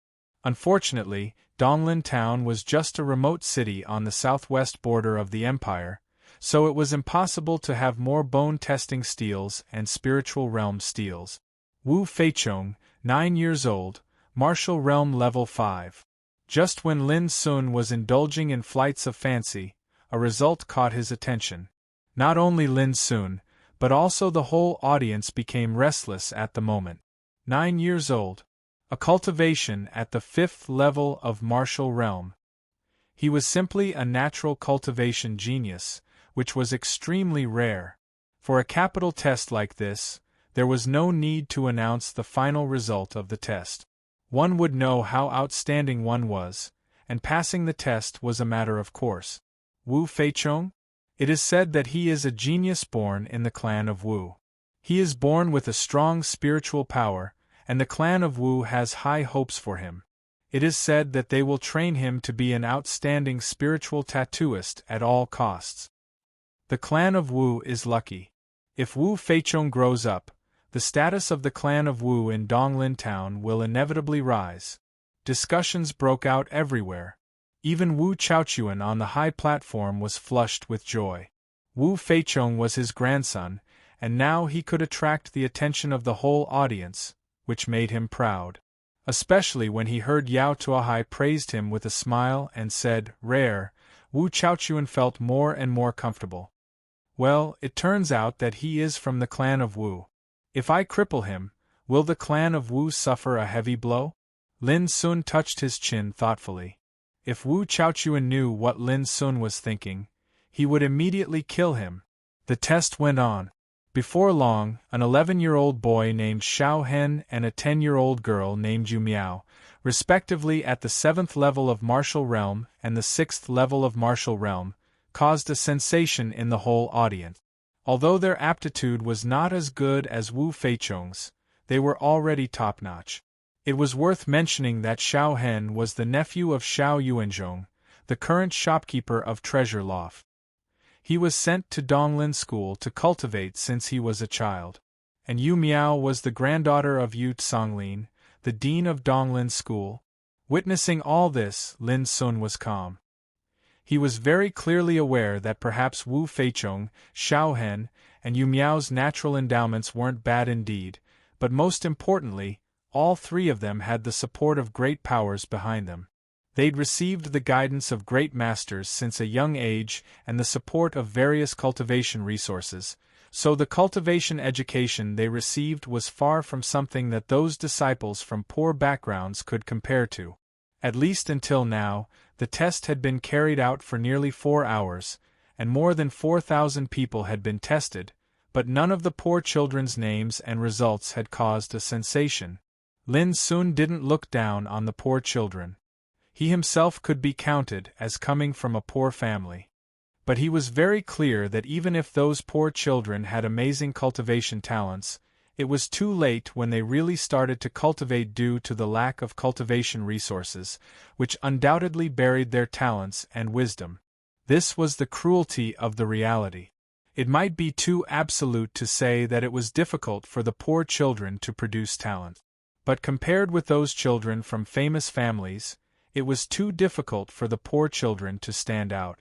Unfortunately, Donglin Town was just a remote city on the southwest border of the empire, so it was impossible to have more bone-testing steles and spiritual realm steles. Wu Feichong, 9 years old, Martial Realm Level 5. Just when Lin Sun was indulging in flights of fancy, a result caught his attention. Not only Lin Sun, but also the whole audience became restless at the moment. 9 years old. A cultivation at the 5th level of Martial Realm. He was simply a natural cultivation genius, which was extremely rare. For a capital test like this, there was no need to announce the final result of the test. One would know how outstanding one was, and passing the test was a matter of course. Wu Feichong? It is said that he is a genius born in the clan of Wu. He is born with a strong spiritual power, and the clan of Wu has high hopes for him. It is said that they will train him to be an outstanding spiritual tattooist at all costs. The clan of Wu is lucky. If Wu Feichong grows up, the status of the clan of Wu in Donglin Town will inevitably rise. Discussions broke out everywhere. Even Wu Chaochuan on the high platform was flushed with joy. Wu Feichong was his grandson, and now he could attract the attention of the whole audience, which made him proud. Especially when he heard Yao Tuahai praised him with a smile and said, "Rare," Wu Chaochuan felt more and more comfortable. Well, it turns out that he is from the clan of Wu. If I cripple him, will the clan of Wu suffer a heavy blow? Lin Sun touched his chin thoughtfully. If Wu Chaochuan knew what Lin Sun was thinking, he would immediately kill him. The test went on. Before long, an 11-year-old boy named Xiao Hen and a 10-year-old girl named Yu Miao, respectively at the 7th level of Martial Realm and the 6th level of Martial Realm, caused a sensation in the whole audience. Although their aptitude was not as good as Wu Feichong's, they were already top-notch. It was worth mentioning that Xiao Hen was the nephew of Xiao Yuanzhong, the current shopkeeper of Treasure Loft. He was sent to Donglin School to cultivate since he was a child. And Yu Miao was the granddaughter of Yu Tsonglin, the dean of Donglin School. Witnessing all this, Lin Sun was calm. He was very clearly aware that perhaps Wu Feichong, Xiao Hen, and Yu Miao's natural endowments weren't bad indeed, but most importantly, all three of them had the support of great powers behind them. They'd received the guidance of great masters since a young age and the support of various cultivation resources, so the cultivation education they received was far from something that those disciples from poor backgrounds could compare to. At least until now, the test had been carried out for nearly 4 hours, and more than 4,000 people had been tested, but none of the poor children's names and results had caused a sensation. Lin Sun didn't look down on the poor children. He himself could be counted as coming from a poor family. But he was very clear that even if those poor children had amazing cultivation talents, it was too late when they really started to cultivate due to the lack of cultivation resources, which undoubtedly buried their talents and wisdom. This was the cruelty of the reality. It might be too absolute to say that it was difficult for the poor children to produce talent. But compared with those children from famous families, it was too difficult for the poor children to stand out.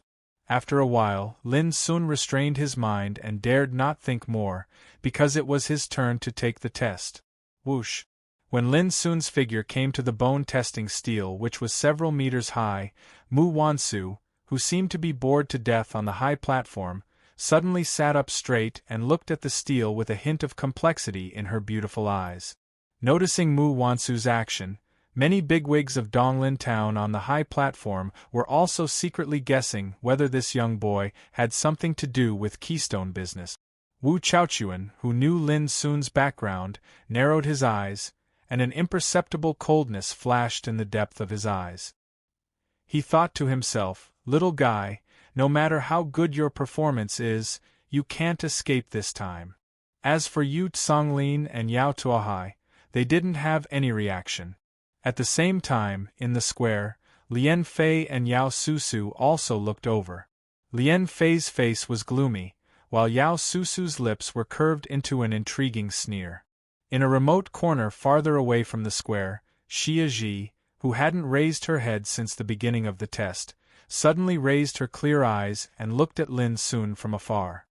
After a while, Lin Sun restrained his mind and dared not think more, because it was his turn to take the test. Whoosh! When Lin Sun's figure came to the bone-testing stele, which was several meters high, Mu Wansu, who seemed to be bored to death on the high platform, suddenly sat up straight and looked at the stele with a hint of complexity in her beautiful eyes. Noticing Mu Wansu's action, many bigwigs of Donglin Town on the high platform were also secretly guessing whether this young boy had something to do with Keystone business. Wu Chaochuan, who knew Lin Sun's background, narrowed his eyes, and an imperceptible coldness flashed in the depth of his eyes. He thought to himself, "Little guy, no matter how good your performance is, you can't escape this time." As for Yu Tsonglin and Yao Tuahai, they didn't have any reaction. At the same time, in the square, Lian Fei and Yao Susu also looked over. Lien Fei's face was gloomy, while Yao Susu's lips were curved into an intriguing sneer. In a remote corner farther away from the square, Xia Ji, who hadn't raised her head since the beginning of the test, suddenly raised her clear eyes and looked at Lin Sun from afar.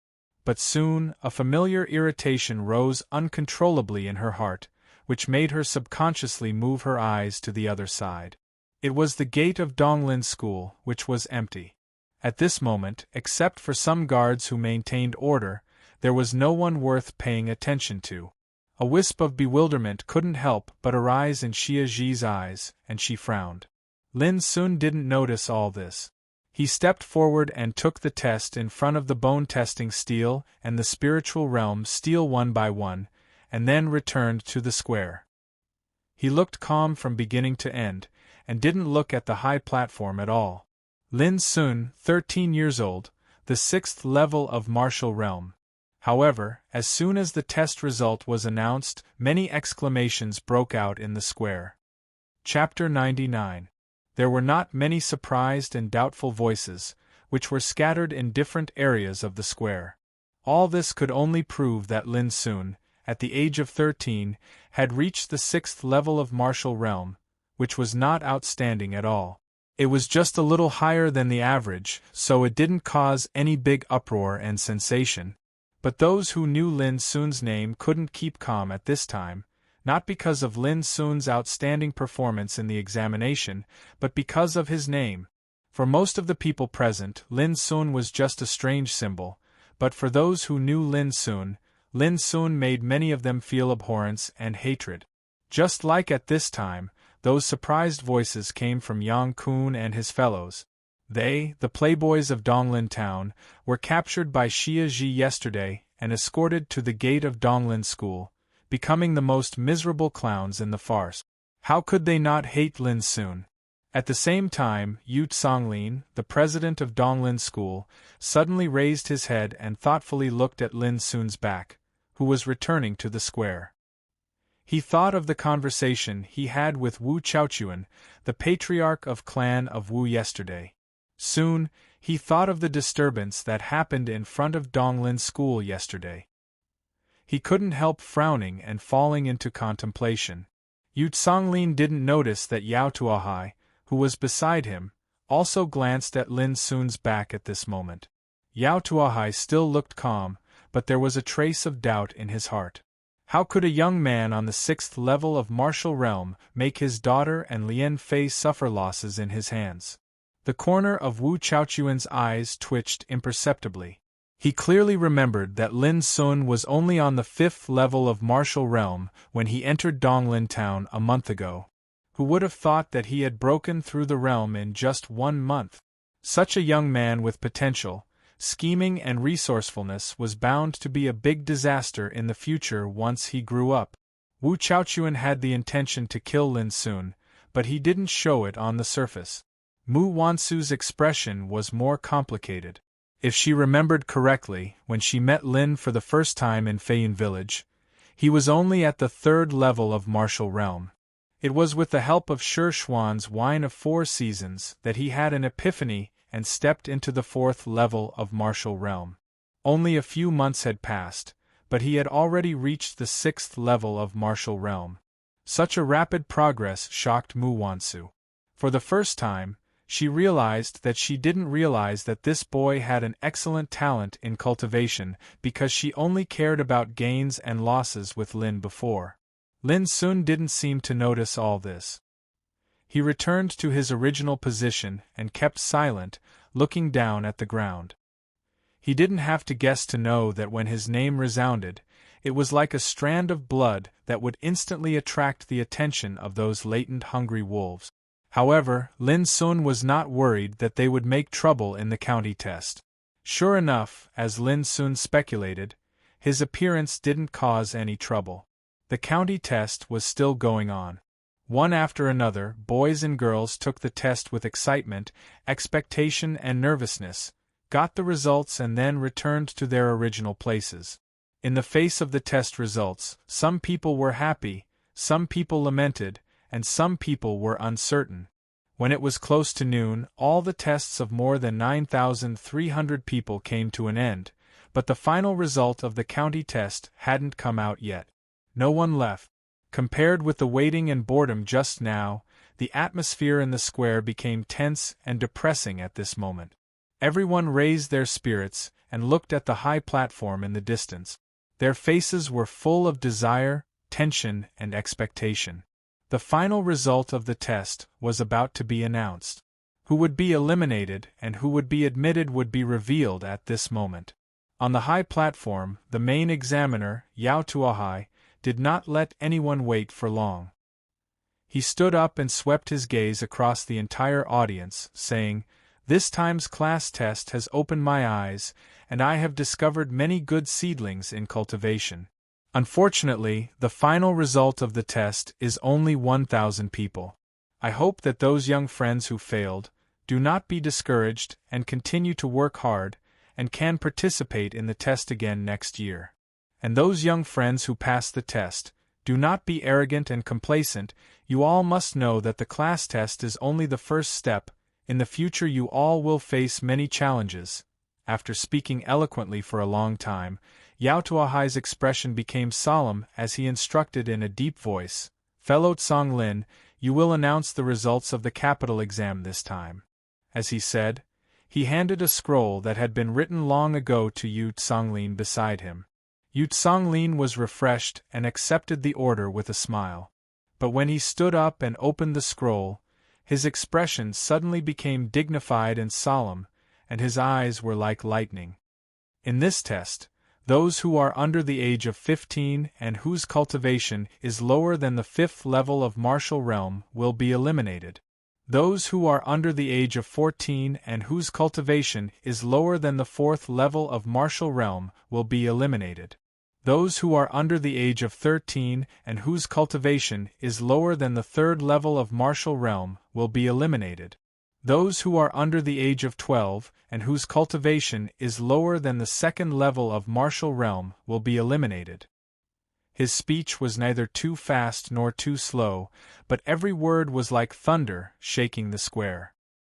But soon, a familiar irritation rose uncontrollably in her heart, which made her subconsciously move her eyes to the other side. It was the gate of Donglin School, which was empty. At this moment, except for some guards who maintained order, there was no one worth paying attention to. A wisp of bewilderment couldn't help but arise in Xia Ji's eyes, and she frowned. Lin Sun didn't notice all this. He stepped forward and took the test in front of the bone-testing steel and the spiritual realm steel one by one, and then returned to the square. He looked calm from beginning to end, and didn't look at the high platform at all. Lin Sun, 13 years old, the 6th level of martial realm. However, as soon as the test result was announced, many exclamations broke out in the square. Chapter 99. There were not many surprised and doubtful voices, which were scattered in different areas of the square. All this could only prove that Lin Sun, at the age of 13, had reached the 6th level of martial realm, which was not outstanding at all. It was just a little higher than the average, so it didn't cause any big uproar and sensation. But those who knew Lin Sun's name couldn't keep calm at this time, not because of Lin Sun's outstanding performance in the examination, but because of his name. For most of the people present, Lin Sun was just a strange symbol, but for those who knew Lin Sun made many of them feel abhorrence and hatred. Just like at this time, those surprised voices came from Yang Kun and his fellows. They, the playboys of Donglin Town, were captured by Xia Ji yesterday and escorted to the gate of Donglin School, becoming the most miserable clowns in the farce. How could they not hate Lin Sun? At the same time, Yu Songlin, the president of Donglin School, suddenly raised his head and thoughtfully looked at Lin Sun's back, who was returning to the square. He thought of the conversation he had with Wu Chaochuan, the patriarch of clan of Wu yesterday. Soon, he thought of the disturbance that happened in front of Donglin School yesterday. He couldn't help frowning and falling into contemplation. Yu Songlin didn't notice that Yao Tuahai, who was beside him, also glanced at Lin Sun's back at this moment. Yao Tuahai still looked calm, but there was a trace of doubt in his heart. How could a young man on the 6th level of martial realm make his daughter and Lien Fei suffer losses in his hands? The corner of Wu Chaochuan's eyes twitched imperceptibly. He clearly remembered that Lin Sun was only on the 5th level of martial realm when he entered Donglin Town a month ago. Who would have thought that he had broken through the realm in just 1 month? Such a young man with potential, scheming and resourcefulness was bound to be a big disaster in the future once he grew up. Wu Chaochuan had the intention to kill Lin Sun, but he didn't show it on the surface. Mu Wansu's expression was more complicated. If she remembered correctly, when she met Lin for the first time in Feiyun Village, he was only at the 3rd level of martial realm. It was with the help of Shi Xuan's Wine of 4 Seasons that he had an epiphany and stepped into the 4th level of martial realm. Only a few months had passed, but he had already reached the 6th level of martial realm. Such a rapid progress shocked Mu Wansu. For the first time, she realized that she didn't realize that this boy had an excellent talent in cultivation because she only cared about gains and losses with Lin before. Lin Sun didn't seem to notice all this. He returned to his original position and kept silent, looking down at the ground. He didn't have to guess to know that when his name resounded, it was like a strand of blood that would instantly attract the attention of those latent hungry wolves. However, Lin Sun was not worried that they would make trouble in the county test. Sure enough, as Lin Sun speculated, his appearance didn't cause any trouble. The county test was still going on. One after another, boys and girls took the test with excitement, expectation and nervousness, got the results and then returned to their original places. In the face of the test results, some people were happy, some people lamented, and some people were uncertain. When it was close to noon, all the tests of more than 9,300 people came to an end, but the final result of the county test hadn't come out yet. No one left. Compared with the waiting and boredom just now, the atmosphere in the square became tense and depressing at this moment. Everyone raised their spirits and looked at the high platform in the distance. Their faces were full of desire, tension, and expectation. The final result of the test was about to be announced. Who would be eliminated and who would be admitted would be revealed at this moment. On the high platform, the main examiner, Yao Tuahai, did not let anyone wait for long. He stood up and swept his gaze across the entire audience, saying, "This time's class test has opened my eyes, and I have discovered many good seedlings in cultivation. Unfortunately, the final result of the test is only 1,000 people. I hope that those young friends who failed do not be discouraged and continue to work hard and can participate in the test again next year. And those young friends who pass the test, do not be arrogant and complacent. You all must know that the class test is only the first step. In the future you all will face many challenges." After speaking eloquently for a long time, Yao Tuahai's expression became solemn as he instructed in a deep voice, "Fellow Tsang Lin, you will announce the results of the capital exam this time." As he said, he handed a scroll that had been written long ago to Yu Tsonglin beside him. Yu Tsonglin was refreshed and accepted the order with a smile. But when he stood up and opened the scroll, his expression suddenly became dignified and solemn, and his eyes were like lightning. In this test, those who are under the age of 15 and whose cultivation is lower than the 5th level of martial realm will be eliminated. Those who are under the age of 14 and whose cultivation is lower than the 4th level of martial realm will be eliminated. Those who are under the age of 13 and whose cultivation is lower than the 3rd level of martial realm will be eliminated. Those who are under the age of 12 and whose cultivation is lower than the 2nd level of martial realm will be eliminated. His speech was neither too fast nor too slow, but every word was like thunder shaking the square.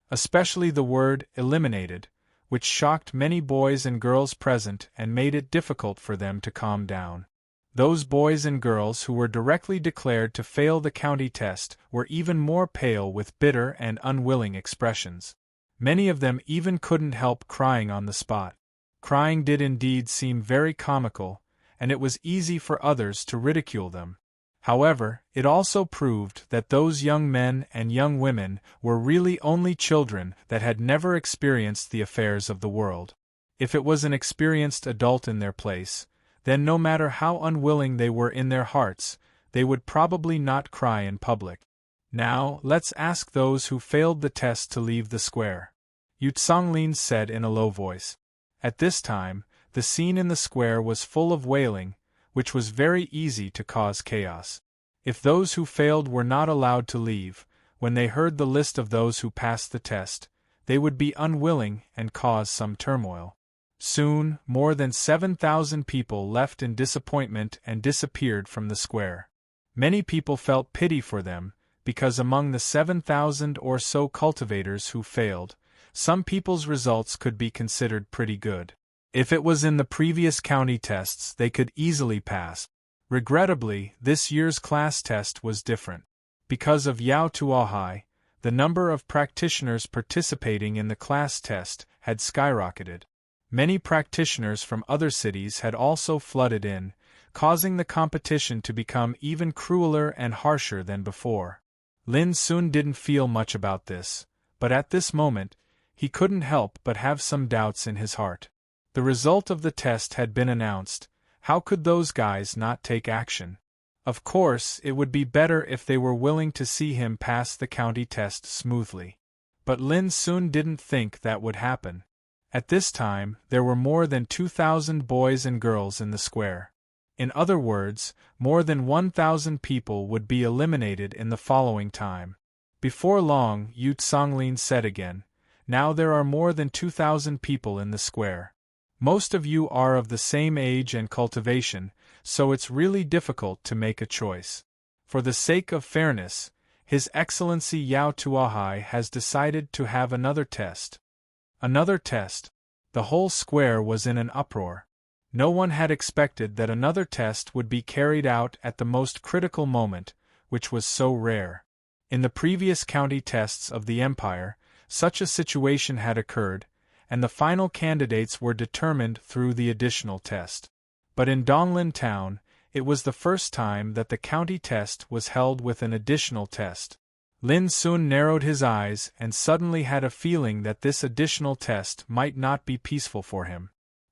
Especially the word eliminated, which shocked many boys and girls present and made it difficult for them to calm down. Those boys and girls who were directly declared to fail the county test were even more pale with bitter and unwilling expressions. Many of them even couldn't help crying on the spot. Crying did indeed seem very comical, and it was easy for others to ridicule them. However, it also proved that those young men and young women were really only children that had never experienced the affairs of the world. If it was an experienced adult in their place, then no matter how unwilling they were in their hearts, they would probably not cry in public. "Now, let's ask those who failed the test to leave the square," Yu Tsonglin said in a low voice. At this time, the scene in the square was full of wailing, which was very easy to cause chaos. If those who failed were not allowed to leave, when they heard the list of those who passed the test, they would be unwilling and cause some turmoil. Soon, more than 7,000 people left in disappointment and disappeared from the square. Many people felt pity for them, because among the 7,000 or so cultivators who failed, some people's results could be considered pretty good. If it was in the previous county tests, they could easily pass. Regrettably, this year's class test was different. Because of Yao Tuahai, the number of practitioners participating in the class test had skyrocketed. Many practitioners from other cities had also flooded in, causing the competition to become even crueler and harsher than before. Lin Sun didn't feel much about this, but at this moment, he couldn't help but have some doubts in his heart. The result of the test had been announced. How could those guys not take action? Of course, it would be better if they were willing to see him pass the county test smoothly. But Lin Sun didn't think that would happen. At this time, there were more than 2,000 boys and girls in the square. In other words, more than 1,000 people would be eliminated in the following time. Before long, Yu Tsonglin said again, "Now there are more than 2,000 people in the square. Most of you are of the same age and cultivation, so it's really difficult to make a choice. For the sake of fairness, His Excellency Yao Tuahai has decided to have another test. Another test. The whole square was in an uproar. No one had expected that another test would be carried out at the most critical moment, which was so rare. In the previous county tests of the Empire, such a situation had occurred, and the final candidates were determined through the additional test. But in Donglin Town, it was the first time that the county test was held with an additional test. Lin Sun narrowed his eyes and suddenly had a feeling that this additional test might not be peaceful for him.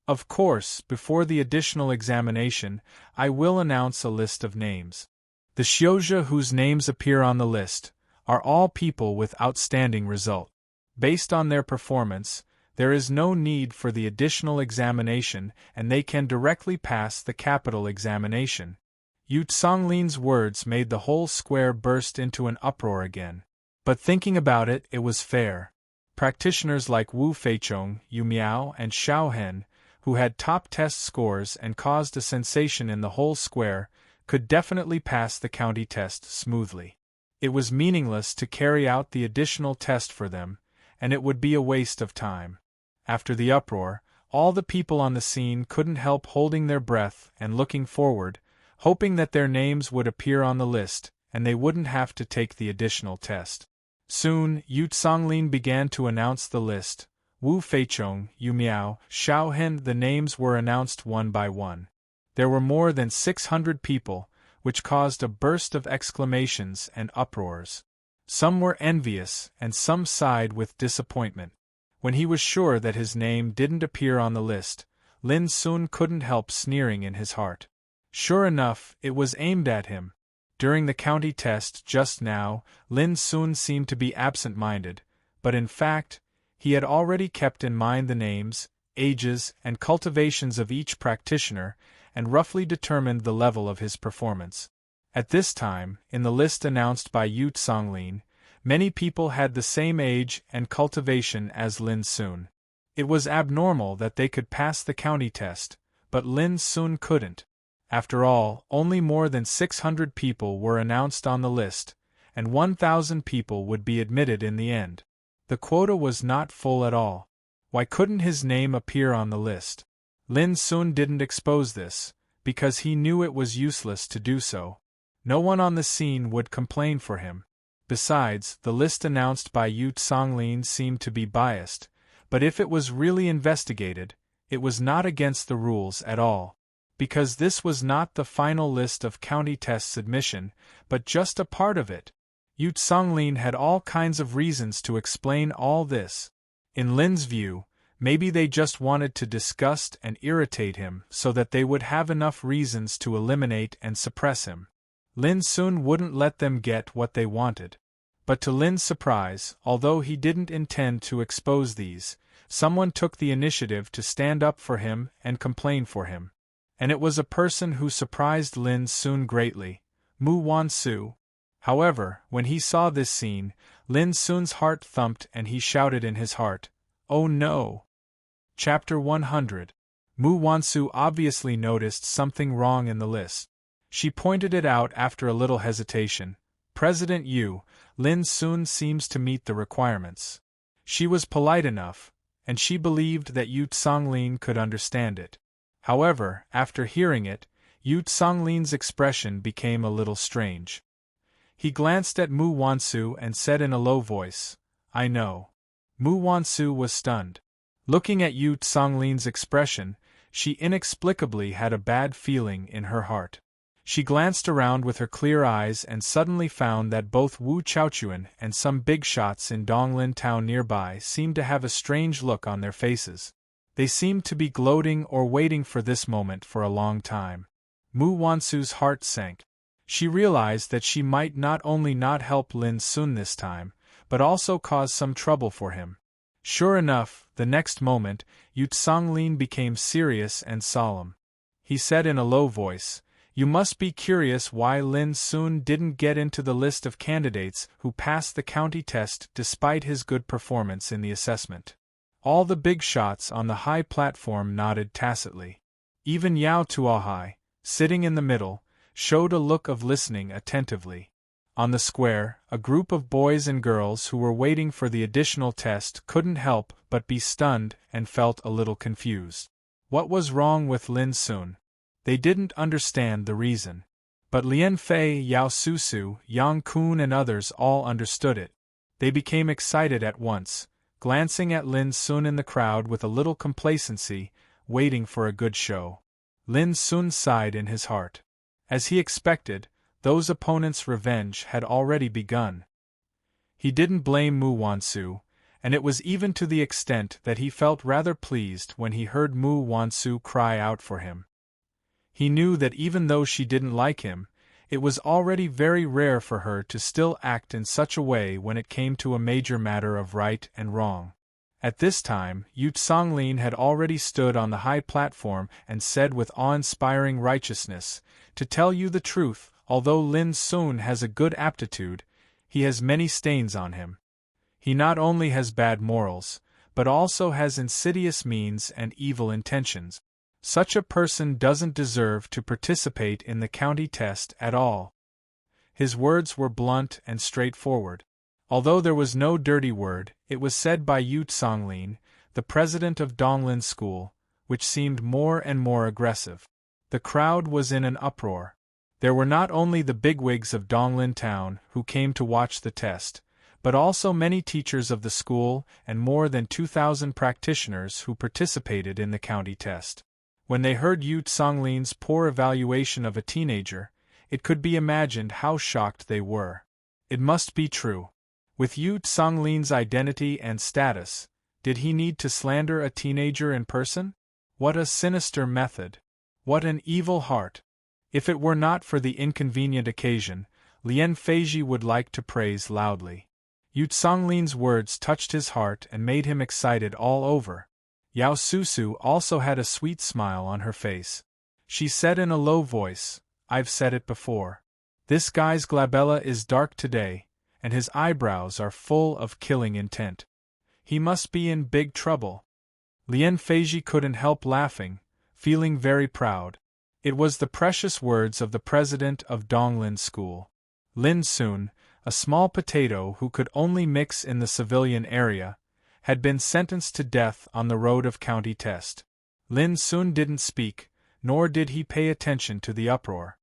Of course, before the additional examination, I will announce a list of names. The Xiozha whose names appear on the list are all people with outstanding result. Based on their performance, there is no need for the additional examination and they can directly pass the capital examination. Yu Tsonglin's words made the whole square burst into an uproar again. But thinking about it, it was fair. Practitioners like Wu Feichong, Yu Miao, and Xiao Hen, who had top test scores and caused a sensation in the whole square, could definitely pass the county test smoothly. It was meaningless to carry out the additional test for them, and it would be a waste of time. After the uproar, all the people on the scene couldn't help holding their breath and looking forward, hoping that their names would appear on the list, and they wouldn't have to take the additional test. Soon, Yu Tsonglin began to announce the list. Wu Feichong, Yu Miao, Xiao Hen. The names were announced one by one. There were more than 600 people, which caused a burst of exclamations and uproars. Some were envious, and some sighed with disappointment. When he was sure that his name didn't appear on the list, Lin Sun couldn't help sneering in his heart. Sure enough, it was aimed at him. During the county test just now, Lin Sun seemed to be absent-minded, but in fact, he had already kept in mind the names, ages, and cultivations of each practitioner, and roughly determined the level of his performance. At this time, in the list announced by Yu Tsonglin, many people had the same age and cultivation as Lin Sun. It was abnormal that they could pass the county test, but Lin Sun couldn't. After all, only more than 600 people were announced on the list, and 1,000 people would be admitted in the end. The quota was not full at all. Why couldn't his name appear on the list? Lin Sun didn't expose this, because he knew it was useless to do so. No one on the scene would complain for him. Besides, the list announced by Yu Tsonglin seemed to be biased, but if it was really investigated, it was not against the rules at all. Because this was not the final list of county test submission, but just a part of it. Yu Tsonglin had all kinds of reasons to explain all this. In Lin's view, maybe they just wanted to disgust and irritate him so that they would have enough reasons to eliminate and suppress him. Lin Sun wouldn't let them get what they wanted. But to Lin's surprise, although he didn't intend to expose these, someone took the initiative to stand up for him and complain for him. And it was a person who surprised Lin Sun greatly, Mu Wansu. However, when he saw this scene, Lin Sun's heart thumped and he shouted in his heart, "Oh no!" Chapter 100. Mu Wansu obviously noticed something wrong in the list. She pointed it out after a little hesitation. President Yu, Lin Sun seems to meet the requirements. She was polite enough, and she believed that Yu Tsonglin could understand it. However, after hearing it, Yu Tsonglin's expression became a little strange. He glanced at Mu Wansu and said in a low voice, "I know." Mu Wansu was stunned. Looking at Yu Tsonglin's expression, she inexplicably had a bad feeling in her heart. She glanced around with her clear eyes and suddenly found that both Wu Chaochuan and some big shots in Donglin Town nearby seemed to have a strange look on their faces. They seemed to be gloating or waiting for this moment for a long time. Mu Wansu's heart sank. She realized that she might not only not help Lin Sun this time, but also cause some trouble for him. Sure enough, the next moment, Yu Tsonglin became serious and solemn. He said in a low voice, "You must be curious why Lin Sun didn't get into the list of candidates who passed the county test despite his good performance in the assessment." All the big shots on the high platform nodded tacitly. Even Yao Tuahai, sitting in the middle, showed a look of listening attentively. On the square, a group of boys and girls who were waiting for the additional test couldn't help but be stunned and felt a little confused. What was wrong with Lin Sun? They didn't understand the reason. But Lian Fei, Yao Susu, Yang Kun and others all understood it. They became excited at once, glancing at Lin Sun in the crowd with a little complacency, waiting for a good show. Lin Sun sighed in his heart. As he expected, those opponents' revenge had already begun. He didn't blame Mu Wansu, and it was even to the extent that he felt rather pleased when he heard Mu Wansu cry out for him. He knew that even though she didn't like him, it was already very rare for her to still act in such a way when it came to a major matter of right and wrong. At this time, Yu Songlin had already stood on the high platform and said with awe-inspiring righteousness, "To tell you the truth, although Lin Sun has a good aptitude, he has many stains on him. He not only has bad morals, but also has insidious means and evil intentions. Such a person doesn't deserve to participate in the county test at all." His words were blunt and straightforward. Although there was no dirty word, it was said by Yu Songlin, the president of Donglin School, which seemed more and more aggressive. The crowd was in an uproar. There were not only the bigwigs of Donglin Town who came to watch the test, but also many teachers of the school and more than 2,000 practitioners who participated in the county test. When they heard Yu Songlin's poor evaluation of a teenager, it could be imagined how shocked they were. It must be true. With Yu Songlin's identity and status, did he need to slander a teenager in person? What a sinister method! What an evil heart! If it were not for the inconvenient occasion, Lian Feiji would like to praise loudly. Yu Songlin's words touched his heart and made him excited all over. Yao Susu also had a sweet smile on her face. She said in a low voice, "I've said it before. This guy's glabella is dark today, and his eyebrows are full of killing intent. He must be in big trouble." Lian Feiji couldn't help laughing, feeling very proud. It was the precious words of the president of Donglin School. Lin Sun, a small potato who could only mix in the civilian area, had been sentenced to death on the road of county test. Lin Sun didn't speak, nor did he pay attention to the uproar.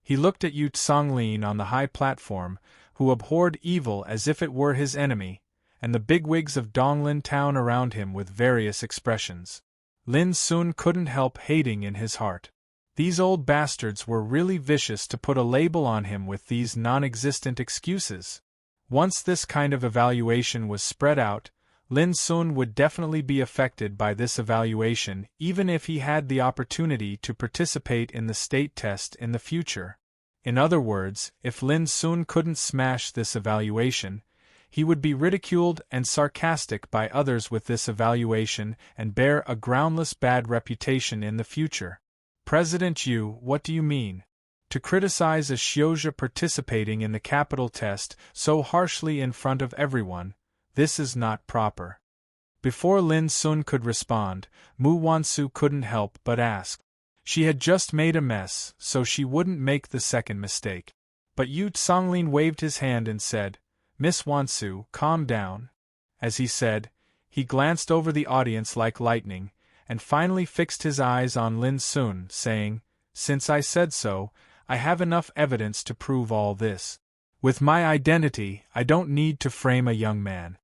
He looked at Yu Songlin on the high platform, who abhorred evil as if it were his enemy, and the bigwigs of Donglin Town around him with various expressions. Lin Sun couldn't help hating in his heart. These old bastards were really vicious to put a label on him with these non-existent excuses. Once this kind of evaluation was spread out, Lin Sun would definitely be affected by this evaluation even if he had the opportunity to participate in the state test in the future. In other words, if Lin Sun couldn't smash this evaluation, he would be ridiculed and sarcastic by others with this evaluation and bear a groundless bad reputation in the future. "President Yu, what do you mean? To criticize a Xiozha participating in the capital test so harshly in front of everyone, this is not proper." Before Lin Sun could respond, Mu Wansu couldn't help but ask. She had just made a mess, so she wouldn't make the second mistake. But Yu Songlin waved his hand and said, "Miss Wansu, calm down." As he said, he glanced over the audience like lightning, and finally fixed his eyes on Lin Sun, saying, "Since I said so, I have enough evidence to prove all this. With my identity, I don't need to frame a young man."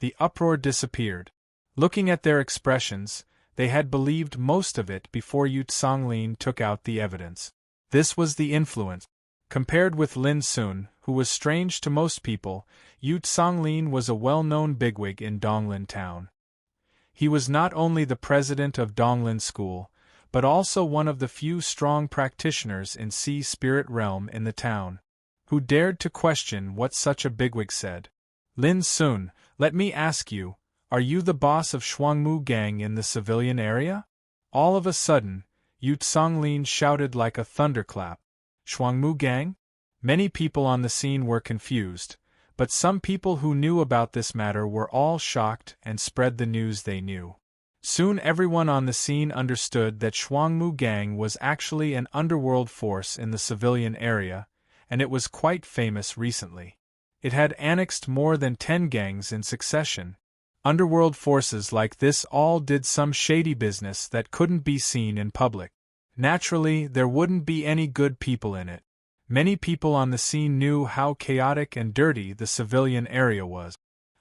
The uproar disappeared. Looking at their expressions, they had believed most of it before Yu Songlin took out the evidence. This was the influence. Compared with Lin Sun, who was strange to most people, Yu Songlin was a well-known bigwig in Donglin Town. He was not only the president of Donglin School, but also one of the few strong practitioners in Sea Spirit Realm in the town. Who dared to question what such a bigwig said? "Lin Sun, let me ask you, are you the boss of Shuangmu Gang in the civilian area?" All of a sudden, Yu Songlin shouted like a thunderclap. "Shuangmu Gang?" Many people on the scene were confused, but some people who knew about this matter were all shocked and spread the news they knew. Soon everyone on the scene understood that Shuangmu Gang was actually an underworld force in the civilian area, and it was quite famous recently. It had annexed more than 10 gangs in succession. Underworld forces like this all did some shady business that couldn't be seen in public. Naturally, there wouldn't be any good people in it. Many people on the scene knew how chaotic and dirty the civilian area was.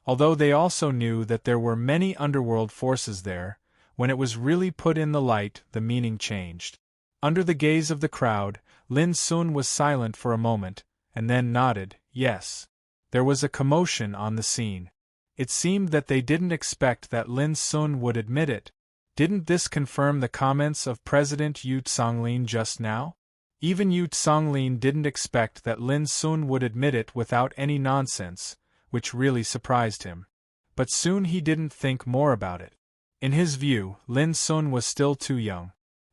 Although they also knew that there were many underworld forces there, when it was really put in the light, the meaning changed. Under the gaze of the crowd, Lin Sun was silent for a moment, and then nodded, yes. There was a commotion on the scene. It seemed that they didn't expect that Lin Sun would admit it. Didn't this confirm the comments of President Yu Songlin just now? Even Yu Songlin didn't expect that Lin Sun would admit it without any nonsense, which really surprised him. But soon he didn't think more about it. In his view, Lin Sun was still too young.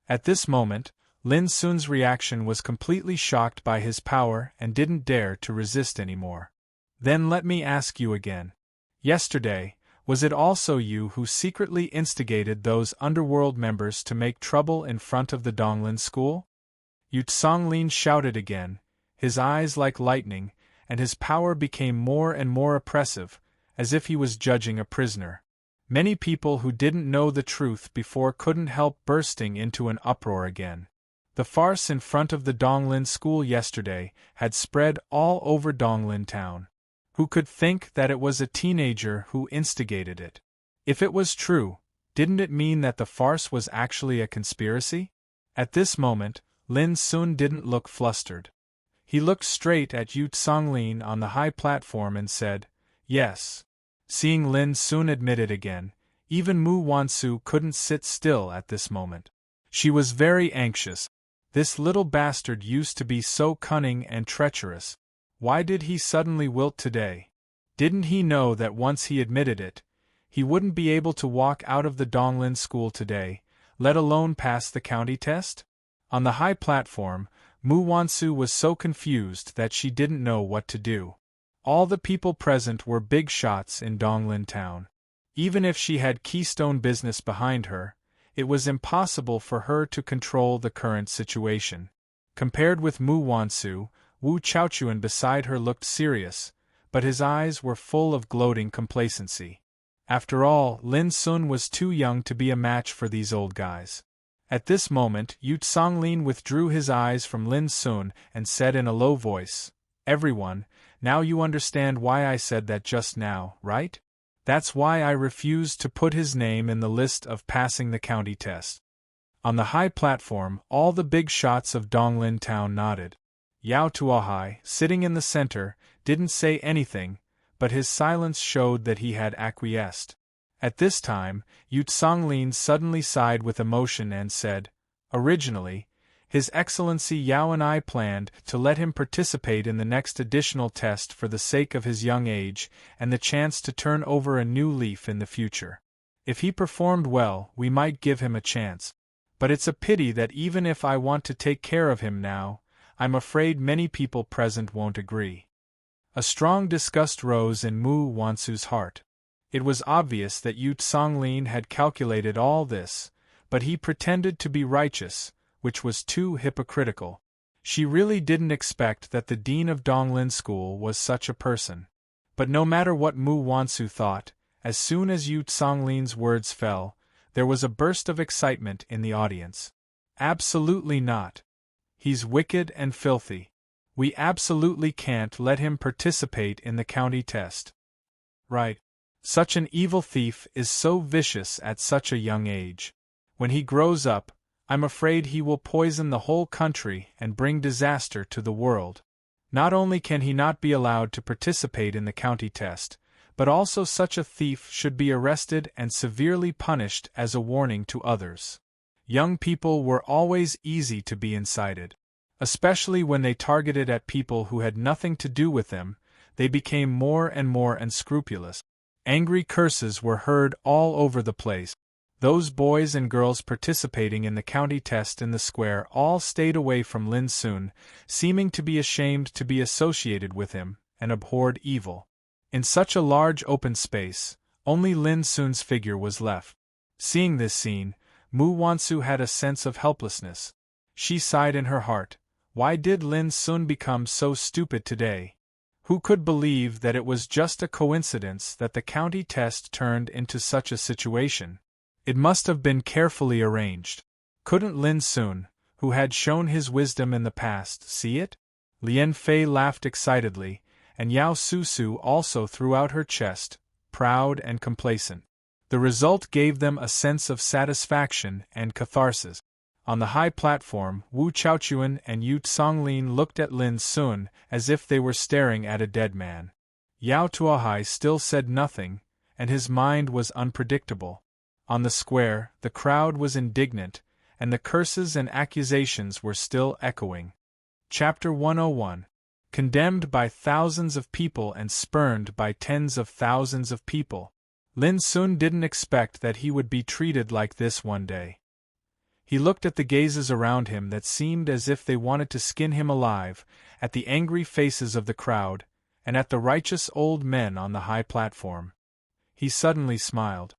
At this moment, Lin Sun's reaction was completely shocked by his power and didn't dare to resist anymore. Then let me ask you again. Yesterday, was it also you who secretly instigated those underworld members to make trouble in front of the Donglin school? Yu Songlin shouted again, his eyes like lightning, and his power became more and more oppressive, as if he was judging a prisoner. Many people who didn't know the truth before couldn't help bursting into an uproar again. The farce in front of the Donglin school yesterday had spread all over Donglin town. Who could think that it was a teenager who instigated it? If it was true, didn't it mean that the farce was actually a conspiracy? At this moment, Lin Sun didn't look flustered. He looked straight at Yu Songlin on the high platform and said, yes. Seeing Lin Sun admit it again, even Mu Wansu couldn't sit still at this moment. She was very anxious. This little bastard used to be so cunning and treacherous. Why did he suddenly wilt today? Didn't he know that once he admitted it, he wouldn't be able to walk out of the Donglin school today, let alone pass the county test? On the high platform, Mu Wansu was so confused that she didn't know what to do. All the people present were big shots in Donglin town. Even if she had keystone business behind her, it was impossible for her to control the current situation. Compared with Mu Wansu, Wu Chaochuan beside her looked serious, but his eyes were full of gloating complacency. After all, Lin Sun was too young to be a match for these old guys. At this moment, Yu Songlin withdrew his eyes from Lin Sun and said in a low voice, everyone, now you understand why I said that just now, right? That's why I refused to put his name in the list of passing the county test. On the high platform, all the big shots of Donglin town nodded. Yao Tuahai, sitting in the center, didn't say anything, but his silence showed that he had acquiesced. At this time, Yu Songlin suddenly sighed with emotion and said, originally, His Excellency Yao and I planned to let him participate in the next additional test for the sake of his young age and the chance to turn over a new leaf in the future. If he performed well, we might give him a chance. But it's a pity that even if I want to take care of him now, I'm afraid many people present won't agree. A strong disgust rose in Mu Wansu's heart. It was obvious that Yu Songlin had calculated all this, but he pretended to be righteous, which was too hypocritical. She really didn't expect that the dean of Donglin School was such a person. But no matter what Mu Wansu thought, as soon as Yu Songlin's words fell, there was a burst of excitement in the audience. Absolutely not. He's wicked and filthy. We absolutely can't let him participate in the county test. Right. Such an evil thief is so vicious at such a young age. When he grows up, I'm afraid he will poison the whole country and bring disaster to the world. Not only can he not be allowed to participate in the county test, but also such a thief should be arrested and severely punished as a warning to others. Young people were always easy to be incited. Especially when they targeted at people who had nothing to do with them, they became more and more unscrupulous. Angry curses were heard all over the place. Those boys and girls participating in the county test in the square all stayed away from Lin Sun, seeming to be ashamed to be associated with him, and abhorred evil. In such a large open space, only Lin Sun's figure was left. Seeing this scene, Mu Wansu had a sense of helplessness. She sighed in her heart, Why did Lin Sun become so stupid today? Who could believe that it was just a coincidence that the county test turned into such a situation? It must have been carefully arranged. Couldn't Lin Sun, who had shown his wisdom in the past, see it? Lien Fei laughed excitedly, and Yao Su also threw out her chest, proud and complacent. The result gave them a sense of satisfaction and catharsis. On the high platform, Wu Chaochuan and Yu Songlin looked at Lin Sun as if they were staring at a dead man. Yao Tuohai still said nothing, and his mind was unpredictable. On the square, the crowd was indignant, and the curses and accusations were still echoing. Chapter 101. Condemned by thousands of people and spurned by tens of thousands of people. Lin Sun didn't expect that he would be treated like this one day. He looked at the gazes around him that seemed as if they wanted to skin him alive, at the angry faces of the crowd, and at the righteous old men on the high platform. He suddenly smiled.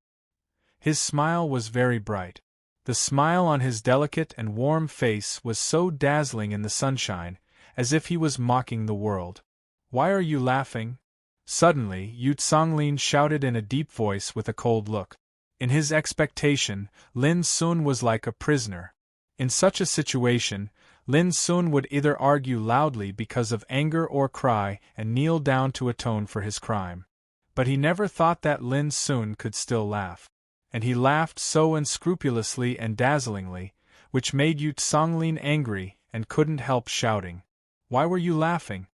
His smile was very bright. The smile on his delicate and warm face was so dazzling in the sunshine, as if he was mocking the world. "Why are you laughing?" Suddenly, Yu Songlin shouted in a deep voice with a cold look. In his expectation, Lin Sun was like a prisoner. In such a situation, Lin Sun would either argue loudly because of anger or cry and kneel down to atone for his crime. But he never thought that Lin Sun could still laugh. And he laughed so unscrupulously and dazzlingly, which made Yu Songlin angry and couldn't help shouting, "Why were you laughing?"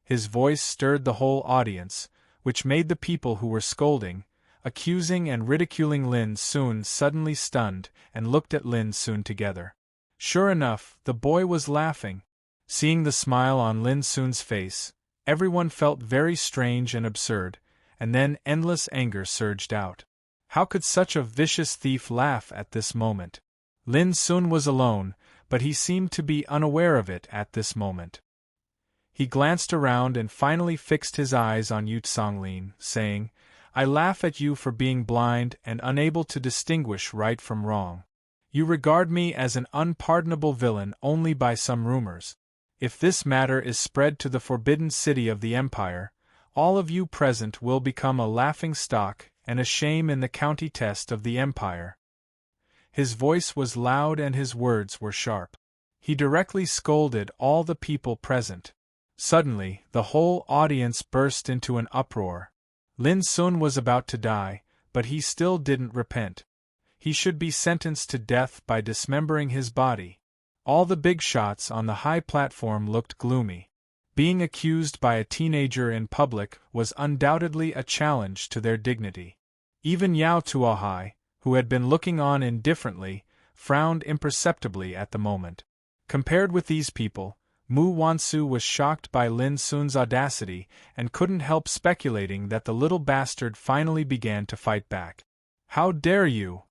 His voice stirred the whole audience, which made the people who were scolding, accusing and ridiculing Lin Sun suddenly stunned and looked at Lin Sun together. Sure enough, the boy was laughing. Seeing the smile on Lin Sun's face, everyone felt very strange and absurd, and then endless anger surged out. How could such a vicious thief laugh at this moment? Lin Sun was alone, but he seemed to be unaware of it at this moment. He glanced around and finally fixed his eyes on Yu Songlin, saying, "I laugh at you for being blind and unable to distinguish right from wrong. You regard me as an unpardonable villain only by some rumors. If this matter is spread to the forbidden city of the empire, all of you present will become a laughing stock and a shame in the county test of the empire." His voice was loud and his words were sharp. He directly scolded all the people present. Suddenly, the whole audience burst into an uproar. Lin Sun was about to die, but he still didn't repent. He should be sentenced to death by dismembering his body. All the big shots on the high platform looked gloomy. Being accused by a teenager in public was undoubtedly a challenge to their dignity. Even Yao Tuohai, who had been looking on indifferently, frowned imperceptibly at the moment. Compared with these people, Mu Wansu was shocked by Lin Sun's audacity and couldn't help speculating that the little bastard finally began to fight back. "How dare you?"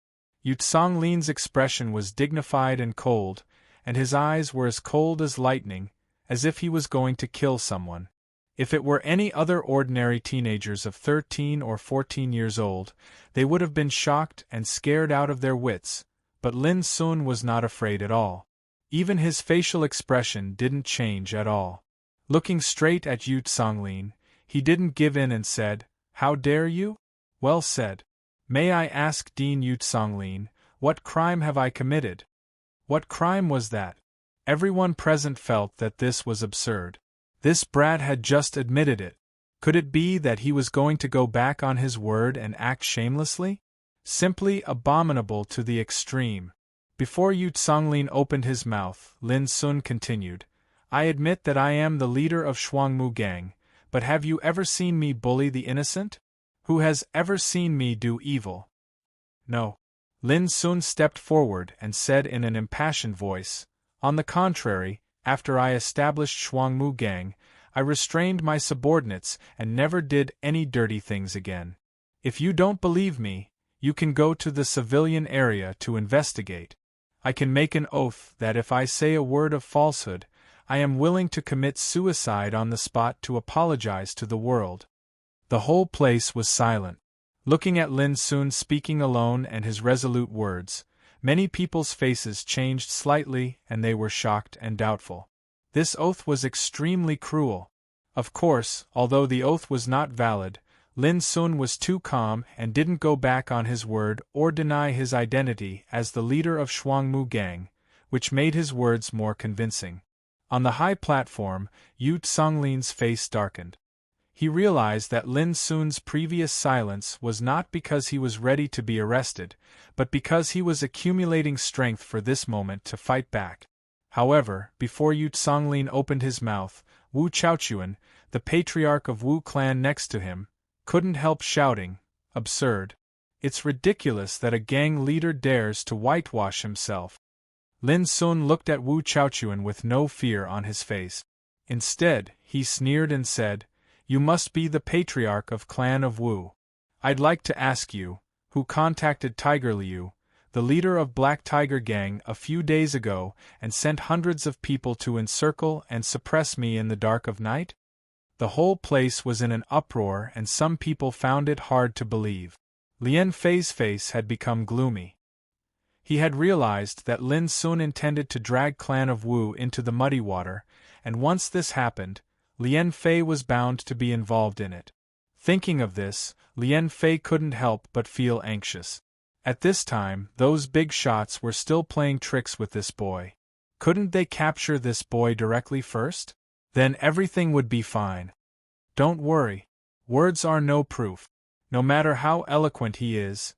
Yu Songlin's expression was dignified and cold, and his eyes were as cold as lightning, as if he was going to kill someone. If it were any other ordinary teenagers of 13 or 14 years old, they would have been shocked and scared out of their wits, but Lin Sun was not afraid at all. Even his facial expression didn't change at all. Looking straight at Yu Songlin, he didn't give in and said, "How dare you?" "Well said. May I ask, Dean Yu Songlin, what crime have I committed?" What crime was that? Everyone present felt that this was absurd. This brat had just admitted it. Could it be that he was going to go back on his word and act shamelessly? Simply abominable to the extreme. Before Yu Songlin opened his mouth, Lin Sun continued, "I admit that I am the leader of Shuangmu gang, but have you ever seen me bully the innocent? Who has ever seen me do evil?" "No." Lin Sun stepped forward and said in an impassioned voice, "On the contrary, after I established Shuangmu gang, I restrained my subordinates and never did any dirty things again. If you don't believe me, you can go to the civilian area to investigate. I can make an oath that if I say a word of falsehood, I am willing to commit suicide on the spot to apologize to the world." The whole place was silent. Looking at Lin Sun speaking alone and his resolute words, many people's faces changed slightly and they were shocked and doubtful. This oath was extremely cruel. Of course, although the oath was not valid, Lin Sun was too calm and didn't go back on his word or deny his identity as the leader of Shuangmu gang, which made his words more convincing. On the high platform, Yu Tsonglin's face darkened. He realized that Lin Sun's previous silence was not because he was ready to be arrested, but because he was accumulating strength for this moment to fight back. However, before Yu Tsonglin opened his mouth, Wu Chaochuan, the patriarch of Wu clan next to him, couldn't help shouting, "Absurd! It's ridiculous that a gang leader dares to whitewash himself." Lin Sun looked at Wu Chaochuan with no fear on his face. Instead, he sneered and said, "You must be the patriarch of Clan of Wu. I'd like to ask you, who contacted Tiger Liu, the leader of Black Tiger Gang, a few days ago and sent hundreds of people to encircle and suppress me in the dark of night?" The whole place was in an uproar and some people found it hard to believe. Lian Fei's face had become gloomy. He had realized that Lin Sun intended to drag Clan of Wu into the muddy water, and once this happened, Lian Fei was bound to be involved in it. Thinking of this, Lian Fei couldn't help but feel anxious. At this time, those big shots were still playing tricks with this boy. Couldn't they capture this boy directly first? Then everything would be fine. Don't worry. Words are no proof. No matter how eloquent he is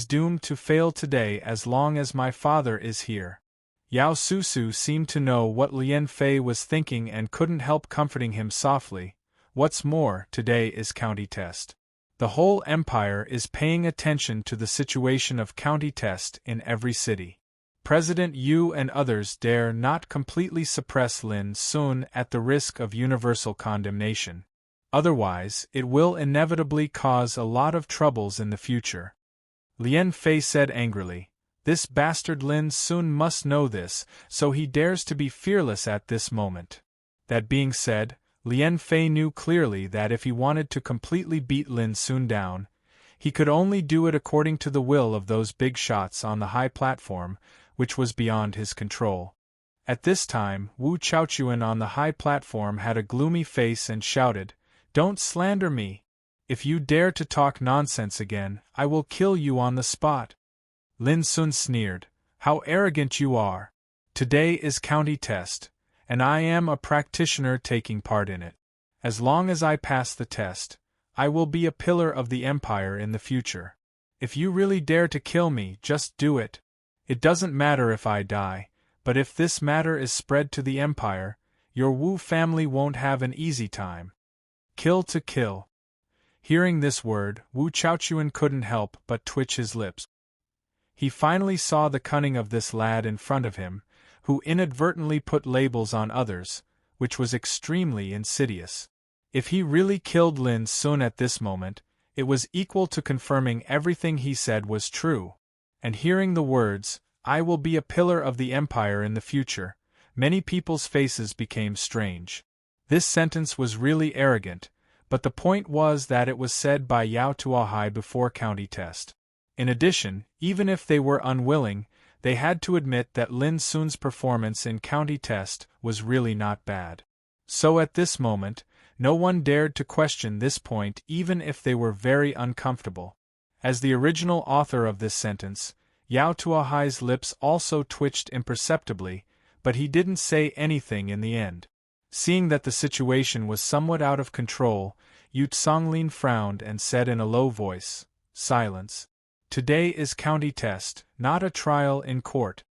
doomed to fail today as long as my father is here. Yao Susu seemed to know what Lian Fei was thinking and couldn't help comforting him softly. What's more, today is county test. The whole empire is paying attention to the situation of county test in every city. President Yu and others dare not completely suppress Lin Sun at the risk of universal condemnation. Otherwise, it will inevitably cause a lot of troubles in the future. Lian Fei said angrily, "This bastard Lin Sun must know this, so he dares to be fearless at this moment." That being said, Lian Fei knew clearly that if he wanted to completely beat Lin Sun down, he could only do it according to the will of those big shots on the high platform, which was beyond his control. At this time, Wu Chaochuan on the high platform had a gloomy face and shouted, "Don't slander me! If you dare to talk nonsense again, I will kill you on the spot." Lin Sun sneered, "How arrogant you are! Today is county test, and I am a practitioner taking part in it. As long as I pass the test, I will be a pillar of the empire in the future. If you really dare to kill me, just do it. It doesn't matter if I die, but if this matter is spread to the empire, your Wu family won't have an easy time. Kill to kill." Hearing this word, Wu Chaochuan couldn't help but twitch his lips. He finally saw the cunning of this lad in front of him, who inadvertently put labels on others, which was extremely insidious. If he really killed Lin Sun at this moment, it was equal to confirming everything he said was true. And hearing the words, "I will be a pillar of the empire in the future," many people's faces became strange. This sentence was really arrogant, but the point was that it was said by Yao Tuahai before county test. In addition, even if they were unwilling, they had to admit that Lin Sun's performance in county test was really not bad. So at this moment, no one dared to question this point even if they were very uncomfortable. As the original author of this sentence, Yao Tuahai's lips also twitched imperceptibly, but he didn't say anything in the end. Seeing that the situation was somewhat out of control, Yu Tsonglin frowned and said in a low voice, "Silence. Today is county test, not a trial in court."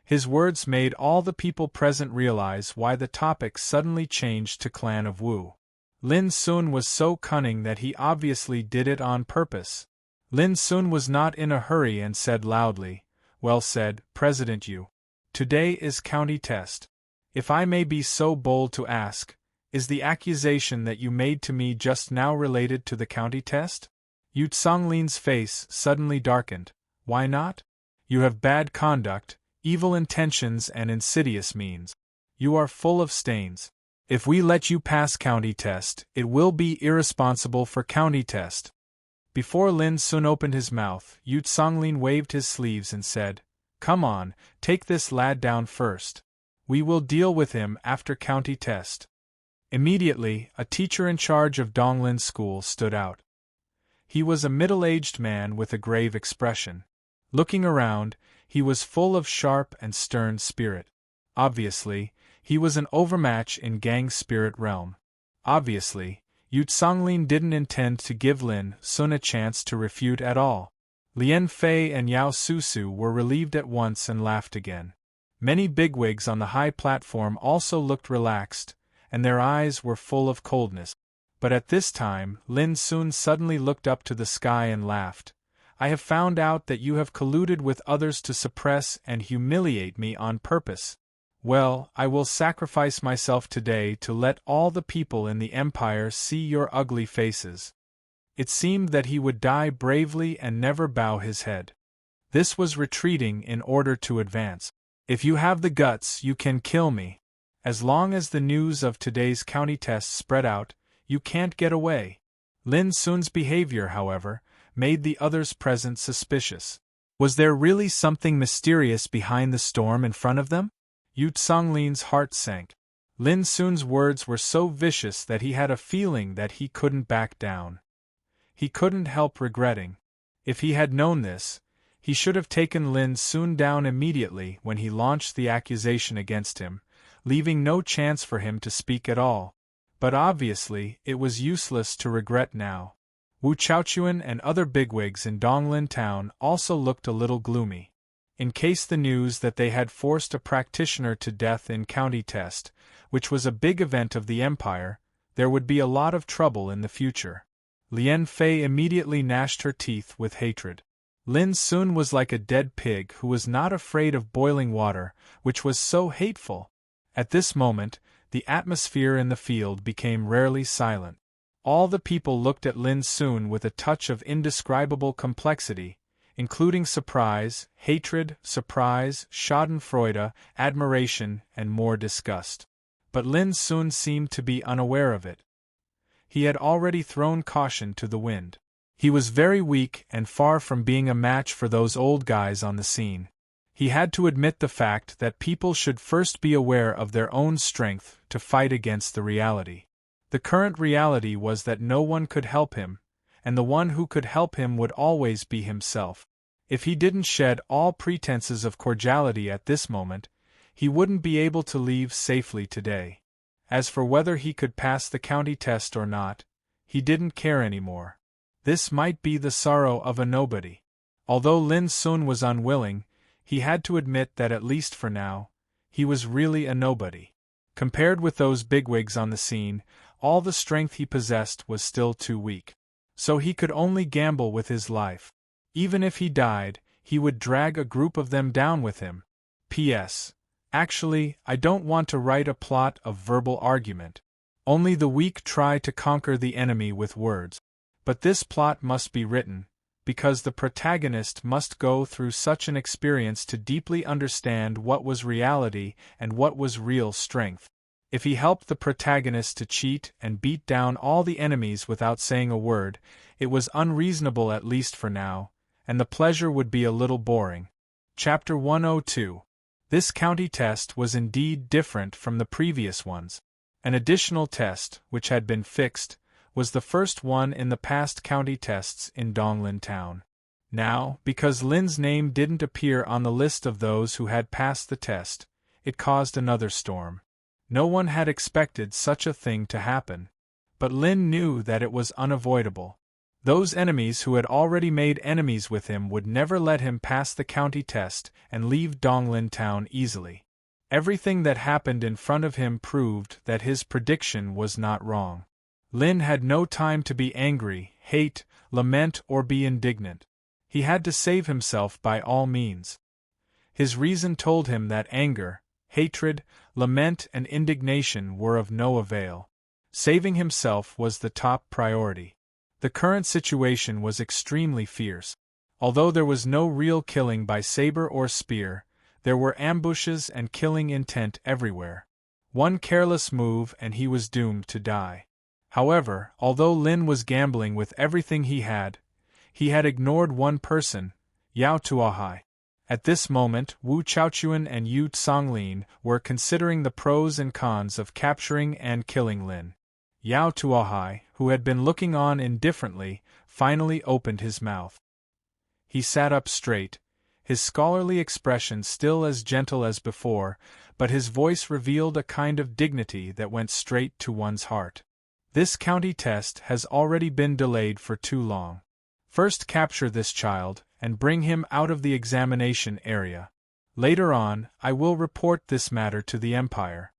His words made all the people present realize why the topic suddenly changed to Clan of Wu. Lin Sun was so cunning that he obviously did it on purpose. Lin Sun was not in a hurry and said loudly, "Well said, President Yu. Today is county test. If I may be so bold to ask, is the accusation that you made to me just now related to the county test?" Yu Tsonglin's face suddenly darkened. "Why not? You have bad conduct, evil intentions and insidious means. You are full of stains. If we let you pass county test, it will be irresponsible for county test." Before Lin Sun opened his mouth, Yu Tsonglin waved his sleeves and said, "Come on, take this lad down first." We will deal with him after county test. Immediately, a teacher in charge of Donglin's school stood out. He was a middle-aged man with a grave expression. Looking around, he was full of sharp and stern spirit. Obviously, he was an overmatch in gang spirit realm. Obviously, Yu Songlin didn't intend to give Lin Sun a chance to refute at all. Lian Fei and Yao Susu were relieved at once and laughed again. Many bigwigs on the high platform also looked relaxed, and their eyes were full of coldness. But at this time, Lin Sun suddenly looked up to the sky and laughed. I have found out that you have colluded with others to suppress and humiliate me on purpose. Well, I will sacrifice myself today to let all the people in the Empire see your ugly faces. It seemed that he would die bravely and never bow his head. This was retreating in order to advance. If you have the guts, you can kill me. As long as the news of today's county test spread out, you can't get away. Lin Sun's behavior, however, made the others present suspicious. Was there really something mysterious behind the storm in front of them? Yu Songlin's heart sank. Lin Sun's words were so vicious that he had a feeling that he couldn't back down. He couldn't help regretting. If he had known this, he should have taken Lin Sun down immediately when he launched the accusation against him, leaving no chance for him to speak at all. But obviously, it was useless to regret now. Wu Chaochuan and other bigwigs in Donglin town also looked a little gloomy. In case the news that they had forced a practitioner to death in county test, which was a big event of the Empire, there would be a lot of trouble in the future. Lian Fei immediately gnashed her teeth with hatred. Lin Sun was like a dead pig who was not afraid of boiling water, which was so hateful. At this moment, the atmosphere in the field became rarely silent. All the people looked at Lin Sun with a touch of indescribable complexity, including surprise, hatred, surprise, schadenfreude, admiration, and more disgust. But Lin Sun seemed to be unaware of it. He had already thrown caution to the wind. He was very weak and far from being a match for those old guys on the scene. He had to admit the fact that people should first be aware of their own strength to fight against the reality. The current reality was that no one could help him, and the one who could help him would always be himself. If he didn't shed all pretenses of cordiality at this moment, he wouldn't be able to leave safely today. As for whether he could pass the county test or not, he didn't care anymore. This might be the sorrow of a nobody. Although Lin Sun was unwilling, he had to admit that at least for now, he was really a nobody. Compared with those bigwigs on the scene, all the strength he possessed was still too weak. So he could only gamble with his life. Even if he died, he would drag a group of them down with him. P.S. Actually, I don't want to write a plot of verbal argument. Only the weak try to conquer the enemy with words. But this plot must be written, because the protagonist must go through such an experience to deeply understand what was reality and what was real strength. If he helped the protagonist to cheat and beat down all the enemies without saying a word, it was unreasonable at least for now, and the pleasure would be a little boring. Chapter 102. This county test was indeed different from the previous ones. An additional test, which had been fixed, was the first one in the past county tests in Donglin town. Now, because Lin's name didn't appear on the list of those who had passed the test, it caused another storm. No one had expected such a thing to happen. But Lin knew that it was unavoidable. Those enemies who had already made enemies with him would never let him pass the county test and leave Donglin town easily. Everything that happened in front of him proved that his prediction was not wrong. Lin had no time to be angry, hate, lament, or be indignant. He had to save himself by all means. His reason told him that anger, hatred, lament, and indignation were of no avail. Saving himself was the top priority. The current situation was extremely fierce. Although there was no real killing by saber or spear, there were ambushes and killing intent everywhere. One careless move and he was doomed to die. However, although Lin was gambling with everything he had ignored one person, Yao Tuahai. At this moment, Wu Chaochuan and Yu Songlin were considering the pros and cons of capturing and killing Lin. Yao Tuohai, who had been looking on indifferently, finally opened his mouth. He sat up straight, his scholarly expression still as gentle as before, but his voice revealed a kind of dignity that went straight to one's heart. This county test has already been delayed for too long. First capture this child, and bring him out of the examination area. Later on, I will report this matter to the Empire.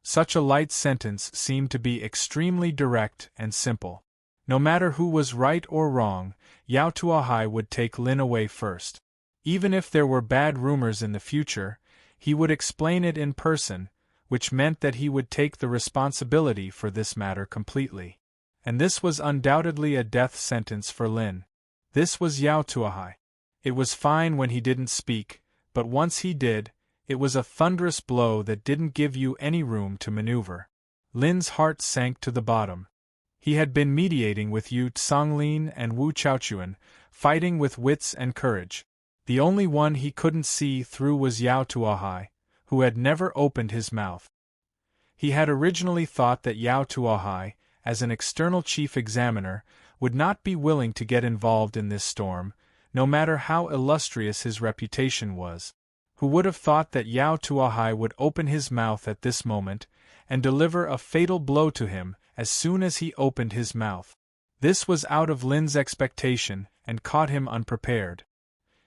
Such a light sentence seemed to be extremely direct and simple. No matter who was right or wrong, Yao Tuohai would take Lin away first. Even if there were bad rumors in the future, he would explain it in person, which meant that he would take the responsibility for this matter completely. And this was undoubtedly a death sentence for Lin. This was Yao Tuohai. It was fine when he didn't speak, but once he did, it was a thunderous blow that didn't give you any room to maneuver. Lin's heart sank to the bottom. He had been mediating with Yu Songlin and Wu Chaochuan, fighting with wits and courage. The only one he couldn't see through was Yao Tuohai, who had never opened his mouth. He had originally thought that Yao Tuohai, as an external chief examiner, would not be willing to get involved in this storm, no matter how illustrious his reputation was. Who would have thought that Yao Tuohai would open his mouth at this moment, and deliver a fatal blow to him as soon as he opened his mouth? This was out of Lin's expectation, and caught him unprepared.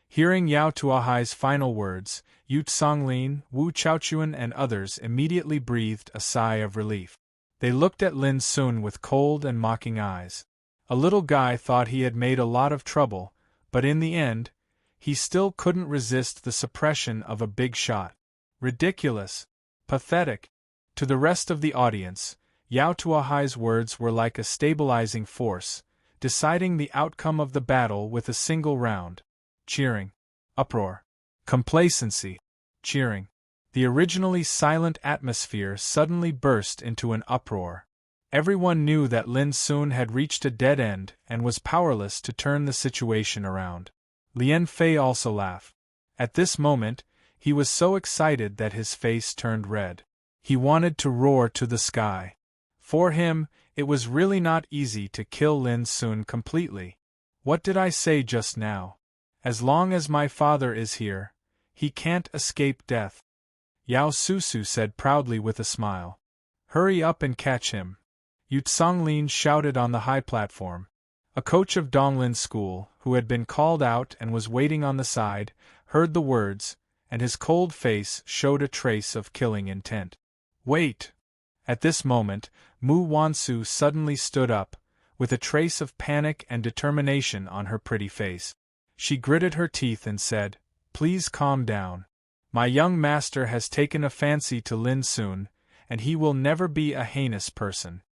Hearing Yao Tuohai's final words, Yu Songlin, Wu Chaochuan and others immediately breathed a sigh of relief. They looked at Lin Sun with cold and mocking eyes. A little guy thought he had made a lot of trouble, but in the end, he still couldn't resist the suppression of a big shot. Ridiculous. Pathetic. To the rest of the audience, Yao Tuohai's words were like a stabilizing force, deciding the outcome of the battle with a single round. Cheering. Uproar. Complacency. Cheering. The originally silent atmosphere suddenly burst into an uproar. Everyone knew that Lin Sun had reached a dead end and was powerless to turn the situation around. Lian Fei also laughed. At this moment, he was so excited that his face turned red. He wanted to roar to the sky. For him, it was really not easy to kill Lin Sun completely. What did I say just now? As long as my father is here, he can't escape death. Yao Susu said proudly with a smile. Hurry up and catch him. Yu Songlin shouted on the high platform. A coach of Donglin's school, who had been called out and was waiting on the side, heard the words, and his cold face showed a trace of killing intent. Wait! At this moment, Mu Wansu suddenly stood up, with a trace of panic and determination on her pretty face. She gritted her teeth and said, Please calm down. My young master has taken a fancy to Lin Sun, and he will never be a heinous person.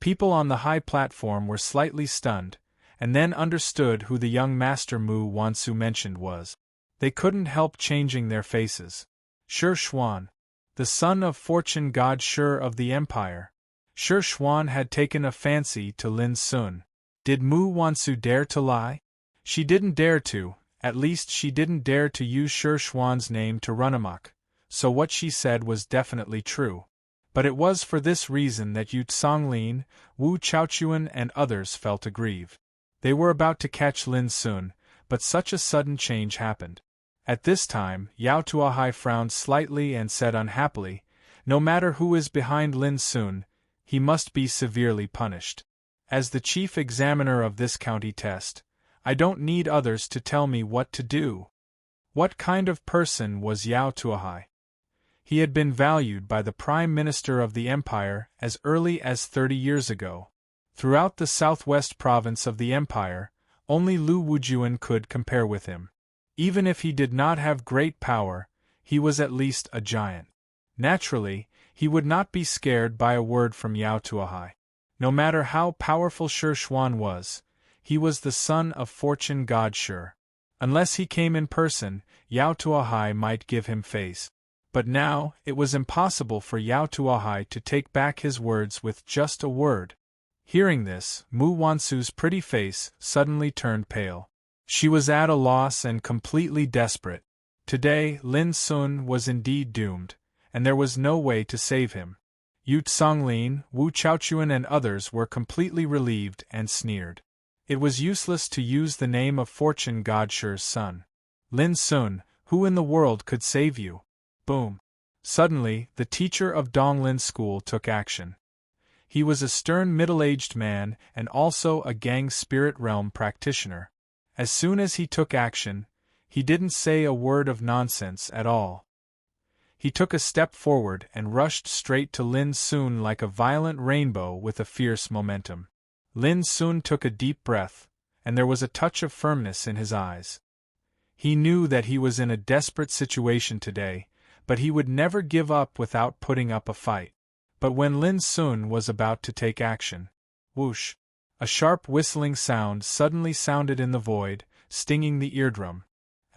People on the high platform were slightly stunned, and then understood who the young master Mu Wansu mentioned was. They couldn't help changing their faces. Shi Xuan, the son of fortune god Shi of the Empire. Shi Xuan had taken a fancy to Lin Sun. Did Mu Wansu dare to lie? She didn't dare to, at least she didn't dare to use Shi Xuan's name to run amok, so what she said was definitely true. But it was for this reason that Yu Songlin, Wu Chaochuan and others felt aggrieved. They were about to catch Lin Sun, but such a sudden change happened. At this time, Yao Tuohai frowned slightly and said unhappily, No matter who is behind Lin Sun, he must be severely punished. As the chief examiner of this county test, I don't need others to tell me what to do. What kind of person was Yao Tuohai? He had been valued by the Prime Minister of the Empire as early as 30 years ago. Throughout the southwest province of the Empire, only Lu Wujuan could compare with him. Even if he did not have great power, he was at least a giant. Naturally, he would not be scared by a word from Yao Tuohai. No matter how powerful Shi Xuan was, he was the son of fortune god Shi. Unless he came in person, Yao Tuohai might give him face. But now, it was impossible for Yao Tuohai to take back his words with just a word. Hearing this, Mu Wansu's pretty face suddenly turned pale. She was at a loss and completely desperate. Today, Lin Sun was indeed doomed, and there was no way to save him. Yu Tsonglin, Wu Chaochuan and others were completely relieved and sneered. It was useless to use the name of Fortune Godshire's son. Lin Sun, who in the world could save you? Boom. Suddenly, the teacher of Donglin School took action. He was a stern middle-aged man and also a Gang Spirit Realm practitioner. As soon as he took action, he didn't say a word of nonsense at all. He took a step forward and rushed straight to Lin Sun like a violent rainbow with a fierce momentum. Lin Sun took a deep breath, and there was a touch of firmness in his eyes. He knew that he was in a desperate situation today, but he would never give up without putting up a fight. But when Lin Sun was about to take action, whoosh! A sharp whistling sound suddenly sounded in the void, stinging the eardrum.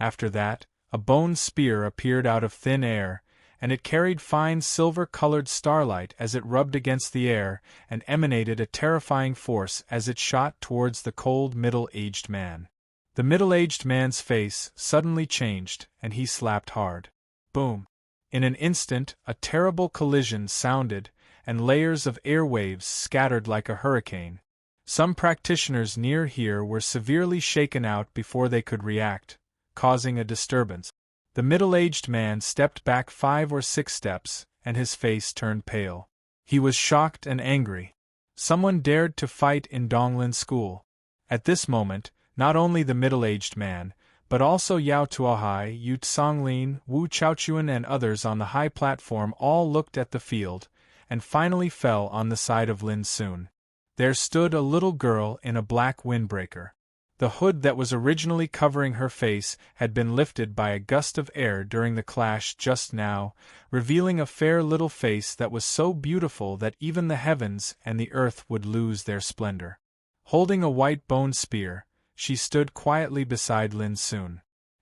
After that, a bone spear appeared out of thin air, and it carried fine silver-colored starlight as it rubbed against the air and emanated a terrifying force as it shot towards the cold middle-aged man. The middle-aged man's face suddenly changed, and he slapped hard. Boom! In an instant, a terrible collision sounded, and layers of airwaves scattered like a hurricane. Some practitioners near here were severely shaken out before they could react, causing a disturbance. The middle-aged man stepped back 5 or 6 steps, and his face turned pale. He was shocked and angry. Someone dared to fight in Donglin School. At this moment, not only the middle-aged man, but also Yao Tuohai, Yu Tsonglin, Wu Chaochuan and others on the high platform all looked at the field, and finally fell on the side of Lin Sun. There stood a little girl in a black windbreaker. The hood that was originally covering her face had been lifted by a gust of air during the clash just now, revealing a fair little face that was so beautiful that even the heavens and the earth would lose their splendor. Holding a white bone spear, she stood quietly beside Lin Sun.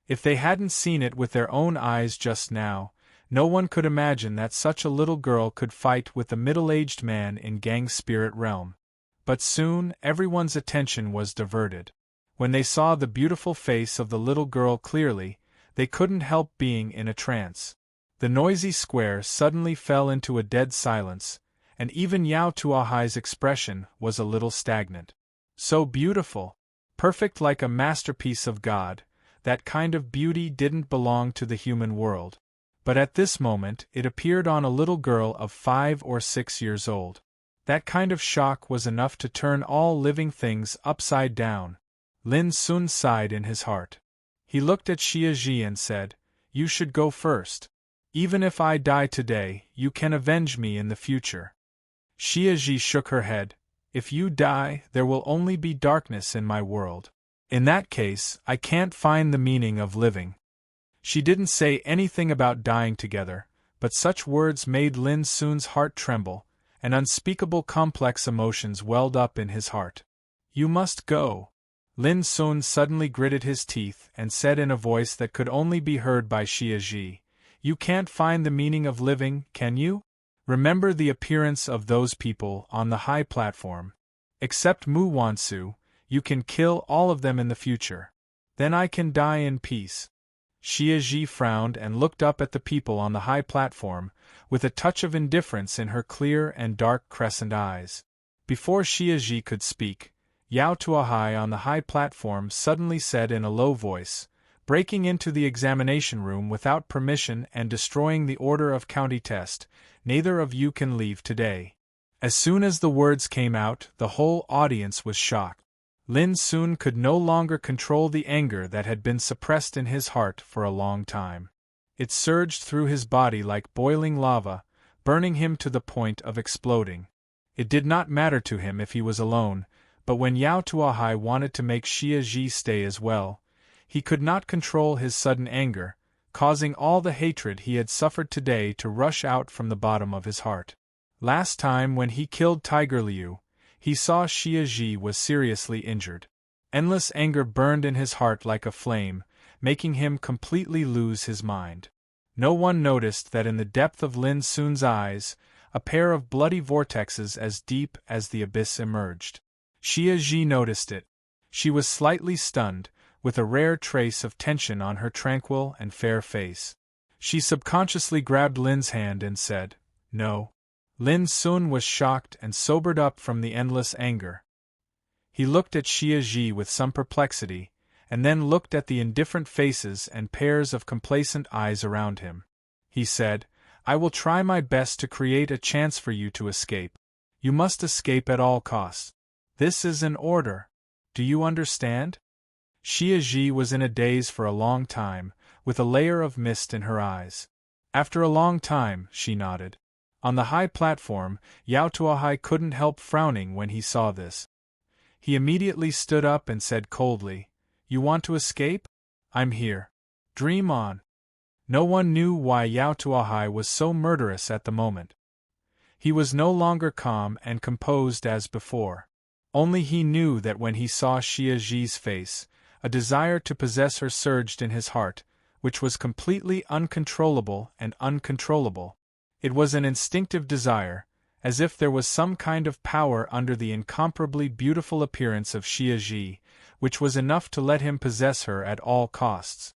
If they hadn't seen it with their own eyes just now, no one could imagine that such a little girl could fight with a middle-aged man in Gang Spirit Realm. But soon everyone's attention was diverted. When they saw the beautiful face of the little girl clearly, they couldn't help being in a trance. The noisy square suddenly fell into a dead silence, and even Yao Tuohai's expression was a little stagnant. So beautiful! Perfect like a masterpiece of God, that kind of beauty didn't belong to the human world. But at this moment it appeared on a little girl of 5 or 6 years old. That kind of shock was enough to turn all living things upside down. Lin Sun sighed in his heart. He looked at Xie Ji and said, "You should go first. Even if I die today, you can avenge me in the future." Xie Ji shook her head. "If you die, there will only be darkness in my world. In that case, I can't find the meaning of living." She didn't say anything about dying together, but such words made Lin Sun's heart tremble, and unspeakable complex emotions welled up in his heart. "You must go." Lin Sun suddenly gritted his teeth and said in a voice that could only be heard by Xie Ji, "You can't find the meaning of living, can you? Remember the appearance of those people on the high platform. Except Mu Wansu, you can kill all of them in the future. Then I can die in peace." Xie Ji frowned and looked up at the people on the high platform, with a touch of indifference in her clear and dark crescent eyes. Before Xie Ji could speak, Yao Tuohai on the high platform suddenly said in a low voice, "Breaking into the examination room without permission and destroying the order of county test, neither of you can leave today." As soon as the words came out, the whole audience was shocked. Lin Sun could no longer control the anger that had been suppressed in his heart for a long time. It surged through his body like boiling lava, burning him to the point of exploding. It did not matter to him if he was alone, but when Yao Tuohai wanted to make Xie Ji stay as well, he could not control his sudden anger, causing all the hatred he had suffered today to rush out from the bottom of his heart. Last time when he killed Tiger Liu, he saw Xie Ji was seriously injured. Endless anger burned in his heart like a flame, making him completely lose his mind. No one noticed that in the depth of Lin Sun's eyes, a pair of bloody vortexes as deep as the abyss emerged. Xie Ji noticed it. She was slightly stunned, with a rare trace of tension on her tranquil and fair face. She subconsciously grabbed Lin's hand and said, "No." Lin Sun was shocked and sobered up from the endless anger. He looked at Xia Ji with some perplexity, and then looked at the indifferent faces and pairs of complacent eyes around him. He said, "I will try my best to create a chance for you to escape. You must escape at all costs. This is an order. Do you understand?" Xia Ji was in a daze for a long time, with a layer of mist in her eyes. After a long time, she nodded. On the high platform, Yao Tuahai couldn't help frowning when he saw this. He immediately stood up and said coldly, "You want to escape? I'm here. Dream on." No one knew why Yao Tuahai was so murderous at the moment. He was no longer calm and composed as before. Only he knew that when he saw Xia Ji's face, a desire to possess her surged in his heart, which was completely uncontrollable and uncontrollable. It was an instinctive desire, as if there was some kind of power under the incomparably beautiful appearance of Xia Ji, which was enough to let him possess her at all costs.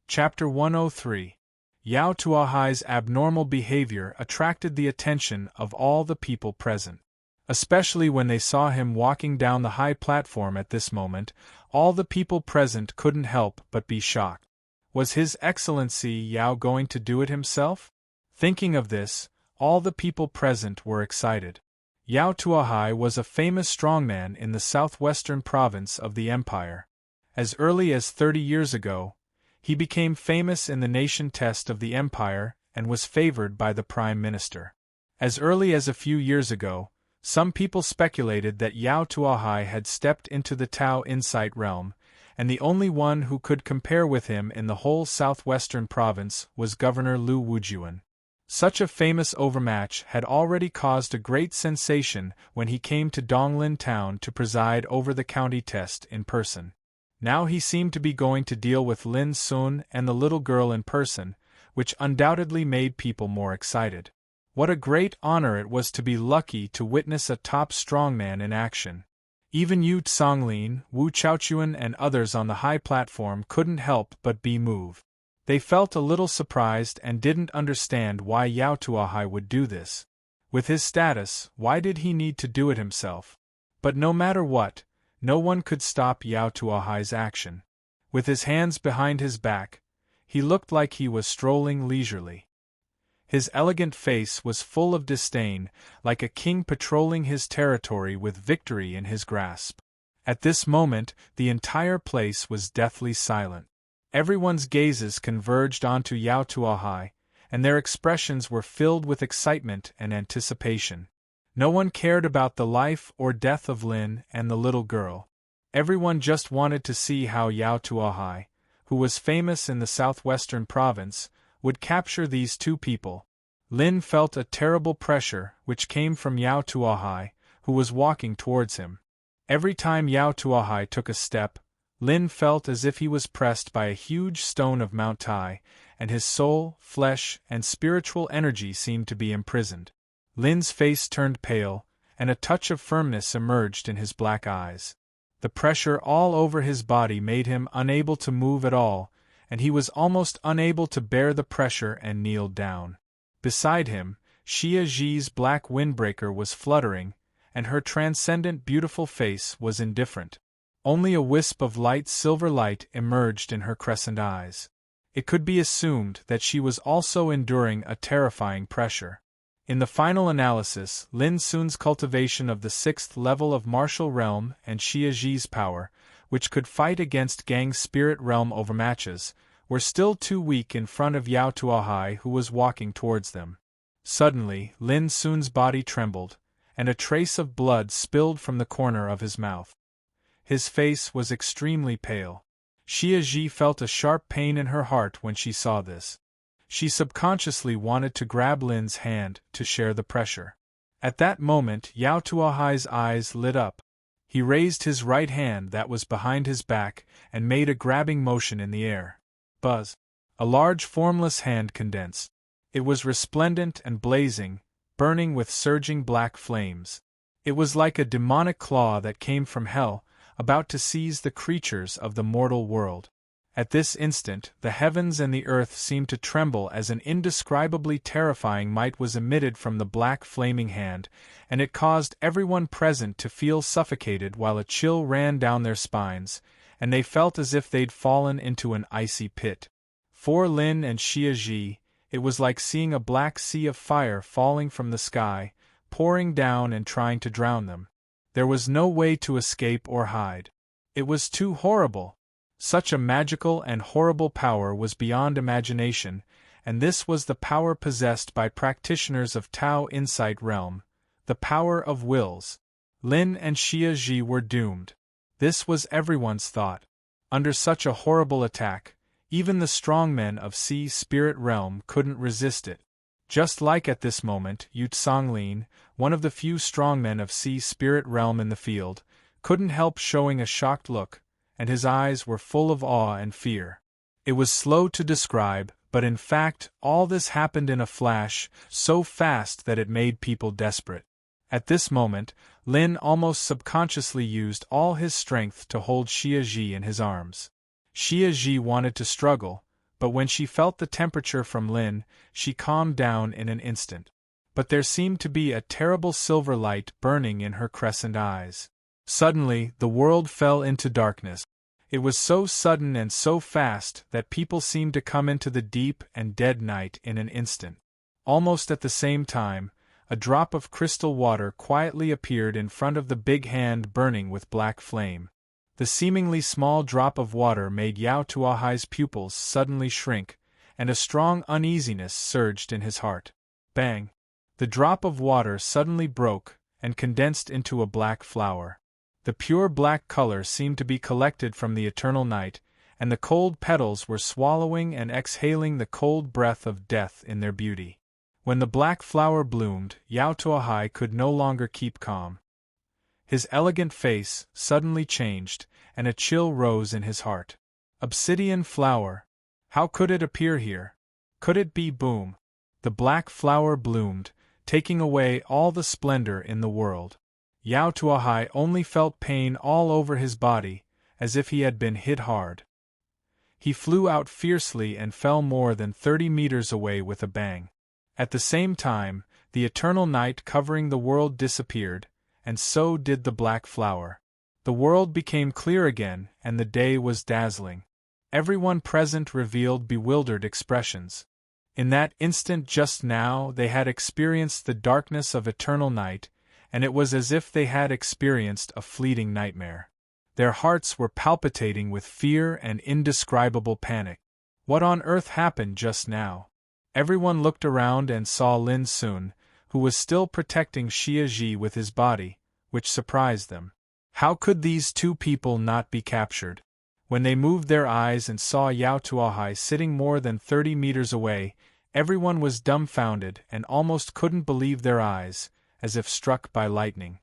Chapter 103. Yao Tuahai's abnormal behavior attracted the attention of all the people present. Especially when they saw him walking down the high platform at this moment, all the people present couldn't help but be shocked. Was His Excellency Yao going to do it himself? Thinking of this, all the people present were excited. Yao Tuahai was a famous strongman in the southwestern province of the empire. As early as 30 years ago, he became famous in the nation test of the empire and was favored by the prime minister. As early as a few years ago, some people speculated that Yao Tuahai had stepped into the Tao Insight realm, and the only one who could compare with him in the whole southwestern province was Governor Lu Wujuan. Such a famous overmatch had already caused a great sensation when he came to Donglin town to preside over the county test in person. Now he seemed to be going to deal with Lin Sun and the little girl in person, which undoubtedly made people more excited. What a great honor it was to be lucky to witness a top strongman in action. Even Yu Tsonglin, Wu Chaochuan and others on the high platform couldn't help but be moved. They felt a little surprised and didn't understand why Yao Tuahai would do this. With his status, why did he need to do it himself? But no matter what, no one could stop Yao Tuahai's action. With his hands behind his back, he looked like he was strolling leisurely. His elegant face was full of disdain, like a king patrolling his territory with victory in his grasp. At this moment, the entire place was deathly silent. Everyone's gazes converged onto Yao Tuahai, and their expressions were filled with excitement and anticipation. No one cared about the life or death of Lin and the little girl. Everyone just wanted to see how Yao Tuahai, who was famous in the southwestern province, would capture these two people. Lin felt a terrible pressure which came from Yao Tuahai, who was walking towards him. Every time Yao Tuahai took a step, Lin felt as if he was pressed by a huge stone of Mount Tai, and his soul, flesh, and spiritual energy seemed to be imprisoned. Lin's face turned pale, and a touch of firmness emerged in his black eyes. The pressure all over his body made him unable to move at all, and he was almost unable to bear the pressure and kneeled down. Beside him, Xia Ji's black windbreaker was fluttering, and her transcendent beautiful face was indifferent. Only a wisp of light silver light emerged in her crescent eyes. It could be assumed that she was also enduring a terrifying pressure. In the final analysis, Lin Sun's cultivation of the 6th level of martial realm and Xia Ji's power, which could fight against Gang's spirit realm overmatches, were still too weak in front of Yao Tuahai, who was walking towards them. Suddenly, Lin Sun's body trembled, and a trace of blood spilled from the corner of his mouth. His face was extremely pale. Xia Ji felt a sharp pain in her heart when she saw this. She subconsciously wanted to grab Lin's hand to share the pressure. At that moment, Yao Tuahai's eyes lit up. He raised his right hand that was behind his back and made a grabbing motion in the air. Buzz! A large formless hand condensed. It was resplendent and blazing, burning with surging black flames. It was like a demonic claw that came from hell, about to seize the creatures of the mortal world. At this instant, the heavens and the earth seemed to tremble as an indescribably terrifying might was emitted from the black flaming hand, and it caused everyone present to feel suffocated while a chill ran down their spines, and they felt as if they'd fallen into an icy pit. For Lin and Xia Ji, it was like seeing a black sea of fire falling from the sky, pouring down and trying to drown them. There was no way to escape or hide. It was too horrible. Such a magical and horrible power was beyond imagination, and this was the power possessed by practitioners of Tao Insight Realm, the power of wills. Lin and Xia Ji were doomed. This was everyone's thought. Under such a horrible attack, even the strong men of Sea Spirit Realm couldn't resist it. Just like at this moment, Yu Songlin, one of the few strongmen of Sea Spirit Realm in the field, couldn't help showing a shocked look, and his eyes were full of awe and fear. It was slow to describe, but in fact, all this happened in a flash, so fast that it made people desperate. At this moment, Lin almost subconsciously used all his strength to hold Xia Ji in his arms. Xia Ji wanted to struggle, but when she felt the temperature from Lin, she calmed down in an instant. But there seemed to be a terrible silver light burning in her crescent eyes. Suddenly, the world fell into darkness. It was so sudden and so fast that people seemed to come into the deep and dead night in an instant. Almost at the same time, a drop of crystal water quietly appeared in front of the big hand burning with black flame. The seemingly small drop of water made Yao Tuahai's pupils suddenly shrink, and a strong uneasiness surged in his heart. Bang! The drop of water suddenly broke and condensed into a black flower. The pure black color seemed to be collected from the eternal night, and the cold petals were swallowing and exhaling the cold breath of death in their beauty. When the black flower bloomed, Yao Tuahai could no longer keep calm. His elegant face suddenly changed, and a chill rose in his heart. Obsidian flower! How could it appear here? Could it be boom? The black flower bloomed, taking away all the splendor in the world. Yao Tuahai only felt pain all over his body, as if he had been hit hard. He flew out fiercely and fell more than 30 meters away with a bang. At the same time, the eternal night covering the world disappeared, and so did the black flower. The world became clear again, and the day was dazzling. Everyone present revealed bewildered expressions. In that instant just now they had experienced the darkness of eternal night, and it was as if they had experienced a fleeting nightmare. Their hearts were palpitating with fear and indescribable panic. What on earth happened just now? Everyone looked around and saw Lin Sun, who was still protecting Xia Ji with his body, which surprised them. How could these two people not be captured? When they moved their eyes and saw Yao Tuahai sitting more than 30 meters away, everyone was dumbfounded and almost couldn't believe their eyes, as if struck by lightning.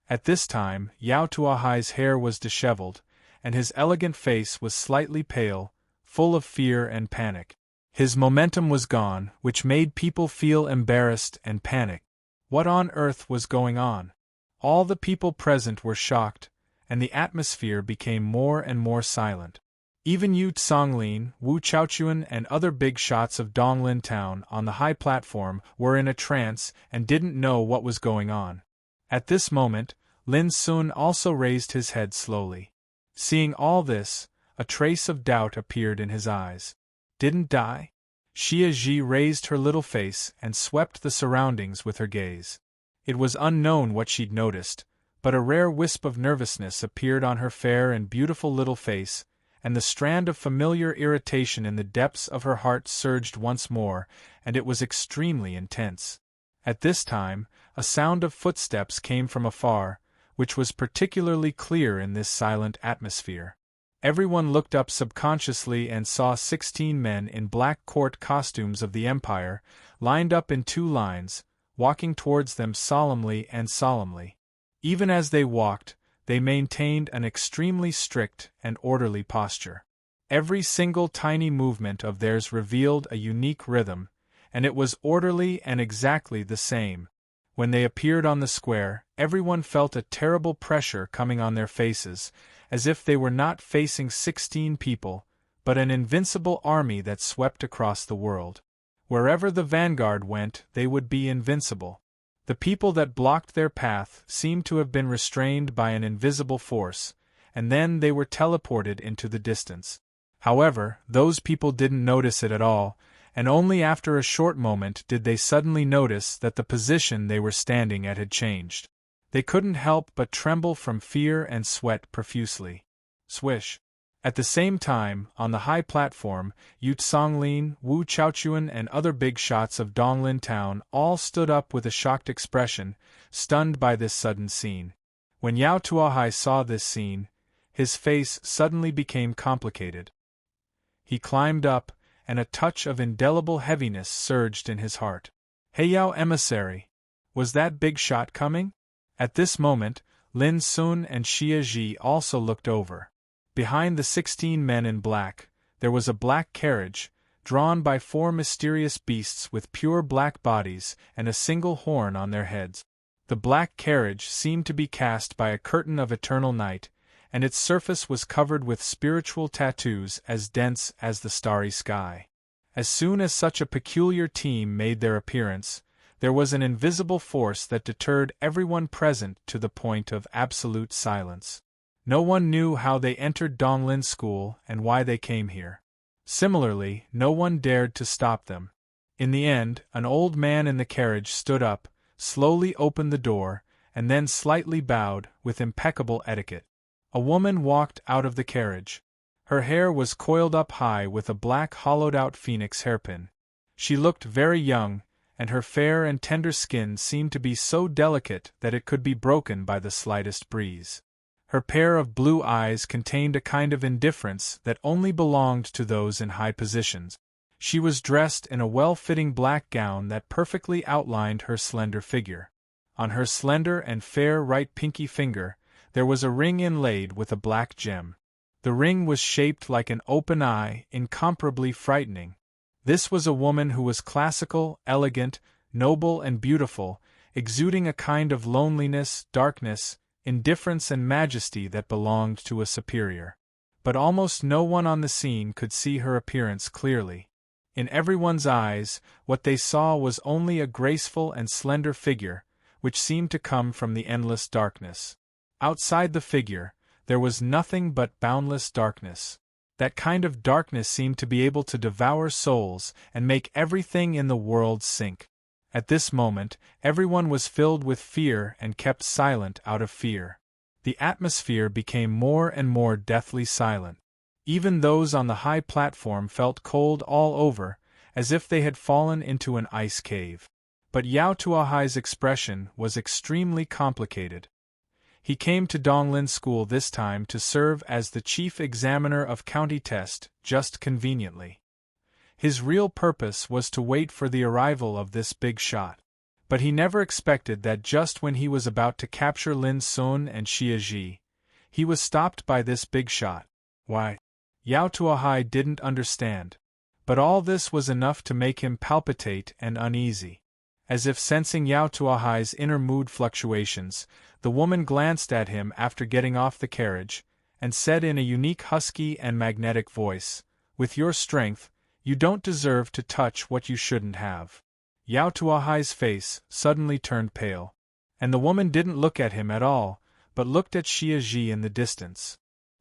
At this time, Yao Tuahai's hair was disheveled, and his elegant face was slightly pale, full of fear and panic. His momentum was gone, which made people feel embarrassed and panicked. What on earth was going on? All the people present were shocked, and the atmosphere became more and more silent. Even Yu Songlin, Wu Chaochuan and other big shots of Donglin Town on the high platform were in a trance and didn't know what was going on. At this moment, Lin Sun also raised his head slowly. Seeing all this, a trace of doubt appeared in his eyes. Didn't die? Xia Ji raised her little face and swept the surroundings with her gaze. It was unknown what she'd noticed, but a rare wisp of nervousness appeared on her fair and beautiful little face, and the strand of familiar irritation in the depths of her heart surged once more, and it was extremely intense. At this time, a sound of footsteps came from afar, which was particularly clear in this silent atmosphere. Everyone looked up subconsciously and saw 16 men in black court costumes of the Empire, lined up in 2 lines, walking towards them solemnly and solemnly. Even as they walked, they maintained an extremely strict and orderly posture. Every single tiny movement of theirs revealed a unique rhythm, and it was orderly and exactly the same. When they appeared on the square, everyone felt a terrible pressure coming on their faces, as if they were not facing 16 people, but an invincible army that swept across the world. Wherever the vanguard went, they would be invincible. The people that blocked their path seemed to have been restrained by an invisible force, and then they were teleported into the distance. However, those people didn't notice it at all, and only after a short moment did they suddenly notice that the position they were standing at had changed. They couldn't help but tremble from fear and sweat profusely. Swish! At the same time, on the high platform, Yu Songlin, Wu Chaochuan and other big shots of Donglin town all stood up with a shocked expression, stunned by this sudden scene. When Yao Tuahai saw this scene, his face suddenly became complicated. He climbed up, and a touch of indelible heaviness surged in his heart. Hey Yao emissary! Was that big shot coming? At this moment, Lin Sun and Xia Ji also looked over. Behind the 16 men in black, there was a black carriage, drawn by 4 mysterious beasts with pure black bodies and a single horn on their heads. The black carriage seemed to be cast by a curtain of eternal night, and its surface was covered with spiritual tattoos as dense as the starry sky. As soon as such a peculiar team made their appearance, there was an invisible force that deterred everyone present to the point of absolute silence. No one knew how they entered Donglin School and why they came here. Similarly, no one dared to stop them. In the end, an old man in the carriage stood up, slowly opened the door, and then slightly bowed, with impeccable etiquette. A woman walked out of the carriage. Her hair was coiled up high with a black hollowed-out phoenix hairpin. She looked very young, and her fair and tender skin seemed to be so delicate that it could be broken by the slightest breeze. Her pair of blue eyes contained a kind of indifference that only belonged to those in high positions. She was dressed in a well-fitting black gown that perfectly outlined her slender figure. On her slender and fair right pinky finger, there was a ring inlaid with a black gem. The ring was shaped like an open eye, incomparably frightening. This was a woman who was classical, elegant, noble and beautiful, exuding a kind of loneliness, darkness, indifference and majesty that belonged to a superior. But almost no one on the scene could see her appearance clearly. In everyone's eyes, what they saw was only a graceful and slender figure, which seemed to come from the endless darkness. Outside the figure, there was nothing but boundless darkness. That kind of darkness seemed to be able to devour souls and make everything in the world sink. At this moment, everyone was filled with fear and kept silent out of fear. The atmosphere became more and more deathly silent. Even those on the high platform felt cold all over, as if they had fallen into an ice cave. But Yao Tuahai's expression was extremely complicated. He came to Donglin School this time to serve as the chief examiner of county test, just conveniently. His real purpose was to wait for the arrival of this big shot. But he never expected that just when he was about to capture Lin Sun and Xia Ji, he was stopped by this big shot. Why? Yao Tuahai didn't understand. But all this was enough to make him palpitate and uneasy. As if sensing Yao Tuahai's inner mood fluctuations, the woman glanced at him after getting off the carriage, and said in a unique husky and magnetic voice, "With your strength, you don't deserve to touch what you shouldn't have." Yao Tuahai's face suddenly turned pale, and the woman didn't look at him at all, but looked at Xia Ji in the distance.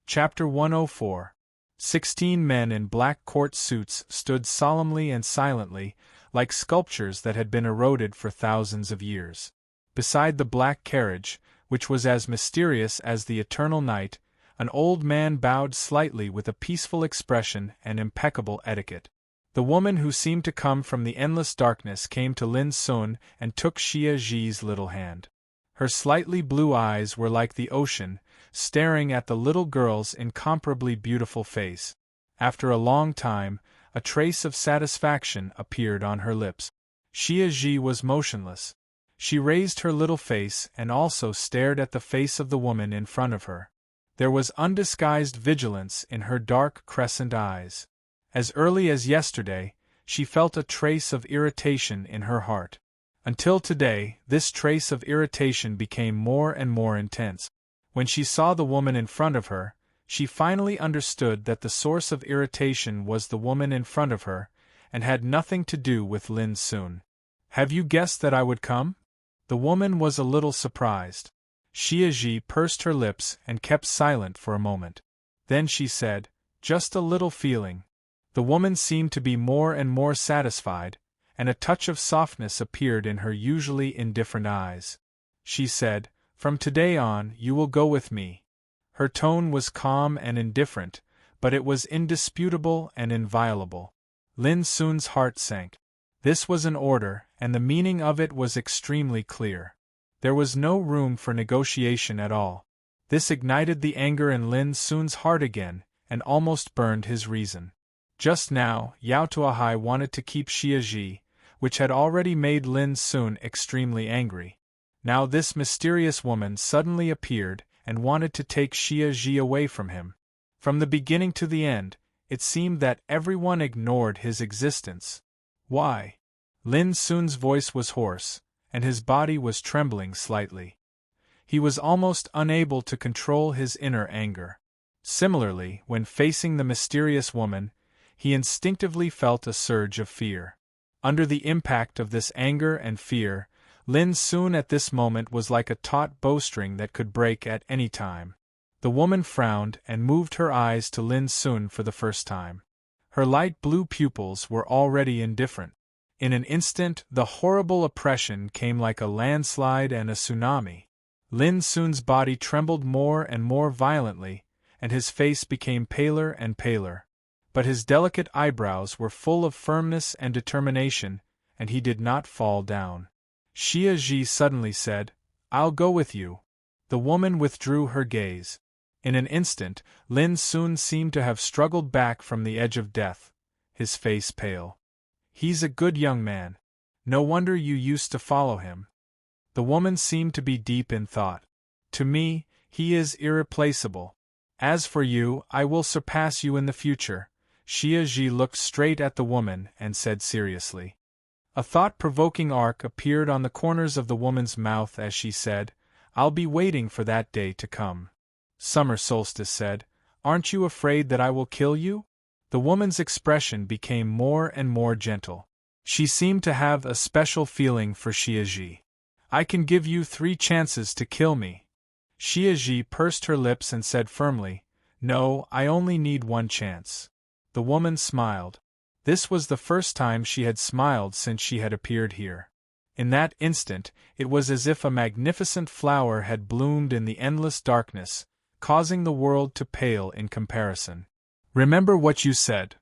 Chapter 104. 16 men in black court suits stood solemnly and silently, like sculptures that had been eroded for thousands of years. Beside the black carriage, which was as mysterious as the eternal night, an old man bowed slightly with a peaceful expression and impeccable etiquette. The woman who seemed to come from the endless darkness came to Lin Sun and took Xia Ji's little hand. Her slightly blue eyes were like the ocean, staring at the little girl's incomparably beautiful face. After a long time, a trace of satisfaction appeared on her lips. Xia Ji was motionless. She raised her little face and also stared at the face of the woman in front of her. There was undisguised vigilance in her dark crescent eyes. As early as yesterday, she felt a trace of irritation in her heart. Until today, this trace of irritation became more and more intense. When she saw the woman in front of her, she finally understood that the source of irritation was the woman in front of her, and had nothing to do with Lin Sun. "Have you guessed that I would come?" The woman was a little surprised. Xia Ji pursed her lips and kept silent for a moment. Then she said, "Just a little feeling." The woman seemed to be more and more satisfied, and a touch of softness appeared in her usually indifferent eyes. She said, "From today on, you will go with me." Her tone was calm and indifferent, but it was indisputable and inviolable. Lin Sun's heart sank. This was an order, and the meaning of it was extremely clear. There was no room for negotiation at all. This ignited the anger in Lin Sun's heart again, and almost burned his reason. Just now, Yao Tuahai wanted to keep Xia Ji, which had already made Lin Sun extremely angry. Now this mysterious woman suddenly appeared and wanted to take Xia Ji away from him. From the beginning to the end, it seemed that everyone ignored his existence. Why? Lin Sun's voice was hoarse, and his body was trembling slightly. He was almost unable to control his inner anger. Similarly, when facing the mysterious woman, he instinctively felt a surge of fear. Under the impact of this anger and fear, Lin Sun at this moment was like a taut bowstring that could break at any time. The woman frowned and moved her eyes to Lin Sun for the first time. Her light blue pupils were already indifferent. In an instant, the horrible oppression came like a landslide and a tsunami. Lin Sun's body trembled more and more violently, and his face became paler and paler. But his delicate eyebrows were full of firmness and determination, and he did not fall down. Xia Ji suddenly said, "I'll go with you." The woman withdrew her gaze. In an instant, Lin Sun seemed to have struggled back from the edge of death, his face pale. "He's a good young man. No wonder you used to follow him." The woman seemed to be deep in thought. "To me, he is irreplaceable. As for you, I will surpass you in the future." Xia Ji looked straight at the woman and said seriously. A thought-provoking arc appeared on the corners of the woman's mouth as she said, "I'll be waiting for that day to come." Summer Solstice said, "Aren't you afraid that I will kill you?" The woman's expression became more and more gentle. She seemed to have a special feeling for Xia Ji. "I can give you 3 chances to kill me." Xia Ji pursed her lips and said firmly, "No, I only need 1 chance." The woman smiled. This was the first time she had smiled since she had appeared here. In that instant, it was as if a magnificent flower had bloomed in the endless darkness, causing the world to pale in comparison. "Remember what you said."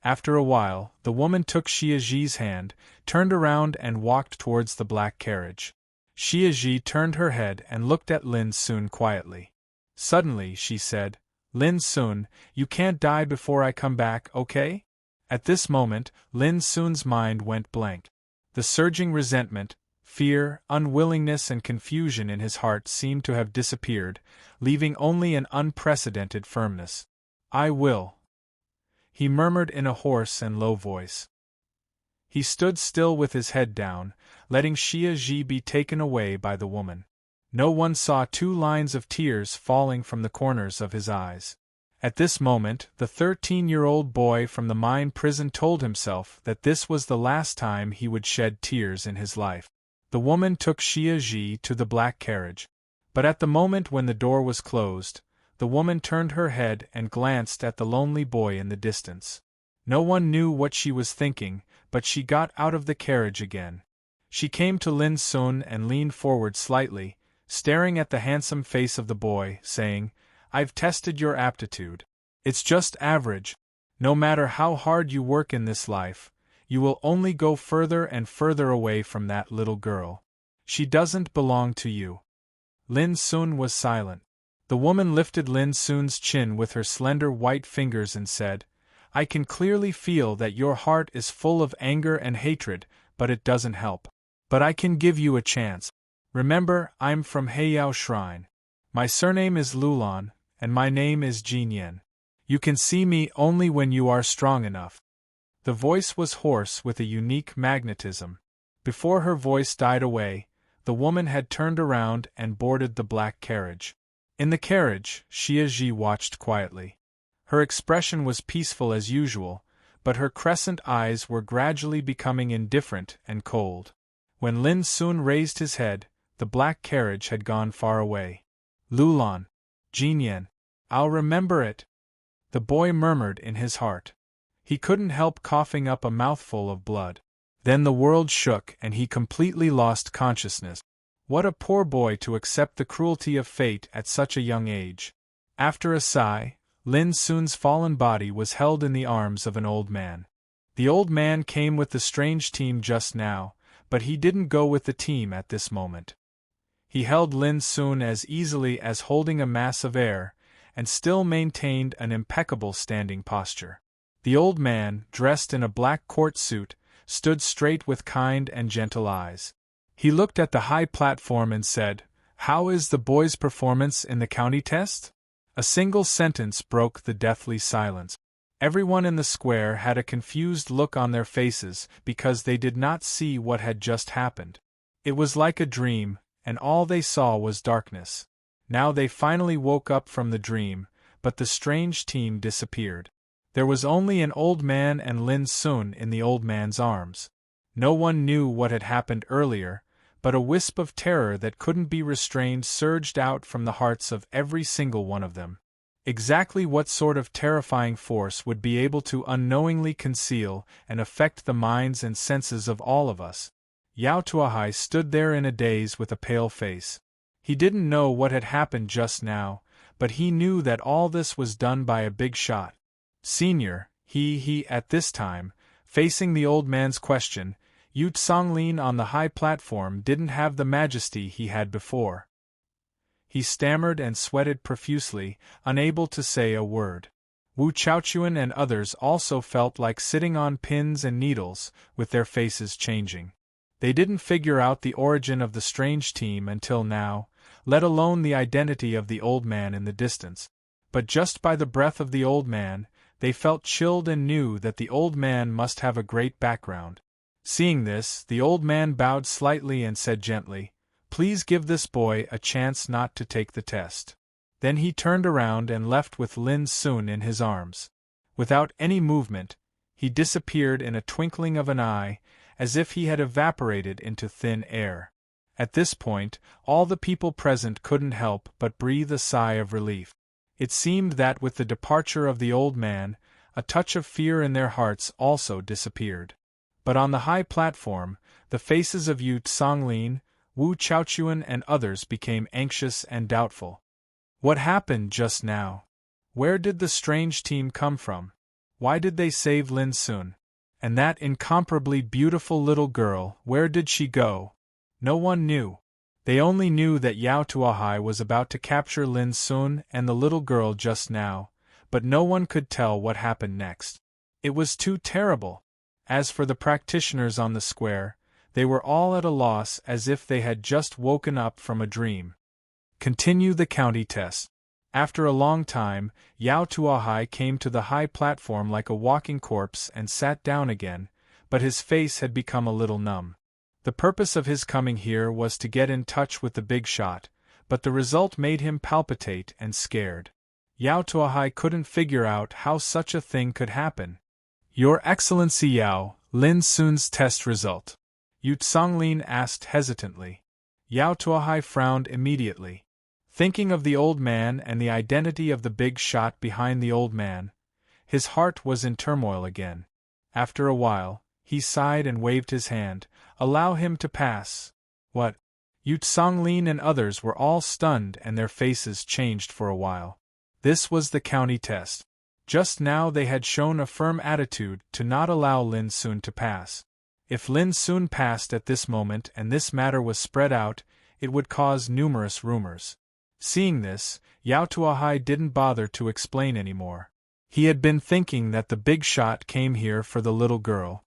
After a while, the woman took Xia Ji's hand, turned around and walked towards the black carriage. Xia Ji turned her head and looked at Lin Sun quietly. Suddenly, she said, "Lin Sun, you can't die before I come back, okay?" At this moment, Lin Sun's mind went blank. The surging resentment, fear, unwillingness and confusion in his heart seemed to have disappeared, leaving only an unprecedented firmness. "I will," he murmured in a hoarse and low voice. He stood still with his head down, letting Xia Ji be taken away by the woman. No one saw 2 lines of tears falling from the corners of his eyes. At this moment, the 13-year-old boy from the mine prison told himself that this was the last time he would shed tears in his life. The woman took Xia Ji to the black carriage. But at the moment when the door was closed, the woman turned her head and glanced at the lonely boy in the distance. No one knew what she was thinking, but she got out of the carriage again. She came to Lin Sun and leaned forward slightly, staring at the handsome face of the boy, saying, "I've tested your aptitude. It's just average. No matter how hard you work in this life, you will only go further and further away from that little girl. She doesn't belong to you." Lin Sun was silent. The woman lifted Lin Sun's chin with her slender white fingers and said, "I can clearly feel that your heart is full of anger and hatred, but it doesn't help. But I can give you a chance. Remember, I'm from Heiyao Shrine. My surname is Lulan, and my name is Jin Yen. You can see me only when you are strong enough." The voice was hoarse with a unique magnetism. Before her voice died away, the woman had turned around and boarded the black carriage. In the carriage, Xie watched quietly. Her expression was peaceful as usual, but her crescent eyes were gradually becoming indifferent and cold. When Lin Sun raised his head, the black carriage had gone far away. Lulan. Jinyan. I'll remember it, the boy murmured in his heart. He couldn't help coughing up a mouthful of blood. Then the world shook and he completely lost consciousness. What a poor boy to accept the cruelty of fate at such a young age. After a sigh, Lin Sun's fallen body was held in the arms of an old man. The old man came with the strange team just now, but he didn't go with the team at this moment. He held Lin Sun as easily as holding a mass of air, and still maintained an impeccable standing posture. The old man, dressed in a black court suit, stood straight with kind and gentle eyes. He looked at the high platform and said, "How is the boy's performance in the county test?" A single sentence broke the deathly silence. Everyone in the square had a confused look on their faces because they did not see what had just happened. It was like a dream, and all they saw was darkness. Now they finally woke up from the dream, but the strange team disappeared. There was only an old man and Lin Sun in the old man's arms. No one knew what had happened earlier, but a wisp of terror that couldn't be restrained surged out from the hearts of every single one of them. Exactly what sort of terrifying force would be able to unknowingly conceal and affect the minds and senses of all of us? Yao Tuahai stood there in a daze with a pale face. He didn't know what had happened just now, but he knew that all this was done by a big shot. Senior, he at this time, facing the old man's question, Yu Tsonglin on the high platform didn't have the majesty he had before. He stammered and sweated profusely, unable to say a word. Wu Chaochuan and others also felt like sitting on pins and needles, with their faces changing. They didn't figure out the origin of the strange team until now, let alone the identity of the old man in the distance. But just by the breath of the old man, they felt chilled and knew that the old man must have a great background. Seeing this, the old man bowed slightly and said gently, "Please give this boy a chance not to take the test." Then he turned around and left with Lin Sun in his arms. Without any movement, he disappeared in a twinkling of an eye, as if he had evaporated into thin air. At this point, all the people present couldn't help but breathe a sigh of relief. It seemed that with the departure of the old man, a touch of fear in their hearts also disappeared. But on the high platform, the faces of Yu Tsonglin, Wu Chaochuan and others became anxious and doubtful. What happened just now? Where did the strange team come from? Why did they save Lin Sun? And that incomparably beautiful little girl, where did she go? No one knew. They only knew that Yao Tuahai was about to capture Lin Sun and the little girl just now, but no one could tell what happened next. It was too terrible. As for the practitioners on the square, they were all at a loss as if they had just woken up from a dream. Continue the county test. After a long time, Yao Tuahai came to the high platform like a walking corpse and sat down again, but his face had become a little numb. The purpose of his coming here was to get in touch with the big shot, but the result made him palpitate and scared. Yao Tuahai couldn't figure out how such a thing could happen. "Your Excellency Yao, Lin Sun's test result?" Yu Tsonglin asked hesitantly. Yao Tuahai frowned immediately. Thinking of the old man and the identity of the big shot behind the old man, his heart was in turmoil again. After a while, he sighed and waved his hand. "Allow him to pass." "What?" Yu Tsonglin and others were all stunned and their faces changed for a while. This was the county test. Just now they had shown a firm attitude to not allow Lin Sun to pass. If Lin Sun passed at this moment and this matter was spread out, it would cause numerous rumors. Seeing this, Yao Tuahai didn't bother to explain anymore. He had been thinking that the big shot came here for the little girl.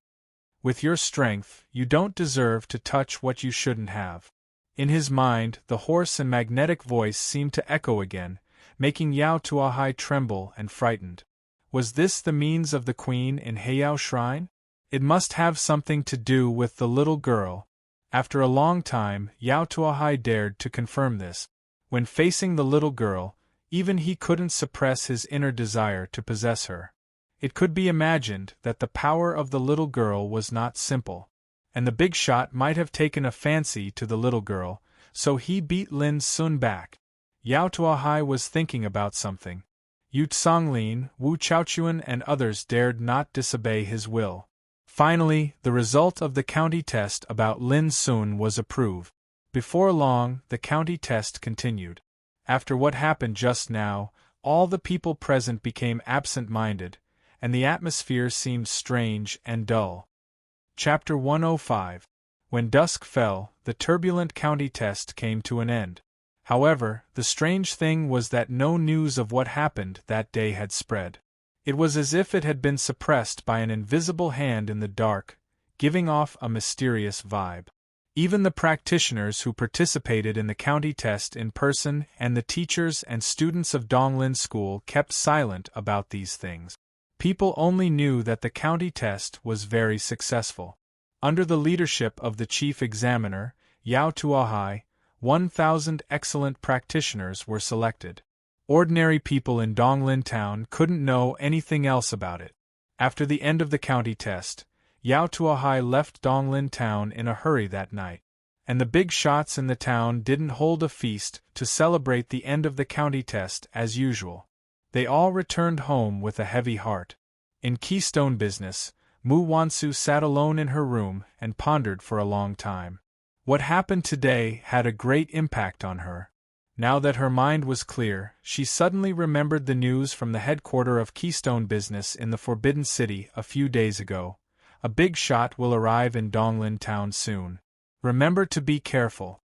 "With your strength, you don't deserve to touch what you shouldn't have." In his mind, the hoarse and magnetic voice seemed to echo again, making Yao Tuahai tremble and frightened. Was this the means of the queen in Heiao Shrine? It must have something to do with the little girl. After a long time, Yao Tuahai dared to confirm this. When facing the little girl, even he couldn't suppress his inner desire to possess her. It could be imagined that the power of the little girl was not simple, and the big shot might have taken a fancy to the little girl, so he beat Lin Sun back. Yao Tuahai was thinking about something. Yu Tsonglin, Wu Chaochuan and others dared not disobey his will. Finally, the result of the county test about Lin Sun was approved. Before long, the county test continued. After what happened just now, all the people present became absent-minded, and the atmosphere seemed strange and dull. Chapter 105. When dusk fell, the turbulent county test came to an end. However, the strange thing was that no news of what happened that day had spread. It was as if it had been suppressed by an invisible hand in the dark, giving off a mysterious vibe. Even the practitioners who participated in the county test in person and the teachers and students of Donglin School kept silent about these things. People only knew that the county test was very successful. Under the leadership of the chief examiner, Yao Tuahai, 1,000 excellent practitioners were selected. Ordinary people in Donglin Town couldn't know anything else about it. After the end of the county test, Yao Tuahai left Donglin Town in a hurry that night, and the big shots in the town didn't hold a feast to celebrate the end of the county test as usual. They all returned home with a heavy heart. In Keystone business, Mu Wansu sat alone in her room and pondered for a long time. What happened today had a great impact on her. Now that her mind was clear, she suddenly remembered the news from the headquarters of Keystone business in the Forbidden City a few days ago. A big shot will arrive in Donglin Town soon. Remember to be careful.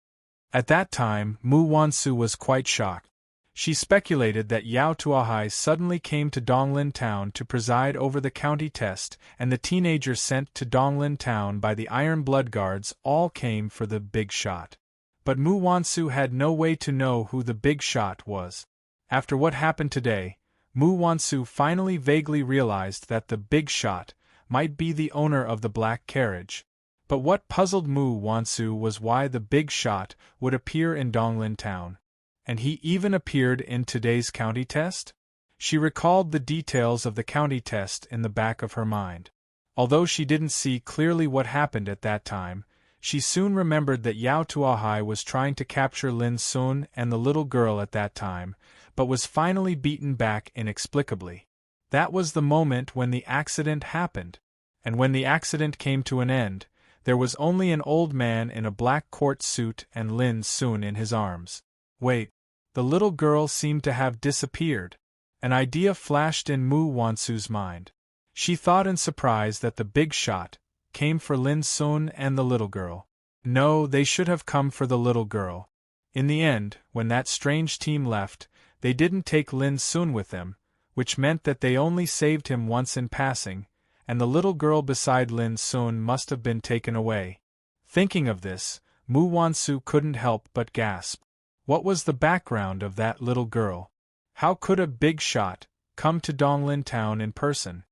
At that time, Mu Wansu was quite shocked. She speculated that Yao Tuahai suddenly came to Donglin Town to preside over the county test, and the teenagers sent to Donglin Town by the Iron Blood Guards all came for the big shot. But Mu Wansu had no way to know who the big shot was. After what happened today, Mu Wansu finally vaguely realized that the big shot might be the owner of the black carriage. But what puzzled Mu Wansu was why the big shot would appear in Donglin Town. And he even appeared in today's county test? She recalled the details of the county test in the back of her mind. Although she didn't see clearly what happened at that time, she soon remembered that Yao Tuahai was trying to capture Lin Sun and the little girl at that time, but was finally beaten back inexplicably. That was the moment when the accident happened. And when the accident came to an end, there was only an old man in a black court suit and Lin Sun in his arms. Wait. The little girl seemed to have disappeared. An idea flashed in Mu Wansu's mind. She thought in surprise that the big shot came for Lin Sun and the little girl. No, they should have come for the little girl. In the end, when that strange team left, they didn't take Lin Sun with them, which meant that they only saved him once in passing, and the little girl beside Lin Sun must have been taken away. Thinking of this, Mu Wansu couldn't help but gasp. What was the background of that little girl? How could a big shot come to Donglin Town in person?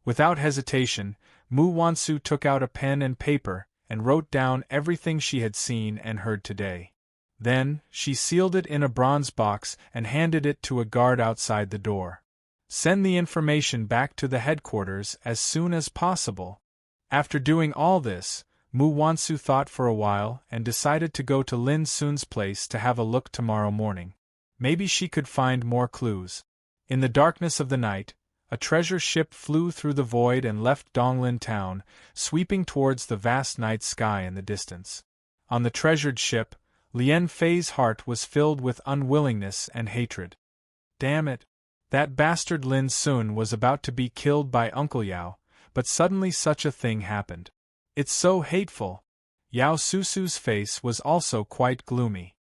Without hesitation, Mu Wansu took out a pen and paper and wrote down everything she had seen and heard today. Then, she sealed it in a bronze box and handed it to a guard outside the door. Send the information back to the headquarters as soon as possible. After doing all this, Mu Wansu thought for a while and decided to go to Lin Sun's place to have a look tomorrow morning. Maybe she could find more clues. In the darkness of the night, a treasure ship flew through the void and left Donglin Town, sweeping towards the vast night sky in the distance. On the treasured ship, Lien Fei's heart was filled with unwillingness and hatred. Damn it! That bastard Lin Sun was about to be killed by Uncle Yao, but suddenly such a thing happened. It's so hateful. Yao Susu's face was also quite gloomy.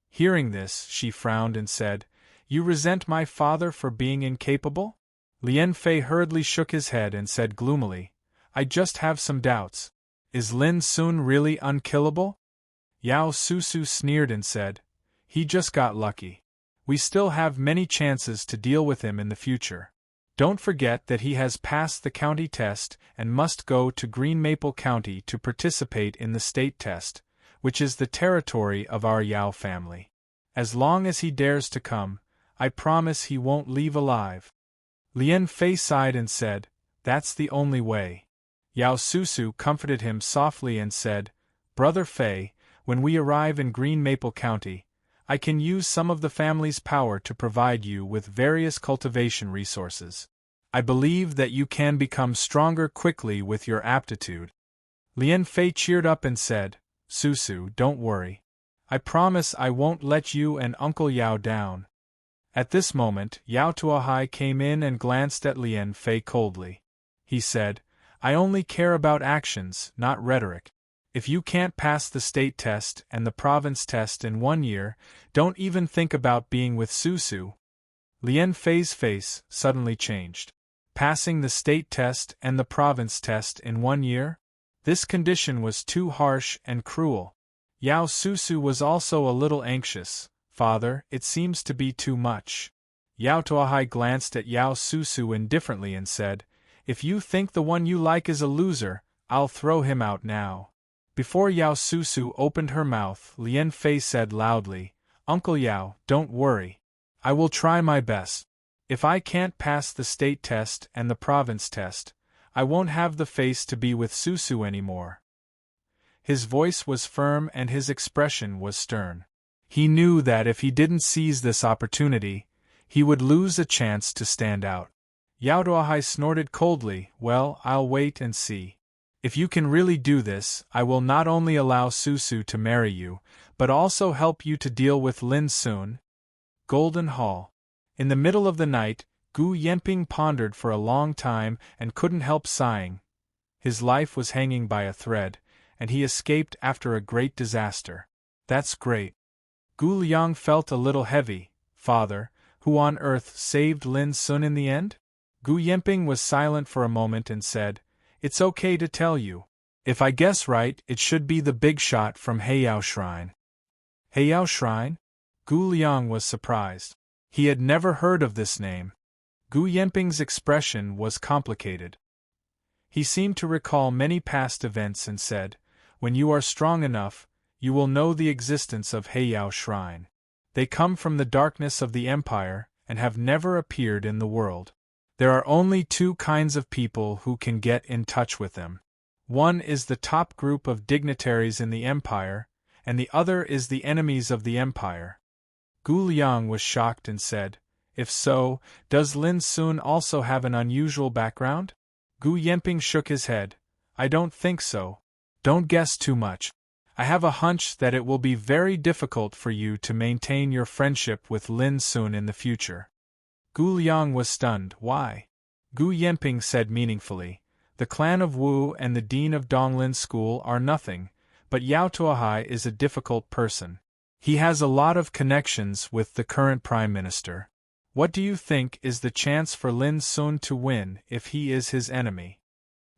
Hearing this, she frowned and said, "You resent my father for being incapable?" Lien Fei hurriedly shook his head and said gloomily, "I just have some doubts. Is Lin Sun really unkillable?" Yao Susu sneered and said, "He just got lucky. We still have many chances to deal with him in the future." Don't forget that he has passed the county test and must go to Green Maple County to participate in the state test, which is the territory of our Yao family. As long as he dares to come, I promise he won't leave alive." Lien Fei sighed and said, "That's the only way." Yao Susu comforted him softly and said, "Brother Fei, when we arrive in Green Maple County, I can use some of the family's power to provide you with various cultivation resources. I believe that you can become stronger quickly with your aptitude." Lien Fei cheered up and said, "Susu, don't worry. I promise I won't let you and Uncle Yao down." At this moment, Yao Tuahai came in and glanced at Lien Fei coldly. He said, "I only care about actions, not rhetoric. If you can't pass the state test and the province test in 1 year, don't even think about being with Susu." Lien Fei's face suddenly changed. Passing the state test and the province test in 1 year? This condition was too harsh and cruel. Yao Susu was also a little anxious. "Father, it seems to be too much." Yao Tuahai glanced at Yao Susu indifferently and said, "If you think the one you like is a loser, I'll throw him out now." Before Yao Susu opened her mouth, Lien Fei said loudly, "Uncle Yao, don't worry. I will try my best. If I can't pass the state test and the province test, I won't have the face to be with Susu anymore." His voice was firm and his expression was stern. He knew that if he didn't seize this opportunity, he would lose a chance to stand out. Yao Tuahai snorted coldly, "Well, I'll wait and see. If you can really do this, I will not only allow Susu to marry you, but also help you to deal with Lin Sun." Golden Hall. In the middle of the night, Gu Yenping pondered for a long time and couldn't help sighing. His life was hanging by a thread, and he escaped after a great disaster. That's great. Gu Liang felt a little heavy. "Father, who on earth saved Lin Sun in the end?" Gu Yenping was silent for a moment and said, "It's okay to tell you. If I guess right, it should be the big shot from Heiyao Shrine." Heiyao Shrine? Gu Liang was surprised. He had never heard of this name. Gu Yenping's expression was complicated. He seemed to recall many past events and said, "When you are strong enough, you will know the existence of Heiyao Shrine. They come from the darkness of the empire and have never appeared in the world. There are only 2 kinds of people who can get in touch with them. One is the top group of dignitaries in the empire, and the other is the enemies of the empire." Gu Liang was shocked and said, "If so, does Lin Sun also have an unusual background?" Gu Yenping shook his head. "I don't think so. Don't guess too much. I have a hunch that it will be very difficult for you to maintain your friendship with Lin Sun in the future." Gu Liang was stunned. "Why?" Gu Yenping said meaningfully, "The clan of Wu and the dean of Donglin School are nothing, but Yao Tuahai is a difficult person. He has a lot of connections with the current prime minister. What do you think is the chance for Lin Sun to win if he is his enemy?"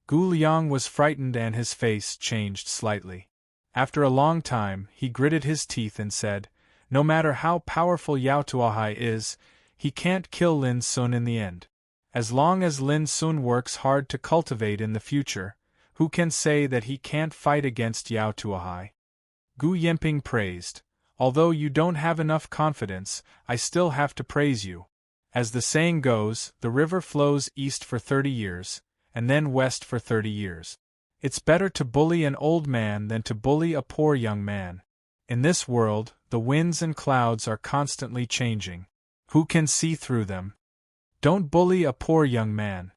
Gu Liang was frightened and his face changed slightly. After a long time, he gritted his teeth and said, "No matter how powerful Yao Tuahai is, he can't kill Lin Sun in the end. As long as Lin Sun works hard to cultivate in the future, who can say that he can't fight against Yao Tuahai?" Gu Yenping praised, "Although you don't have enough confidence, I still have to praise you. As the saying goes, the river flows east for 30 years, and then west for 30 years. It's better to bully an old man than to bully a poor young man. In this world, the winds and clouds are constantly changing. Who can see through them? Don't bully a poor young man."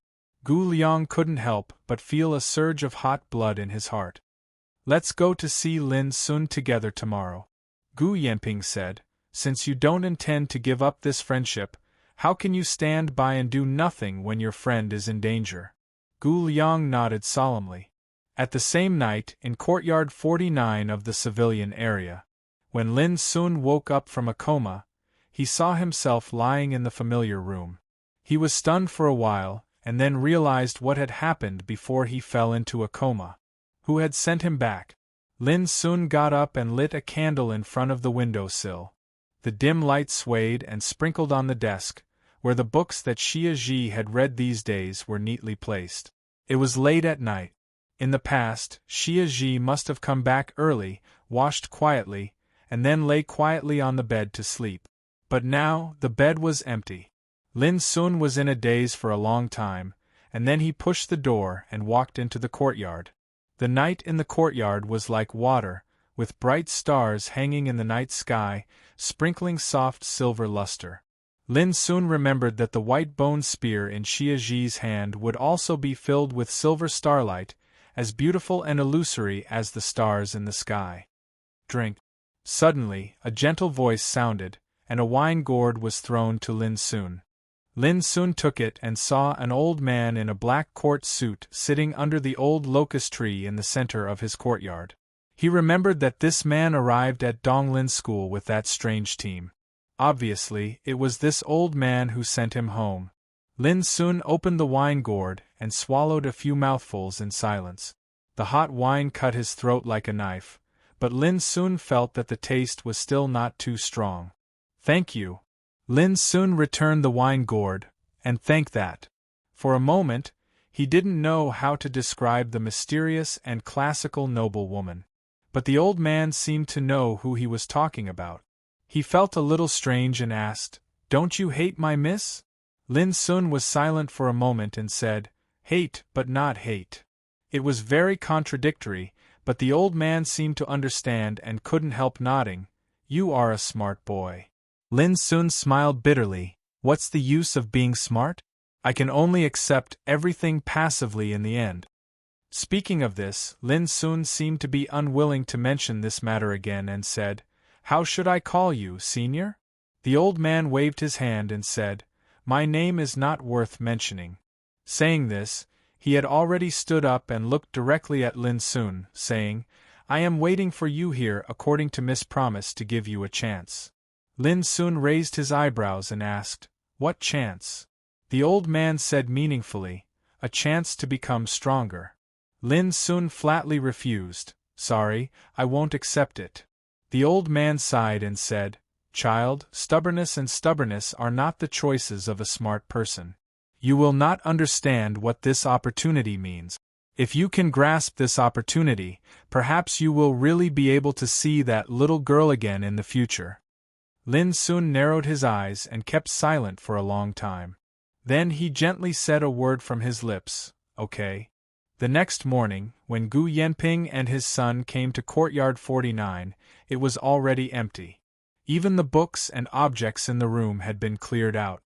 Gu Liang couldn't help but feel a surge of hot blood in his heart. "Let's go to see Lin Sun together tomorrow." Gu Yenping said, "Since you don't intend to give up this friendship, how can you stand by and do nothing when your friend is in danger?" Gu Liang nodded solemnly. At the same night, in courtyard 49 of the civilian area, when Lin Sun woke up from a coma, he saw himself lying in the familiar room. He was stunned for a while, and then realized what had happened before he fell into a coma. Who had sent him back? Lin Sun got up and lit a candle in front of the window sill. The dim light swayed and sprinkled on the desk, where the books that Xia Zhi had read these days were neatly placed. It was late at night. In the past, Xia Zhi must have come back early, washed quietly, and then lay quietly on the bed to sleep. But now, the bed was empty. Lin Sun was in a daze for a long time, and then he pushed the door and walked into the courtyard. The night in the courtyard was like water, with bright stars hanging in the night sky, sprinkling soft silver luster. Lin Sun remembered that the white bone spear in Xia Zhi's hand would also be filled with silver starlight, as beautiful and illusory as the stars in the sky. Drink. Suddenly, a gentle voice sounded, and a wine gourd was thrown to Lin Sun. Lin Sun took it and saw an old man in a black court suit sitting under the old locust tree in the center of his courtyard. He remembered that this man arrived at Donglin School with that strange team. Obviously, it was this old man who sent him home. Lin Sun opened the wine gourd and swallowed a few mouthfuls in silence. The hot wine cut his throat like a knife, but Lin Sun felt that the taste was still not too strong. "Thank you." Lin Sun returned the wine gourd, and thanked that. For a moment, he didn't know how to describe the mysterious and classical noble woman. But the old man seemed to know who he was talking about. He felt a little strange and asked, "Don't you hate my miss?" Lin Sun was silent for a moment and said, "Hate, but not hate." It was very contradictory, but the old man seemed to understand and couldn't help nodding. "You are a smart boy." Lin Sun smiled bitterly. "What's the use of being smart? I can only accept everything passively in the end." Speaking of this, Lin Sun seemed to be unwilling to mention this matter again and said, "How should I call you, senior?" The old man waved his hand and said, "My name is not worth mentioning." Saying this, he had already stood up and looked directly at Lin Sun, saying, "I am waiting for you here according to Miss Promise to give you a chance." Lin Sun raised his eyebrows and asked, "What chance?" The old man said meaningfully, "A chance to become stronger." Lin Sun flatly refused. "Sorry, I won't accept it." The old man sighed and said, "Child, stubbornness and stubbornness are not the choices of a smart person. You will not understand what this opportunity means. If you can grasp this opportunity, perhaps you will really be able to see that little girl again in the future." Lin Sun narrowed his eyes and kept silent for a long time. Then he gently said a word from his lips, "Okay." The next morning, when Gu Yanping and his son came to Courtyard 49, it was already empty. Even the books and objects in the room had been cleared out.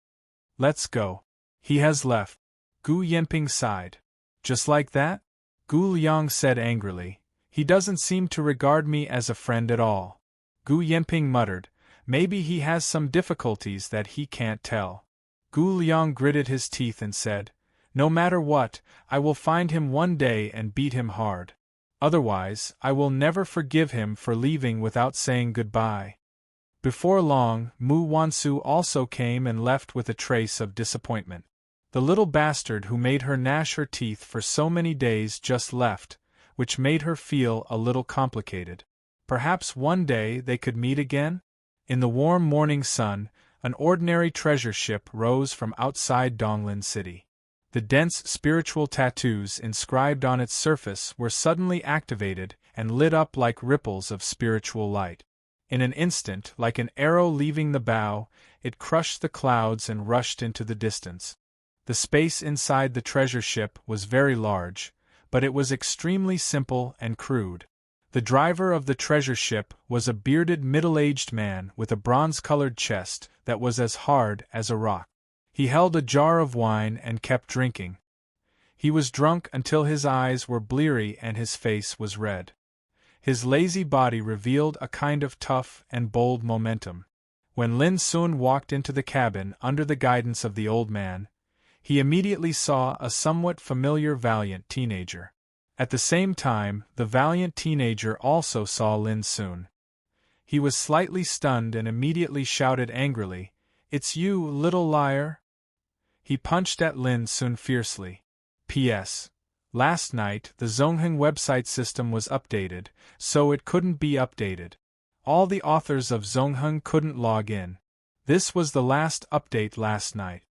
"Let's go." "He has left." Gu Yanping sighed. "Just like that?" Gu Liang said angrily. "He doesn't seem to regard me as a friend at all." Gu Yanping muttered, "Maybe he has some difficulties that he can't tell." Gu Liang gritted his teeth and said, "No matter what, I will find him one day and beat him hard. Otherwise, I will never forgive him for leaving without saying goodbye." Before long, Mu Wansu also came and left with a trace of disappointment. The little bastard who made her gnash her teeth for so many days just left, which made her feel a little complicated. Perhaps one day they could meet again? In the warm morning sun, an ordinary treasure ship rose from outside Donglin City. The dense spiritual tattoos inscribed on its surface were suddenly activated and lit up like ripples of spiritual light. In an instant, like an arrow leaving the bow, it crushed the clouds and rushed into the distance. The space inside the treasure ship was very large, but it was extremely simple and crude. The driver of the treasure ship was a bearded middle-aged man with a bronze-colored chest that was as hard as a rock. He held a jar of wine and kept drinking. He was drunk until his eyes were bleary and his face was red. His lazy body revealed a kind of tough and bold momentum. When Lin Sun walked into the cabin under the guidance of the old man, he immediately saw a somewhat familiar valiant teenager. At the same time, the valiant teenager also saw Lin Sun. He was slightly stunned and immediately shouted angrily, "It's you, little liar!" He punched at Lin Sun fiercely. P.S. Last night, the Zongheng website system was updated, so it couldn't be updated. All the authors of Zongheng couldn't log in. This was the last update last night.